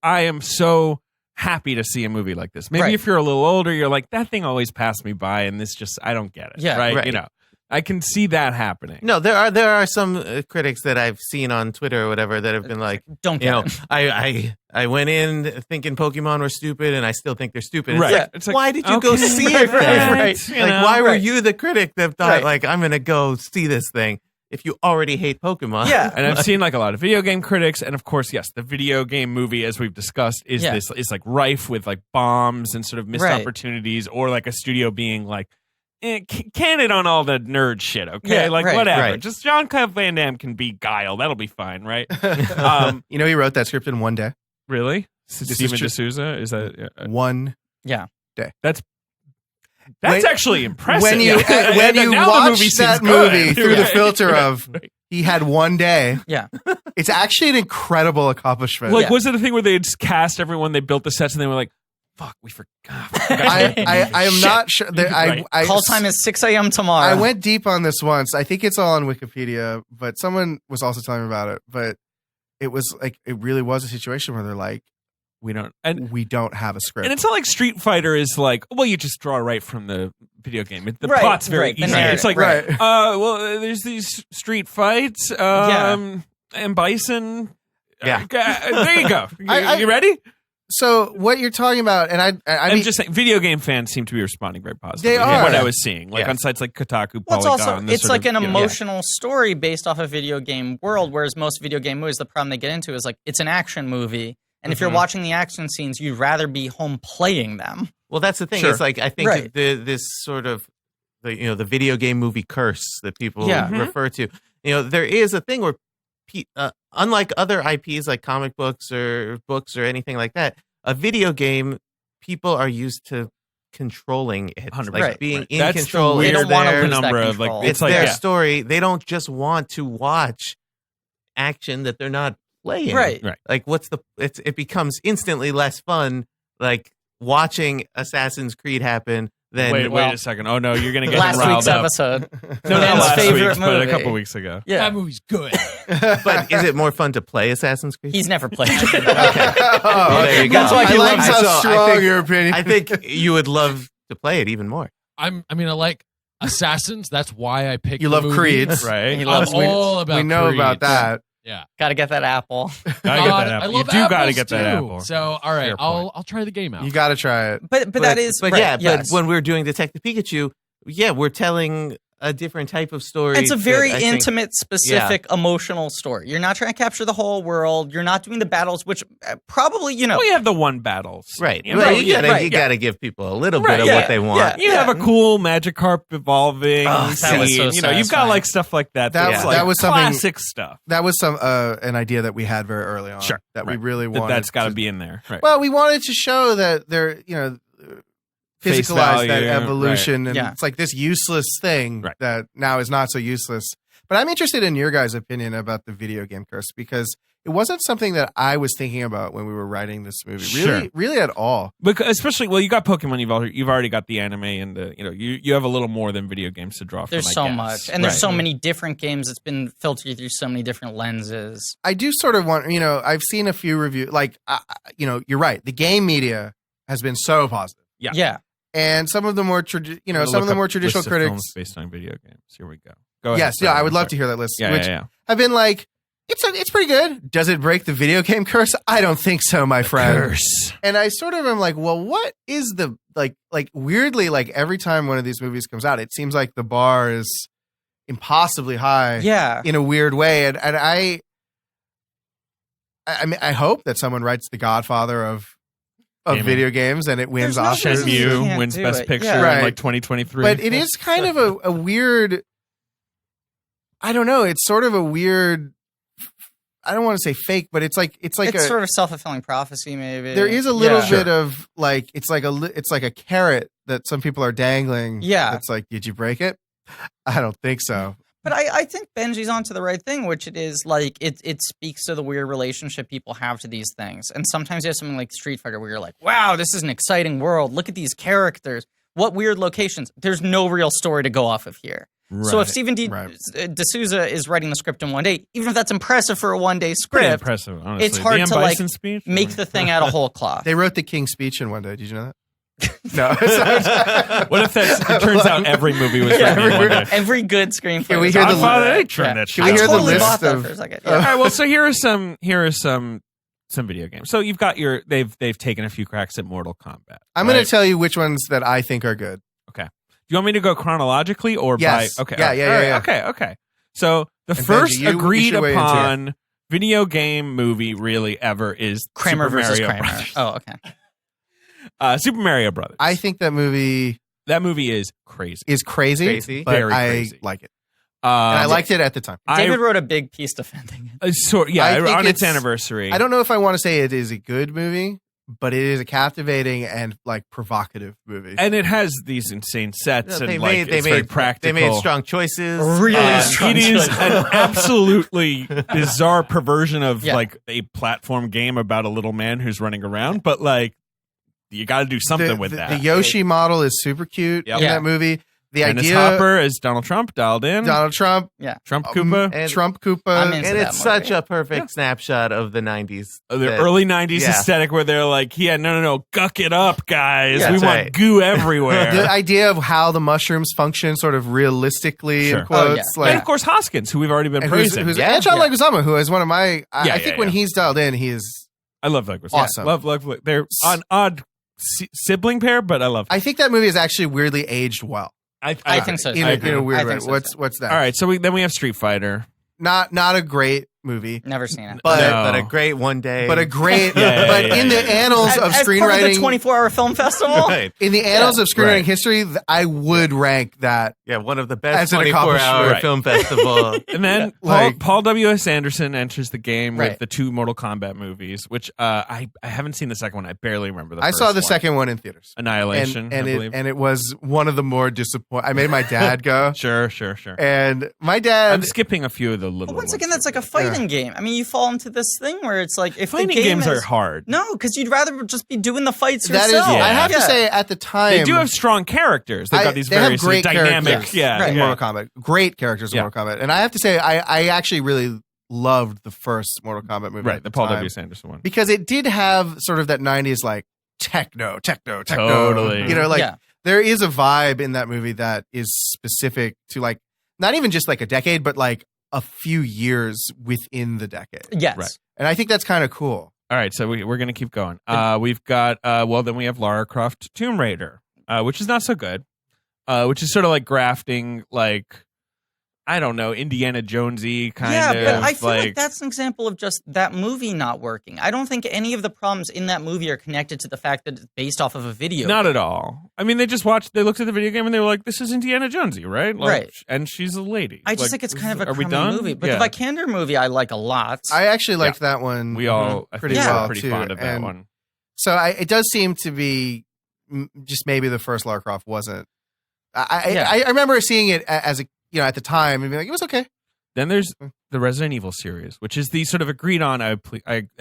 I am so happy to see a movie like this. Maybe if you're a little older, you're like, that thing always passed me by, and this just I don't get it. Yeah, right. You know, I can see that happening. No, there are some critics that I've seen on Twitter or whatever that have been like, don't get it. I went in thinking Pokemon were stupid, and I still think they're stupid. Right. It's like, why did you go see it? Right. Like, why were you the critic that thought like I'm going to go see this thing if you already hate Pokemon? Yeah. And I've seen like a lot of video game critics, and of course, yes, the video game movie, as we've discussed, is like rife with like bombs and sort of missed opportunities, or like a studio being like, can it on all the nerd shit, okay? Yeah, whatever. Right. Just Jean-Claude Van Damme can be Guile. That'll be fine, right? You know, he wrote that script in one day. Really? This Steven is true. D'Souza? Is that One That's When- actually impressive. when you And now the watch movie that seems good. movie through the Right. filter of he had one day, Yeah. it's actually an incredible accomplishment. Like, was it a thing where they just cast everyone, they built the sets, and they were like, fuck, we forgot. I am not sure. That I Call time is 6 a.m. tomorrow. I went deep on this once. I think it's all on Wikipedia, but someone was also telling me about it. But it was like, it really was a situation where they're like, we don't have a script. And it's not like Street Fighter is like, well, you just draw right from the video game. The Right, plot's very right, the easy. narrative, It's like, right. well, there's these street fights, and Bison. Yeah. There you go. I- You ready? So what you're talking about, and I I'm mean, just saying, video game fans seem to be responding very positively. They to are. what I was seeing, like Yes. on sites like Kotaku, Well, it's Polygon. also this it's sort like of, an you know, emotional story based off a video game world, whereas most video game movies, the problem they get into is like it's an action movie, and if you're watching the action scenes, you'd rather be home playing them. Well, that's the thing. Sure. It's like I think Right. this sort of the video game movie curse that people refer to. You know, there is a thing where, unlike other IPs like comic books or anything like that, a video game, people are used to controlling it, 100%. like Right. being in That's control. the They weird don't wanna their- lose that number of control. like it's like their story. They don't just want to watch action that they're not playing. Right. Like, it becomes instantly less fun, like watching Assassin's Creed happen than Wait a second. Oh no, you're gonna get Last riled week's up. episode. No, not Dan's last favorite week's, but a movie. couple weeks ago. Yeah, That movie's good. But is it more fun to play Assassin's Creed? he's never played. Well, there you go. That's why he I like loves how it. I strong think- your opinion. I think you would love to play it even more. I like Assassins. That's why I picked You the love movie. Creeds. Right? He I'm loves all about we know Creed. about that. Yeah. Got to get that apple. Gotta get that I apple. You love do gotta apples, get that too. apple. So, all right, Fair point. I'll try the game out. You got to try it. But that is But right, yeah, yes. but when we're doing Detective Pikachu, we're telling a different type of story. It's a very that I think- intimate, specific, emotional story. You're not trying to capture the whole world. You're not doing the battles, which probably, Well, you have the one battles. Right. You Well, know, you gotta, right, you yeah. gotta give people a little Right, bit of yeah, what they want. You have a cool Magikarp evolving Oh, that was so scene. You've got satisfying. like stuff like that. That- That's that like was something- classic stuff. That was an idea that we had very early on. Sure. That we Right. really wanted. That's got to to be in there. Right. Well, we wanted to show that they're, Face physicalize that value, evolution, and Yeah. it's like this useless thing Right. that now is not so useless. But I'm interested in your guys' opinion about the video game curse, because it wasn't something that I was thinking about when we were writing this movie, really, Sure. really at all. Because especially, you got Pokemon. You've already got the anime, and you have a little more than video games to draw from. There's I so guess. much, and there's Right. so many different games. It's been filtered through so many different lenses. I do sort of want, I've seen a few reviews, like, you're right. The game media has been so positive, Yeah. Yeah. and some of the more, some of the more traditional Lists of critics. films based on video games. Here we go. Go ahead. Yes, yeah, I would love to hear that list. Yeah, which yeah. have been like, it's pretty good. Does it break the video game curse? I don't think so, my friend. Curse. And I sort of am like, well, what is the like weirdly, like every time one of these movies comes out, it seems like the bar is impossibly high Yeah. in a weird way. And I mean, I hope that someone writes The Godfather of Gaming. video games and it wins There's no Oscars. reason you Shenmue can't wins do Best it. Picture Yeah. in Right. like 2023. But it is kind of a weird, I don't know, it's sort of a weird, I don't want to say fake, but it's like It's a sort of self-fulfilling prophecy, maybe. there is a little Yeah. bit of like it's like a carrot that some people are dangling. Yeah. It's like, did you break it? I don't think so. But I think Benji's onto the right thing, which it is like it speaks to the weird relationship people have to these things. And sometimes you have something like Street Fighter where you're like, wow, this is an exciting world. Look at these characters. What weird locations. There's no real story to go off of here. Right. So if Stephen D'Souza is writing the script in one day, even if that's impressive for a one-day script, impressive, honestly. It's hard to like make the thing out of whole cloth. They wrote the King's Speech in one day. Did you know that? No. What if it turns out every movie was written in one day? Every good screenplay. Can we hear the list of? For a second. All right. Well, so here are some video games. So you've got they've taken a few cracks at Mortal Kombat. I'm going to tell you which ones that I think are good. Okay. Do you want me to go chronologically or yes. by? Okay. Yeah. Okay. So the first agreed upon video game movie really ever is Kramer Super versus Mario Kramer. Brothers. Oh, okay. Super Mario Brothers. I think that movie is crazy. But very I crazy. like it. And I liked it at the time. David wrote a big piece defending it. On its anniversary. I don't know if I want to say it is a good movie, but it is a captivating and like provocative movie. And it has these insane sets They and made it's very practical. They made strong choices. Really strong It is choices. an absolutely bizarre perversion of like a platform game about a little man who's running around, but like you got to do something with that. The Yoshi model is super cute in that movie. The Dennis idea Hopper is Donald Trump dialed in. Donald Trump, Trump Koopa, and Trump Koopa, I'm into and that it's movie. such a perfect snapshot of the 90s. The early 90s aesthetic where they're like, no, guck it up, guys. Yeah, we that's want right. goo everywhere. the idea of how the mushrooms function sort of realistically in quotes. And of course Hoskins, who we've already been praising. And John Leguizamo, who is one of my I think when he's dialed in, he is I love Leguizamo. Awesome. Love. They're an odd sibling pair, but I love them. I think that movie is actually weirdly aged well. I think so. In a weird way. What's that? All right, so then we have Street Fighter. Not a great movie. Never seen it. But a great one day. But a great in the annals of screenwriting, as part of the 24-hour film festival. Right. In the annals of screenwriting history, I would rank that. Yeah, one of the best as an 24-hour film festival. And then Paul W.S. Anderson enters the game with the two Mortal Kombat movies, which I haven't seen the second one. I barely remember the first I saw the one. second one in theaters. Annihilation, I believe. And it was one of the more disappointing. I made my dad go. Sure. And my dad. I'm skipping a few of the little. But once again, that's like a fighting game. I mean, you fall into this thing where it's like if fighting the game games are hard. No, because you'd rather just be doing the fights That yourself. is, I have to say, at the time, they do have strong characters. They've got these very great dynamic, in Mortal Kombat. Great characters in Mortal Kombat, and I have to say, I actually really loved the first Mortal Kombat movie, right? The Paul W. Anderson one, because it did have sort of that '90s like techno. Totally, you know, like there is a vibe in that movie that is specific to like not even just like a decade, but like a few years within the decade. Yes. Right. And I think that's kind of cool. All right, so we're going to keep going. We've got, then we have Lara Croft Tomb Raider, which is not so good, which is sort of like grafting, like, I don't know, Indiana Jonesy kind of. Yeah, but I feel like that's an example of just that movie not working. I don't think any of the problems in that movie are connected to the fact that it's based off of a video Not game. at all. I mean, they looked at the video game and they were like, this is Indiana Jonesy, right? Like, right. And she's a lady. I just think it's kind of a crummy done? movie. But the Vikander movie I like a lot. I actually liked that one. We all pretty well, well pretty too. fond of that And one. So it does seem to be just maybe the first Lara Croft wasn't. I remember seeing it as a at the time and being like, it was okay. Then there's the Resident Evil series, which is the sort of agreed on, I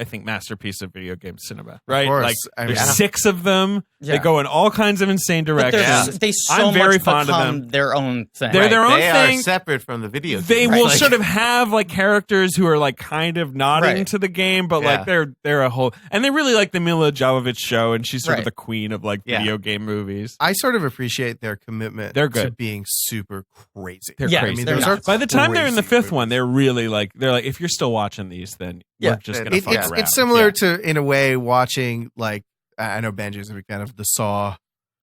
think, masterpiece of video game cinema, right? Of course. Like there's 6 of them. Yeah. They go in all kinds of insane directions. They so I'm very much fond of become them. their own thing. They're their own they thing. Are separate from the video game. They will sort of have like characters who are like kind of nodding Right. to the game, but like they're a whole, and they really like the Mila Jovovich show, and she's sort of the queen of like video game movies. I sort of appreciate their commitment They're good. to being super crazy. They're Yeah, crazy. I mean, those are By the time they're in the crazy 5th one, they're really like if you're still watching these, then we're just gonna fuck around. It's similar to, in a way, watching like I know Benji's a big fan of the Saw.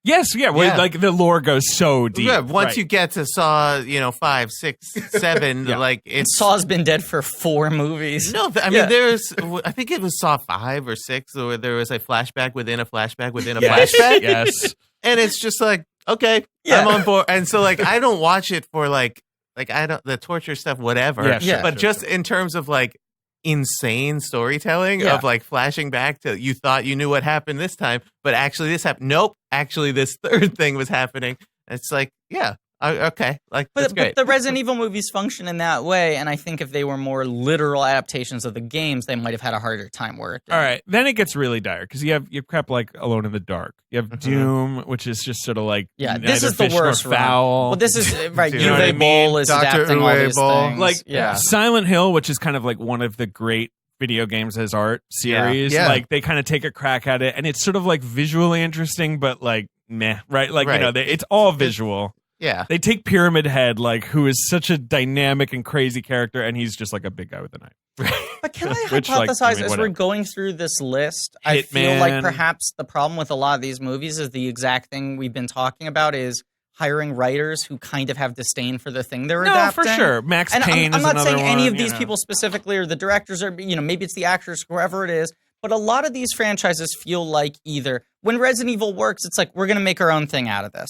Yes, where like the lore goes so deep. Yeah, once you get to Saw, 5, 6, 7, like it's Saw's been dead for 4 movies. No, I mean there's. I think it was Saw 5 or 6, where there was a flashback within a flashback within a flashback. Yes, and it's just like okay, I'm on board. And so like I don't watch it for like I don't the torture stuff, whatever. But just in terms of like insane storytelling of like flashing back to you thought you knew what happened this time, but actually this happened. Nope, actually this third thing was happening. It's like Okay, like that's But great. the Resident Evil movies function in that way, and I think if they were more literal adaptations of the games, they might have had a harder time working. All right, then it gets really dire because you have crap like Alone in the Dark. You have Doom, which is just sort of like this is the worst run. foul. Well, this is right. You know what I Uwe Boll mean? is Dr. adapting all Uwe these Boll. things. Like Silent Hill, which is kind of like one of the great video games as art series. Yeah. Like they kind of take a crack at it, and it's sort of like visually interesting, but like meh, right? Like you know, it's all visual. Yeah. They take Pyramid Head, like who is such a dynamic and crazy character, and he's just like a big guy with a knife. But can I Which, hypothesize like, I mean, as whatever. we're going through this list? I feel Hitman. like perhaps the problem with a lot of these movies is the exact thing we've been talking about is hiring writers who kind of have disdain for the thing they're No, adapting. for sure. Max And Payne I'm is not another saying any one, of these you know. people specifically or the directors or maybe it's the actors, whoever it is. But a lot of these franchises feel like either when Resident Evil works, it's like we're going to make our own thing out of this.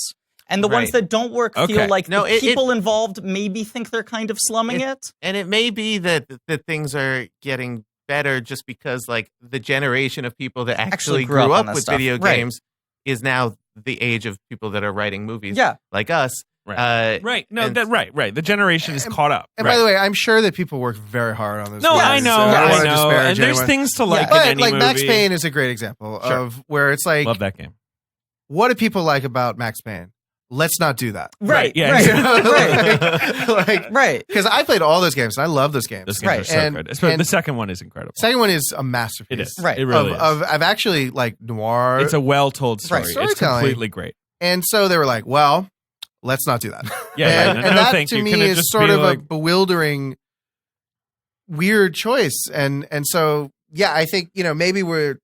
And the ones that don't work feel like the people involved maybe think they're kind of slumming it. And it may be that things are getting better just because like the generation of people that actually grew up with video games is now the age of people that are writing movies like us. Right. No, right. The generation is caught up. And by the way, I'm sure that people work very hard on this. No, movie, I know. so I don't wanna I know. disparage And there's anyone. things to like in But any like Max movie. Payne is a great example of where it's like, Love that game. what do people like about Max Payne? Let's not do that. Right. Yeah. Right. Because I played all those games and I love those games. Those games are so good. Especially the second one is incredible. Second one is a masterpiece. It is. Right. It really is. Of actually like noir. It's a well-told story. Right. It's Storytelling. completely great. And so they were like, well, let's not do that. Yeah. and no, that thank to you. me Can it is just sort be of like, a bewildering, weird choice. And so, yeah, I think, maybe we're,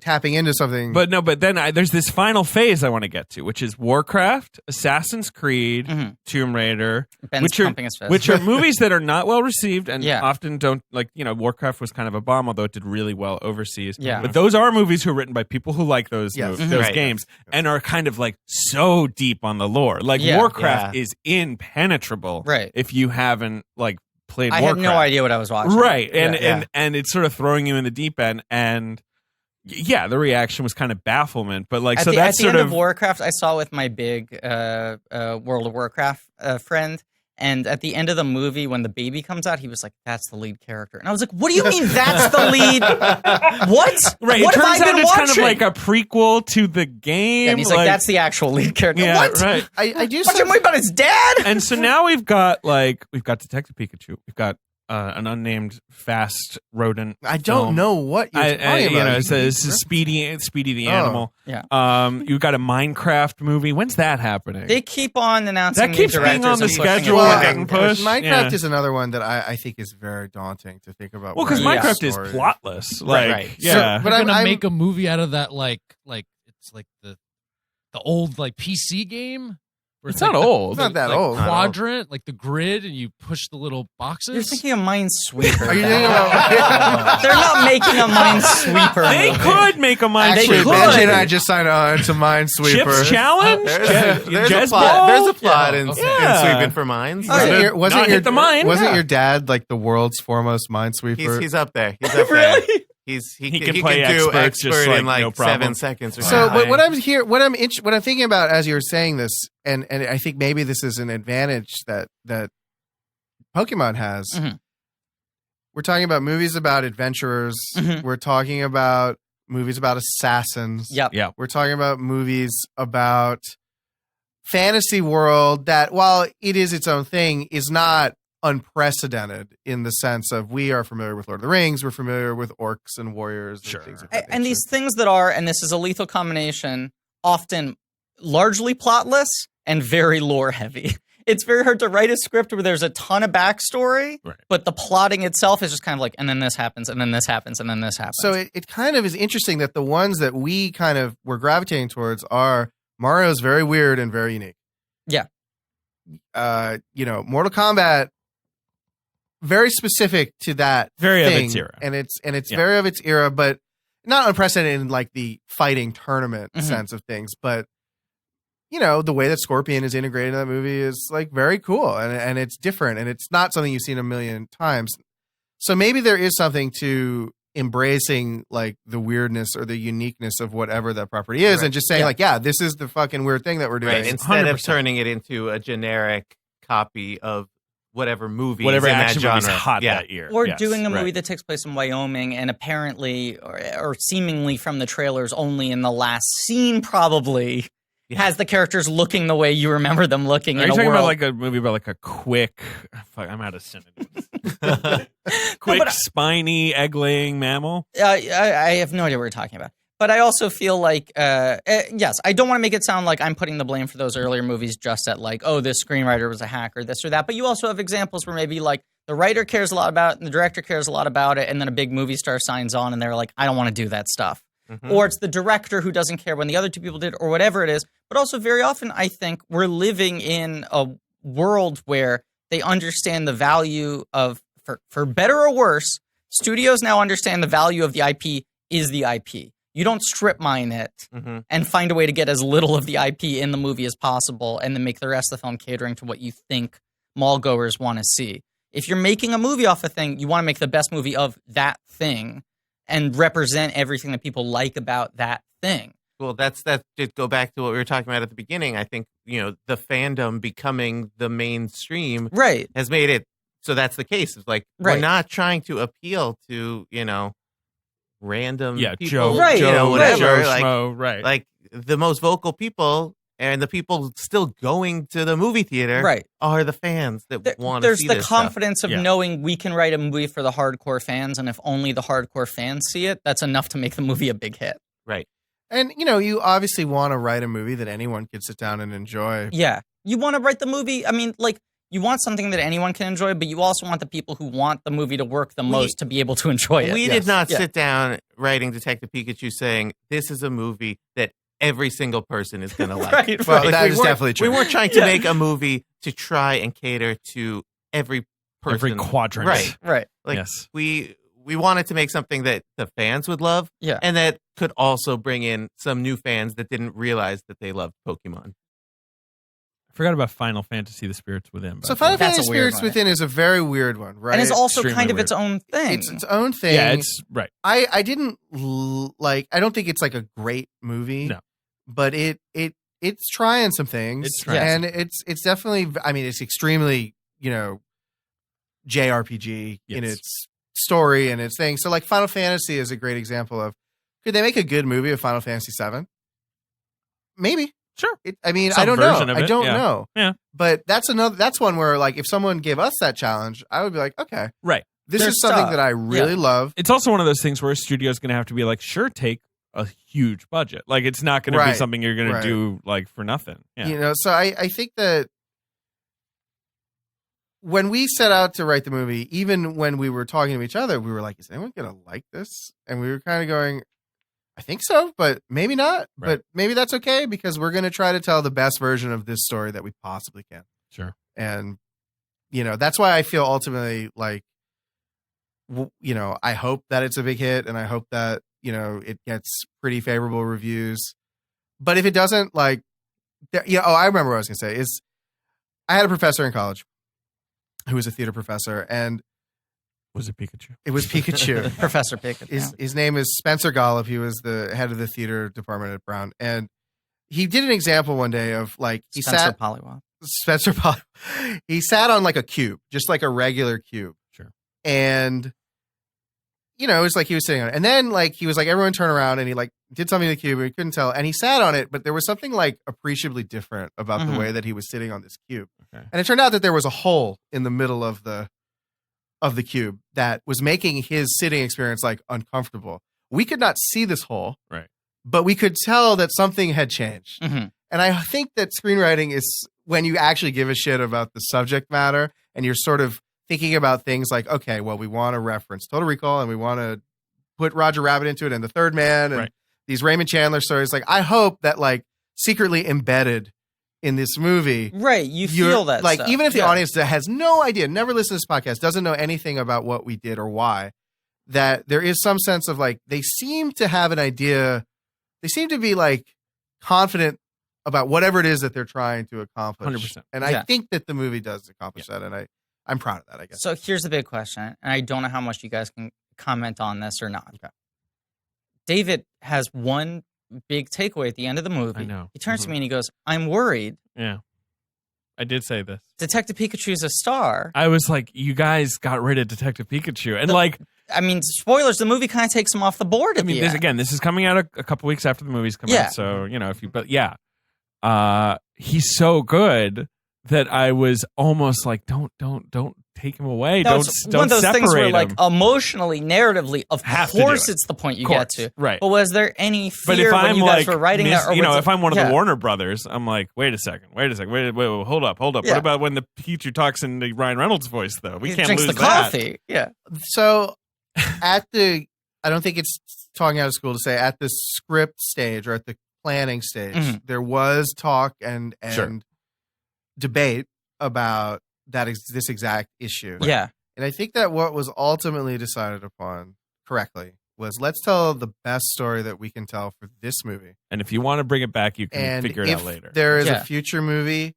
tapping into something. But then there's this final phase I want to get to, which is Warcraft, Assassin's Creed, Tomb Raider, Ben's pumping his fist. which are movies that are not well received and Yeah. often don't Warcraft was kind of a bomb, although it did really well overseas. Yeah. But those are movies who are written by people who like those Yes. those Right. games and are kind of like so deep on the lore. Like Yeah. Warcraft is impenetrable. Right. If you haven't like played I Warcraft. had no idea what I was watching. Right. And, Yeah. and it's sort of throwing you in the deep end. And yeah, the reaction was kind of bafflement. But like, At so the, that's at the sort end of. of Warcraft, I saw with my big World of Warcraft friend. And at the end of the movie, when the baby comes out, he was like, "That's the lead character." And I was like, "What do you mean that's the lead? What? Right. What It have I turns out been it's watching?" kind of like a prequel to the game. and he's like, "That's the actual lead character." yeah, What? right. I do Watching a movie about his dad? And so now we've got Detective Pikachu. We've got an unnamed fast rodent. I don't film. know what you're talking about. It's Speedy the animal. Yeah. You've got a Minecraft movie. When's that happening? They keep on announcing That keeps new being on the directors and pushing schedule it and back. getting pushed. Minecraft Yeah. is another one that I think is very daunting to think about. Well, because where the Minecraft is story- plotless. Like, Right. yeah. So- but They're I'm- gonna I'm- make a movie out of that, like it's like the old like PC game. Where It's like not old. It's not that like old. Quadrant, like the grid, and you push the little boxes. You're thinking of Minesweeper. Are you Dan. thinking about? They're not making a Minesweeper. They movie. could make a Minesweeper. Actually, could. Benji and I just signed on to Minesweeper. Chips Challenge? There's a Jazz plot. Ball? There's a plot Yeah, in okay. Sweeping for Mines. Oh, yeah. Not hit the mine. Wasn't your dad like the world's foremost Minesweeper? He's up there. He's up there. Really? He can can play do expert just, expert like, in like no problem. 7 seconds or So, something. but what I'm thinking about as you're saying this, and I think maybe this is an advantage that Pokemon has. Mhm. We're talking about movies about adventurers. Mhm. We're talking about movies about assassins. Yep. Yeah. We're talking about movies about fantasy world that, while it is its own thing, is not unprecedented in the sense of we are familiar with Lord of the Rings, we're familiar with orcs and warriors and Sure. things of that And nature. these things that are, and this is a lethal combination, often largely plotless and very lore heavy. It's very hard to write a script where there's a ton of backstory, Right. but the plotting itself is just kind of like, and then this happens, and then this happens, and then this happens. So it kind of is interesting that the ones that we kind of were gravitating towards are Mario's very weird and very unique. Yeah. Mortal Kombat, very specific to that Very of thing, its era. and it's Yeah. very of its era, but not unprecedented in like the fighting tournament Mhm. sense of things. But the way that Scorpion is integrated in that movie is like very cool, and it's different, and it's not something you've seen a million times. So maybe there is something to embracing like the weirdness or the uniqueness of whatever that property is, and just saying like, yeah, this is the fucking weird thing that we're doing. Right. Instead 100%. of turning it into a generic copy of whatever movie Whatever is in action that movie's genre. hot that year. Or Yes, doing a movie right. that takes place in Wyoming and apparently or seemingly from the trailers only in the last scene probably has the characters looking the way you remember them looking Are in you a talking world. about like a movie about like a quick? Fuck, I'm out of synonyms. Quick, spiny, egg-laying mammal. I have no idea what you're talking about. But I also feel like, yes, I don't want to make it sound like I'm putting the blame for those earlier movies just at like, oh, this screenwriter was a hack or this or that. But you also have examples where maybe like the writer cares a lot about it and the director cares a lot about it. And then a big movie star signs on and they're like, I don't want to do that stuff. Or it's the director who doesn't care when the other two people did or whatever it is. But also very often, I think we're living in a world where they understand the value of, for better or worse, studios now understand the value of the IP is the IP. You don't strip mine it and find a way to get as little of the IP in the movie as possible and then make the rest of the film catering to what you think mall goers want to see. If you're making a movie off a thing, you want to make the best movie of that thing and represent everything that people like about that thing. Well, that's to go back to what we were talking about at the beginning. I think, the fandom becoming the mainstream has made it so that's the case. It's like we're not trying to appeal to, random people, Joe, whatever. Joe like, Schmo, like the most vocal people and the people still going to the movie theater are the fans that want to see this There's the confidence stuff. of knowing we can write a movie for the hardcore fans, and if only the hardcore fans see it, that's enough to make the movie a big hit. Right. And, you obviously want to write a movie that anyone can sit down and enjoy. Yeah. You want to write the movie, I mean, like, you want something that anyone can enjoy, but you also want the people who want the movie to work the most to be able to enjoy it. We did not sit down writing Detective Pikachu saying, this is a movie that every single person is going to like. Well, that is definitely true. We weren't trying to make a movie to try and cater to every person. Every quadrant. Right. Like, yes. We wanted to make something that the fans would love and that could also bring in some new fans that didn't realize that they loved Pokemon. I forgot about Final Fantasy: The Spirits Within. So Final Fantasy Spirits Within is a very weird one, right? And it's also Extremely kind of weird. its own thing. It's its own thing. Yeah, it's right. I didn't like. I don't think it's like a great movie. No, but it's trying some things. It's trying and it's definitely. I mean, it's extremely JRPG in its story and its thing. So like Final Fantasy is a great example of could they make a good movie of Final Fantasy VII? Maybe. Sure. I mean, Some I don't know. version of I it, don't yeah. know. Yeah. But that's one where like if someone gave us that challenge, I would be like, okay, right. This There's is something stuff. that I really love. It's also one of those things where a studio's going to have to be like, sure, take a huge budget. Like it's not going to be something you're going to do like for nothing. Yeah. So I think that when we set out to write the movie, even when we were talking to each other, we were like, is anyone going to like this? And we were kind of going, I think so, but maybe not. Right. But maybe that's okay because we're going to try to tell the best version of this story that we possibly can. Sure. And, that's why I feel ultimately like, I hope that it's a big hit and I hope that, it gets pretty favorable reviews. But if it doesn't, like, I remember what I was going to say is I had a professor in college who was a theater professor and was it Pikachu? It was Pikachu. Professor Pikachu. His name is Spencer Golub. He was the head of the theater department at Brown. And he did an example one day of like, Spencer Pollywop. He sat on like a cube, just like a regular cube. Sure. And, it was like he was sitting on it. And then like, he was like, everyone turn around and he like did something to the cube and he couldn't tell. And he sat on it, but there was something like appreciably different about the way that he was sitting on this cube. Okay. And it turned out that there was a hole in the middle of the cube that was making his sitting experience like uncomfortable. We could not see this hole, right? But we could tell that something had changed. Mm-hmm. And I think that screenwriting is when you actually give a shit about the subject matter and you're sort of thinking about things like, okay, well, we want to reference Total Recall and we want to put Roger Rabbit into it and The Third Man and these Raymond Chandler stories. Like, I hope that like secretly embedded in this movie. Right. You feel that like, stuff. even if the audience that has no idea, never listened to this podcast, doesn't know anything about what we did or why, that there is some sense of like, they seem to have an idea. They seem to be like confident about whatever it is that they're trying to accomplish. 100%. And I think that the movie does accomplish that. And I'm proud of that, I guess. So here's the big question. And I don't know how much you guys can comment on this or not. Okay. David has one big takeaway at the end of the movie. I know. He turns to me and he goes, "I'm worried." Yeah. I did say this. Detective Pikachu's a star. I was like, you guys got rid of Detective Pikachu. And like, I mean, spoilers, the movie kind of takes him off the board at the end. This is coming out a couple weeks after the movie's come out. So, he's so good that I was almost like, don't take him away. No, don't one of those separate things where, him. like, emotionally, narratively, of course it's the point you get to. Right. But was there any But fear if when I'm you guys like, were writing that? Or if I'm one of the Warner Brothers, I'm like, wait a second, wait, hold up. Yeah. What about when the Pikachu talks in the Ryan Reynolds voice, though? We He can't drinks lose the that. coffee. Yeah. So I don't think it's talking out of school to say at the script stage or at the planning stage, there was talk and debate about this exact issue. Yeah. And I think that what was ultimately decided upon correctly was let's tell the best story that we can tell for this movie. And if you want to bring it back, you can figure it out later. If there is a future movie,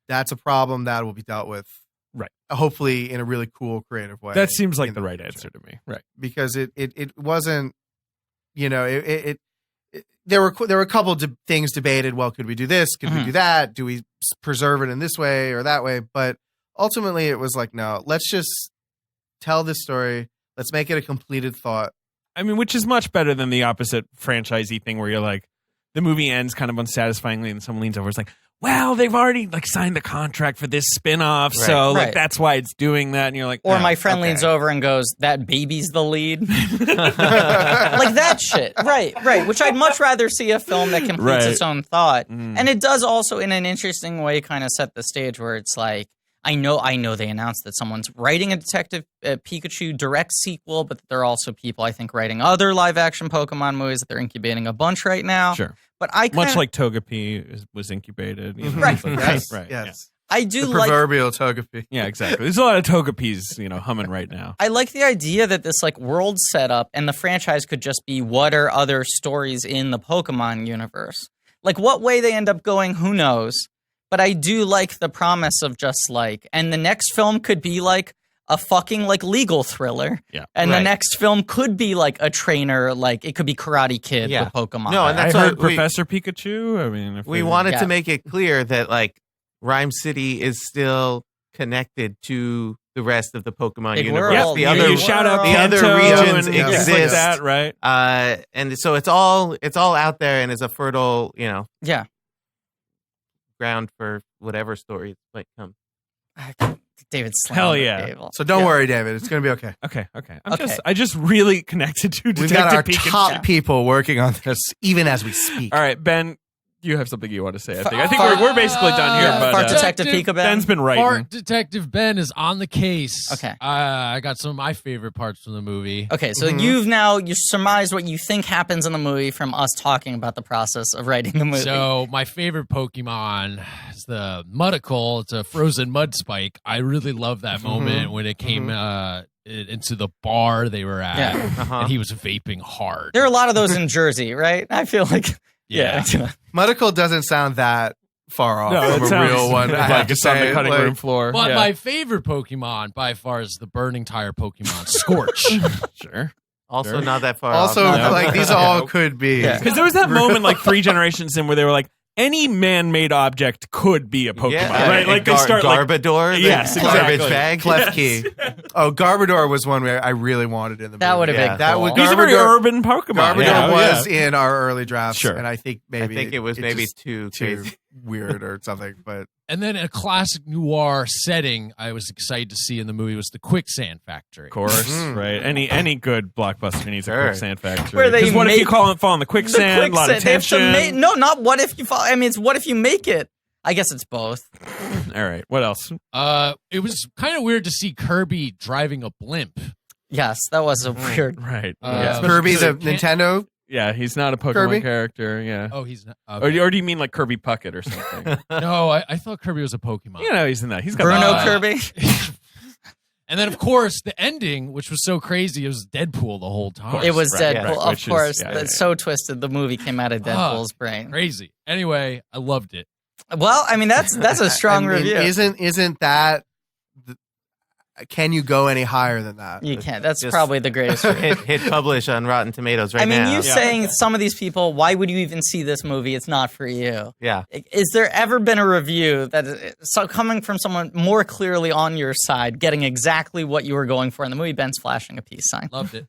that's a problem that will be dealt with. Right. Hopefully in a really cool, creative way. That seems like the right answer to me. Right. Because it wasn't, there were a couple of things debated. Well, could we do this? Could we do that? Do we preserve it in this way or that way? But ultimately it was like, no, let's just tell this story. Let's make it a completed thought. I mean, which is much better than the opposite franchisey thing where you're like, the movie ends kind of unsatisfyingly and someone leans over and is like, well, they've already like signed the contract for this spin-off, so like that's why it's doing that. And you're like, or my friend leans over and goes, "That baby's the lead," like that shit. Right. Which I'd much rather see a film that completes its own thought, and it does also in an interesting way kind of set the stage where it's like, I know they announced that someone's writing a Detective Pikachu direct sequel, but they're also people I think writing other live action Pokemon movies that they're incubating a bunch right now. Sure. But I much like Togepi was incubated, right? Right. Yes. Yeah. I do the proverbial Togepi. Yeah, exactly. There's a lot of Togepis, humming right now. I like the idea that this like world setup and the franchise could just be what are other stories in the Pokemon universe. Like what way they end up going, who knows? But I do like the promise of just like, and the next film could be like a fucking like legal thriller. Yeah. And the next film could be like a trainer, like it could be Karate Kid with Pokemon. No, and that's I heard Professor Pikachu. I mean, if we wanted to make it clear that like Rhyme City is still connected to the rest of the Pokemon Big universe. world. The Yeah, other you shout out the other Kanto regions and exist, things like that, right? And so it's all out there and is a fertile, ground for whatever stories might come. David slammed Hell the yeah. table. So don't worry, David. It's going to be okay. Okay. Okay. I just really connected to Detective We've got our Pikachu. top people working on this, even as we speak. All right, Ben, you have something you want to say. I think we're basically done here. But Fart Detective Pika Ben. Ben's been writing. Fart Detective Ben is on the case. Okay. I got some of my favorite parts from the movie. Okay, so you surmised what you think happens in the movie from us talking about the process of writing the movie. So my favorite Pokemon is the Muddicle. It's a frozen mud spike. I really love that moment when it came into the bar they were at, and he was vaping hard. There are a lot of those in Jersey, right? I feel like Yeah. Muddicle doesn't sound that far off from a real one. I have Like to it's on the say. cutting Like, room floor. But Yeah. my favorite Pokemon by far is the burning tire Pokemon, Scorch. Sure. Also not that far Also, off. like these all could be. Yeah. Because there was that moment like 3 generations in where they were like, any man-made object could be a Pokemon, right? Like they start like, Garbodor, the Yes, garbage exactly. bag. Klefki. Oh, Garbodor was one where I really wanted in the movie. that would have been That cool. would he's a very urban Pokemon. Garbodor was in our early drafts, Sure. and I think maybe I think it was maybe just too too crazy. weird or something. But And then a classic noir setting I was excited to see in the movie was the Quicksand Factory. Of course, right? Any good blockbuster needs a Sure. quicksand factory. Where they 'Cause what if you make fall in the quicksand? A lot of They have to tension. no, not what if you fall. I mean, it's what if you make it. I guess it's both. All right, what else? It was kind of weird to see Kirby driving a blimp. Yes, that was a weird. Right. Kirby, the Nintendo. Yeah, he's not a Pokemon Kirby? character. Yeah. Oh, he's not. Or do you mean like Kirby Puckett or something? No, I thought Kirby was a Pokemon. He's in that. He's got Bruno the- Kirby. And then, of course, the ending, which was so crazy, it was Deadpool the whole time. It was Right, Deadpool, right, of which is- course. yeah, That's so twisted. The movie came out of Deadpool's brain. Crazy. Anyway, I loved it. Well, I mean, that's a strong I mean, review. Isn't that? can you go any higher than that? You can't. That's Just probably the greatest. hit publish on Rotten Tomatoes right now. I mean, you saying some of these people, why would you even see this movie? It's not for you. Yeah. Is there ever been a review that so coming from someone more clearly on your side, getting exactly what you were going for in the movie? Ben's flashing a peace sign. Loved it.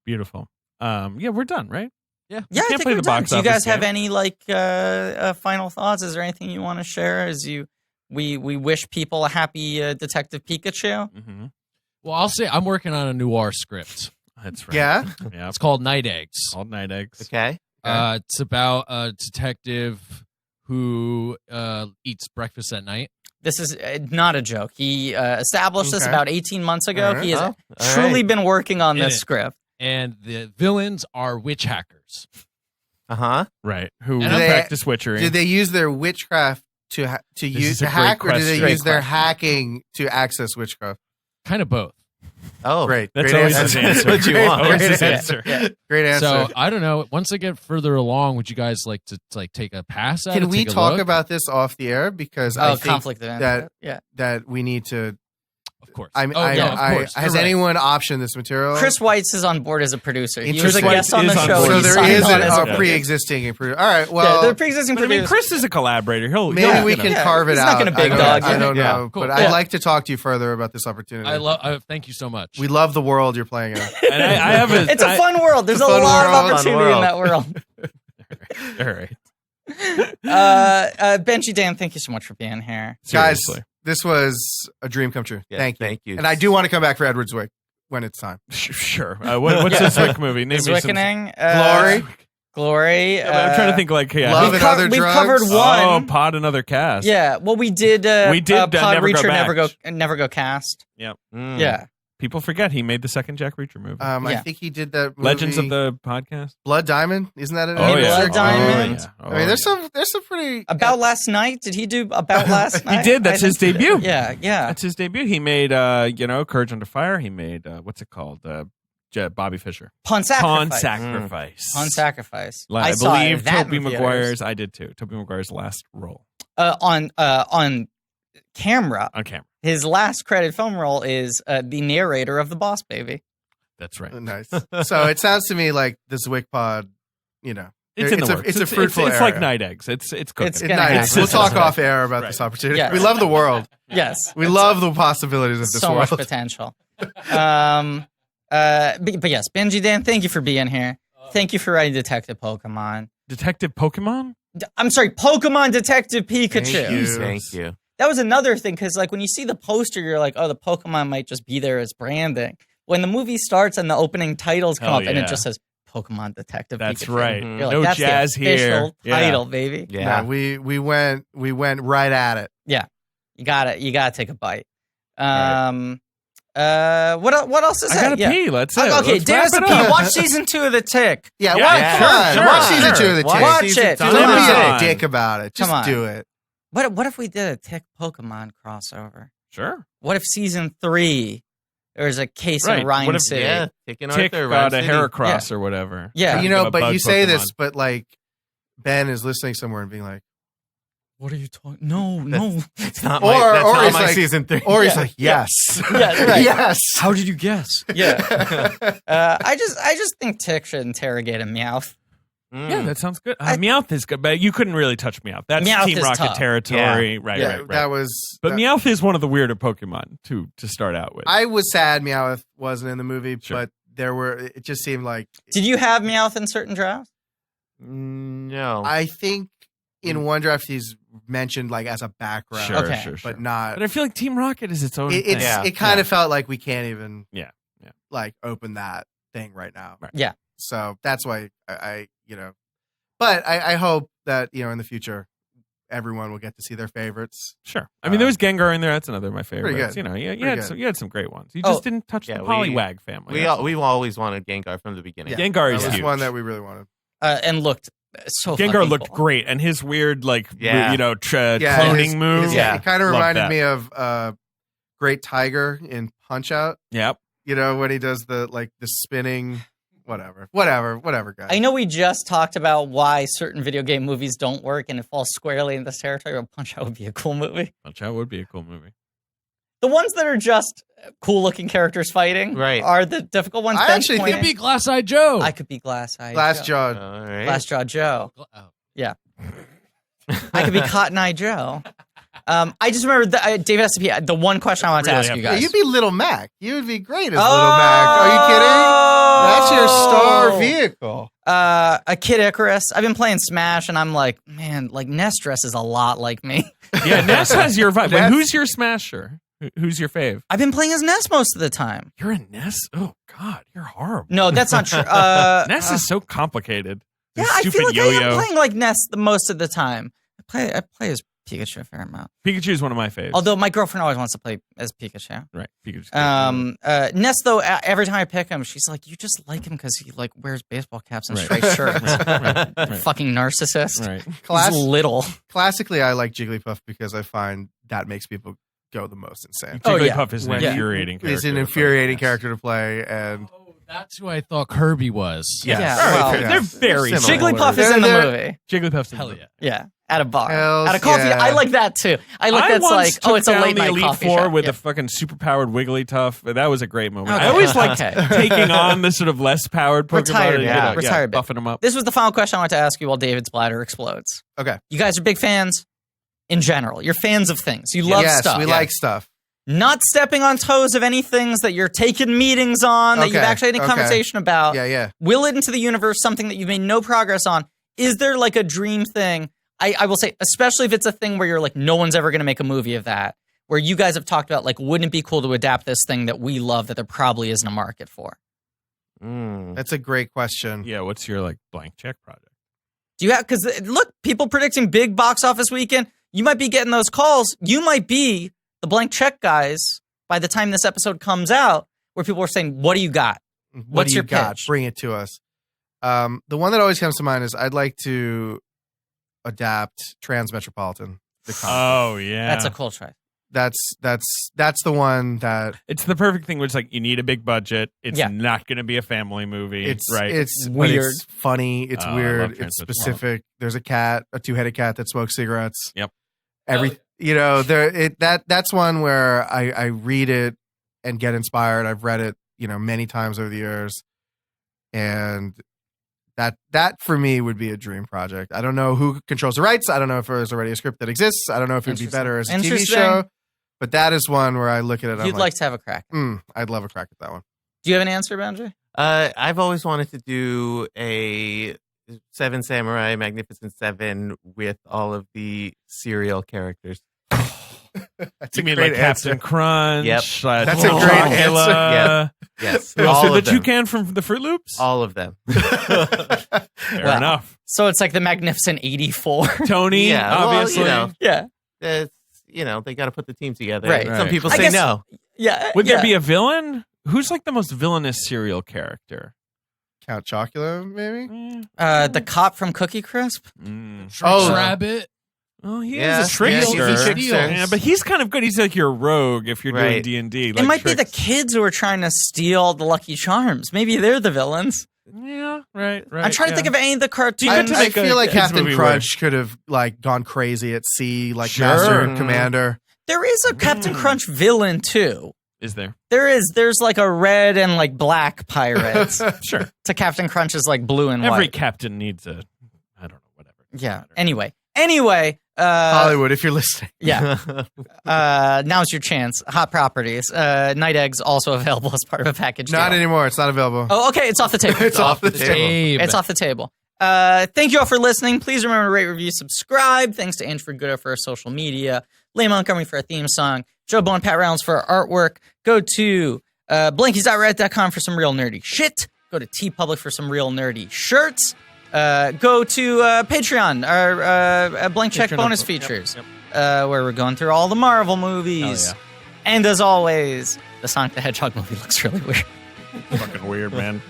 Beautiful. Yeah, we're done, right? Yeah, You I can't think play we're the done. box Do you office guys have game. any final thoughts? Is there anything you want to share? We wish people a happy Detective Pikachu. Mm-hmm. Well, I'll say I'm working on a Noir script. That's right. Yeah. Yeah. It's called Night Eggs. All night eggs. Okay. It's about a detective who eats breakfast at night. This is not a joke. He established this Okay. about 18 months ago. All right. He has all truly right. been working on In this it. script. And the villains are witch hackers. Uh-huh. Right. Who And practice witchery. Did they use their witchcraft to use is a to hack, great or did they question. use their Great hacking to access witchcraft? Kind of both. Oh. Great. That's Great always answer. his answer. That's what you want. Always Great his answer. answer. Great answer. So I don't know. Once I get further along, would you guys like to take a pass at it? Can we take a talk look? about this off the air? Because I think Conflict of interest. Yeah. that we need to. Of course. I, of course. has You're right. anyone optioned this material? Chris Weitz is on board as a producer. He was a Interesting. guest on the Is on show. board. So He there signed is on as a producer. pre-existing. All right. Yeah, Well, the pre-existing But I mean, producer. Chris is a collaborator. maybe we you know. can Yeah, carve it he's out. not gonna big I dog I you. don't Yeah. know, Cool. but Yeah. I'd like to talk to you further about this opportunity. I thank you so much. We love the world you're playing in. And I have a. It's a fun world. There's a fun lot world. of opportunity in that world. All right. Benji, Dan, thank you so much for being here. Guys, Seriously. this was a dream come true. Yes, Thank you. thank you. And I do want to come back for Edward's Wick when it's time. Sure. What's this Wick movie? Name me some. Zwickening, Glory. Glory. Yeah, but I'm trying to think like, yeah. Love we've, and other we've drugs. covered one. Oh, Pod and Other Cast. Yeah, well, we did. We did, Pod Never Go Reacher, Back. Never Go Cast. Mm. Yeah, People forget he made the second Jack Reacher movie. I Yeah. think he did that movie, Legends of the Podcast. Blood Diamond. Isn't that it? Oh, yeah. Blood Diamond. Oh, yeah. I mean, there's some pretty About Last Night. Did he do About Last Night? He did. That's I his think he did. debut. Yeah. That's his debut. He made, Courage Under Fire. He made, what's it called? Bobby Fischer. Pawn Pawn Sacrifice. Sacrifice. Pawn Sacrifice. I saw believe that Tobey in theaters. Maguire's. I did too. Tobey Maguire's last role on camera. on camera. His last credit film role is the narrator of The Boss Baby. That's right. nice. So it sounds to me like the Zwick Pod, It's in the works. It's a fruitful It's like area. Night Eggs. It's cooking. It's It's gonna nice. happen. We'll talk Right. off air about Right. this opportunity. Yes. We love the world. Yes. We love the possibilities of this so much world. potential. But yes, Benji, Dan, thank you for being here. Thank you for writing Detective Pokemon. Detective Pokemon? I'm sorry, Pokemon Detective Pikachu. Thank you. Thank you. That was another thing because, like, when you see the poster, you're like, "Oh, the Pokemon might just be there as branding." When the movie starts and the opening titles come Hell up and yeah. it just says Pokemon Detective That's Pikachu, right. Mhm. you're like, No "That's jazz the official here. title, baby." Yeah. No, we went right at it. You gotta take a bite. Right. What else is I that? gotta Yeah. pee. Let's Okay, Let's Dan wrap has to it pee. up. Watch season 2 of The Tick. Yeah, Yeah, come on. sure, Watch sure. season 2 of the Watch Tick. Watch season it. two. Don't be on. a dick about it. Just Come on. do it. What if we did a Tick Pokemon crossover? Sure. What if season 3 there was a case Right. in Rhyme What if- City? Yeah. Taking Tick Arthur. got Rhyme a City. Heracross or whatever. Yeah. You Of know, a but bug you say Pokemon. this, but like Ben is listening somewhere and being like, What are you talking? No. It's not Or- my, that's or not it's my like- season 3. or he's Yeah. like, yes, Yeah, right. yes. How did you guess? Yeah. I just think Tick should interrogate a Meowth. Yeah, that sounds good. I- Meowth is good, but you couldn't really touch Meowth. That's Meowth Team is Rocket tough. territory. Right, Yeah, right. that was. But that- Meowth is one of the weirder Pokemon to start out with. I was sad Meowth wasn't in the movie, Sure. but it just seemed like. Did you have Meowth in certain drafts? No. I think in one draft he's mentioned like as a background, Sure, Okay. sure. but not. But I feel like Team Rocket is its own It, thing. it's Yeah. it kind of felt like we can't even Yeah. like open that thing right now. Right. Yeah. So that's why I but I hope that in the future everyone will get to see their favorites. Sure. I mean, there was Gengar in there. That's another of my Pretty favorites. good. You Pretty good. you had some great ones. You Oh. just didn't touch Yeah, the we- Poliwag family. We've always wanted Gengar from the beginning. Yeah. Gengar That is was huge. one that we really wanted. And looked so Gengar fucking looked cool. great, and his weird Yeah. cloning move. Yeah. It kind of Love reminded that. me of Great Tiger in Punch Out. Yep. When he does the spinning, whatever, guys. I know we just talked about why certain video game movies don't work and it falls squarely in this territory, but Punch Out would be a cool movie. Punch Out would be a cool movie. The ones that are just cool-looking characters fighting are the difficult ones. I actually could be Glass-Eyed Joe. I could be Glass-Eyed Glass-Jawed. All right. Glass-Jawed Joe. Yeah. I could be Cotton-Eye Joe. I just remember David has to be the one question I want to ask you guys. You'd be Little Mac. You would be great as Little Mac. Are you kidding? That's your star vehicle. A Kid Icarus. I've been playing Smash, and I'm like, man, like Ness dresses a lot like me. Yeah, Ness has your vibe. Wait, who's your Smasher? Who's your fave? I've been playing as Ness most of the time. You're a Ness? Oh God, you're horrible. No, that's not true. Ness is so complicated. Yeah, I feel like I am playing like Ness the most of the time. I play as Pikachu a fair amount. Pikachu is one of my faves. Although my girlfriend always wants to play as Pikachu. Right, Pikachu's Ness though, every time I pick him, she's like, "You just like him because he like wears baseball caps and striped shirts." Right. Fucking narcissist. Right. He's little. Classically, I like Jigglypuff because I find that makes people go the most insane. Jigglypuff is an infuriating character. It's an infuriating character to play, and that's who I thought Kirby was. They're very Jigglypuff is in the movie. Jigglypuff's in Hell the movie. Yeah. At a bar. Hells At a coffee. yeah. I like that too. I like that's like, oh, it's a late night Elite coffee Four shop. with the fucking super-powered Wigglytuff. That was a great moment. Okay. I always liked taking on the sort of less powered Pokemon. Retired bit. Buffing them up. This was the final question I want to ask you while David's bladder explodes. Okay. You guys are big fans in general. You're fans of things. You love stuff. We like stuff. Not stepping on toes of any things that you're taking meetings on, that you've actually had a conversation about. Yeah. Will it into the universe, something that you've made no progress on. Is there like a dream thing? I will say, especially if it's a thing where you're like, no one's ever going to make a movie of that, where you guys have talked about, like, wouldn't it be cool to adapt this thing that we love that there probably isn't a market for? That's a great question. Yeah, what's your, like, blank check project? Do you have, because look, people predicting big box office weekend, you might be getting those calls. You might be the blank check guys by the time this episode comes out, where people are saying, what do you got? What's your pitch? Bring it to us. The one that always comes to mind is I'd like to adapt Transmetropolitan. Oh yeah, that's a cool choice. That's the one that it's the perfect thing. Where it's like you need a big budget. It's not going to be a family movie. It's right. It's weird. It's funny. It's weird. It's specific. There's a two-headed cat that smokes cigarettes. Yep. That's one where I read it and get inspired. I've read it many times over the years, and that for me would be a dream project. I don't know who controls the rights. I don't know if there's already a script that exists. I don't know if it'd be better as a TV show. But that is one where I look at it. You'd like to have a crack. I'd love a crack at that one. Do you have an answer, Benji? I've always wanted to do a Seven Samurai Magnificent Seven with all of the serial characters. That's you mean like Captain Crunch? Yep. That's a great answer. Yes. Also, the toucan from the Fruit Loops? All of them. Fair enough. So it's like the Magnificent 84. Tony, obviously. It's, they got to put the team together. Right. Some people say no. Yeah. Would there be a villain? Who's like the most villainous serial character? Count Chocula, maybe? The cop from Cookie Crisp? Rabbit. Oh, he is a trickster. Yeah, but he's kind of good. He's like your rogue if you're doing D&D. It might be the kids who are trying to steal the Lucky Charms. Maybe they're the villains. Yeah, right. I'm trying to think of any of the cartoons. I feel like Captain Crunch could have like gone crazy at sea, like Master and Commander. There is a Captain Crunch villain too. Is there? There's like a red and like black pirates. Sure. So Captain Crunch is like blue and white. Every captain needs a, I don't know, whatever. Yeah. Anyway. Hollywood, if you're listening. Yeah. Now's your chance. Hot Properties. Night Eggs also available as part of a package deal. Not anymore. It's not available. Oh, okay. It's off the table. It's off the table. It's off the table. Thank you all for listening. Please remember to rate, review, subscribe. Thanks to Andrew Goodo for our social media. Leigh Montgomery for our theme song. Joe Bowen, Pat Reynolds for our artwork. Go to blankies.reddit.com for some real nerdy shit. Go to TeePublic for some real nerdy shirts. Go to Patreon, our blank check bonus features, where we're going through all the Marvel movies. Yeah. And as always, the Sonic the Hedgehog movie looks really weird. Fucking weird, man.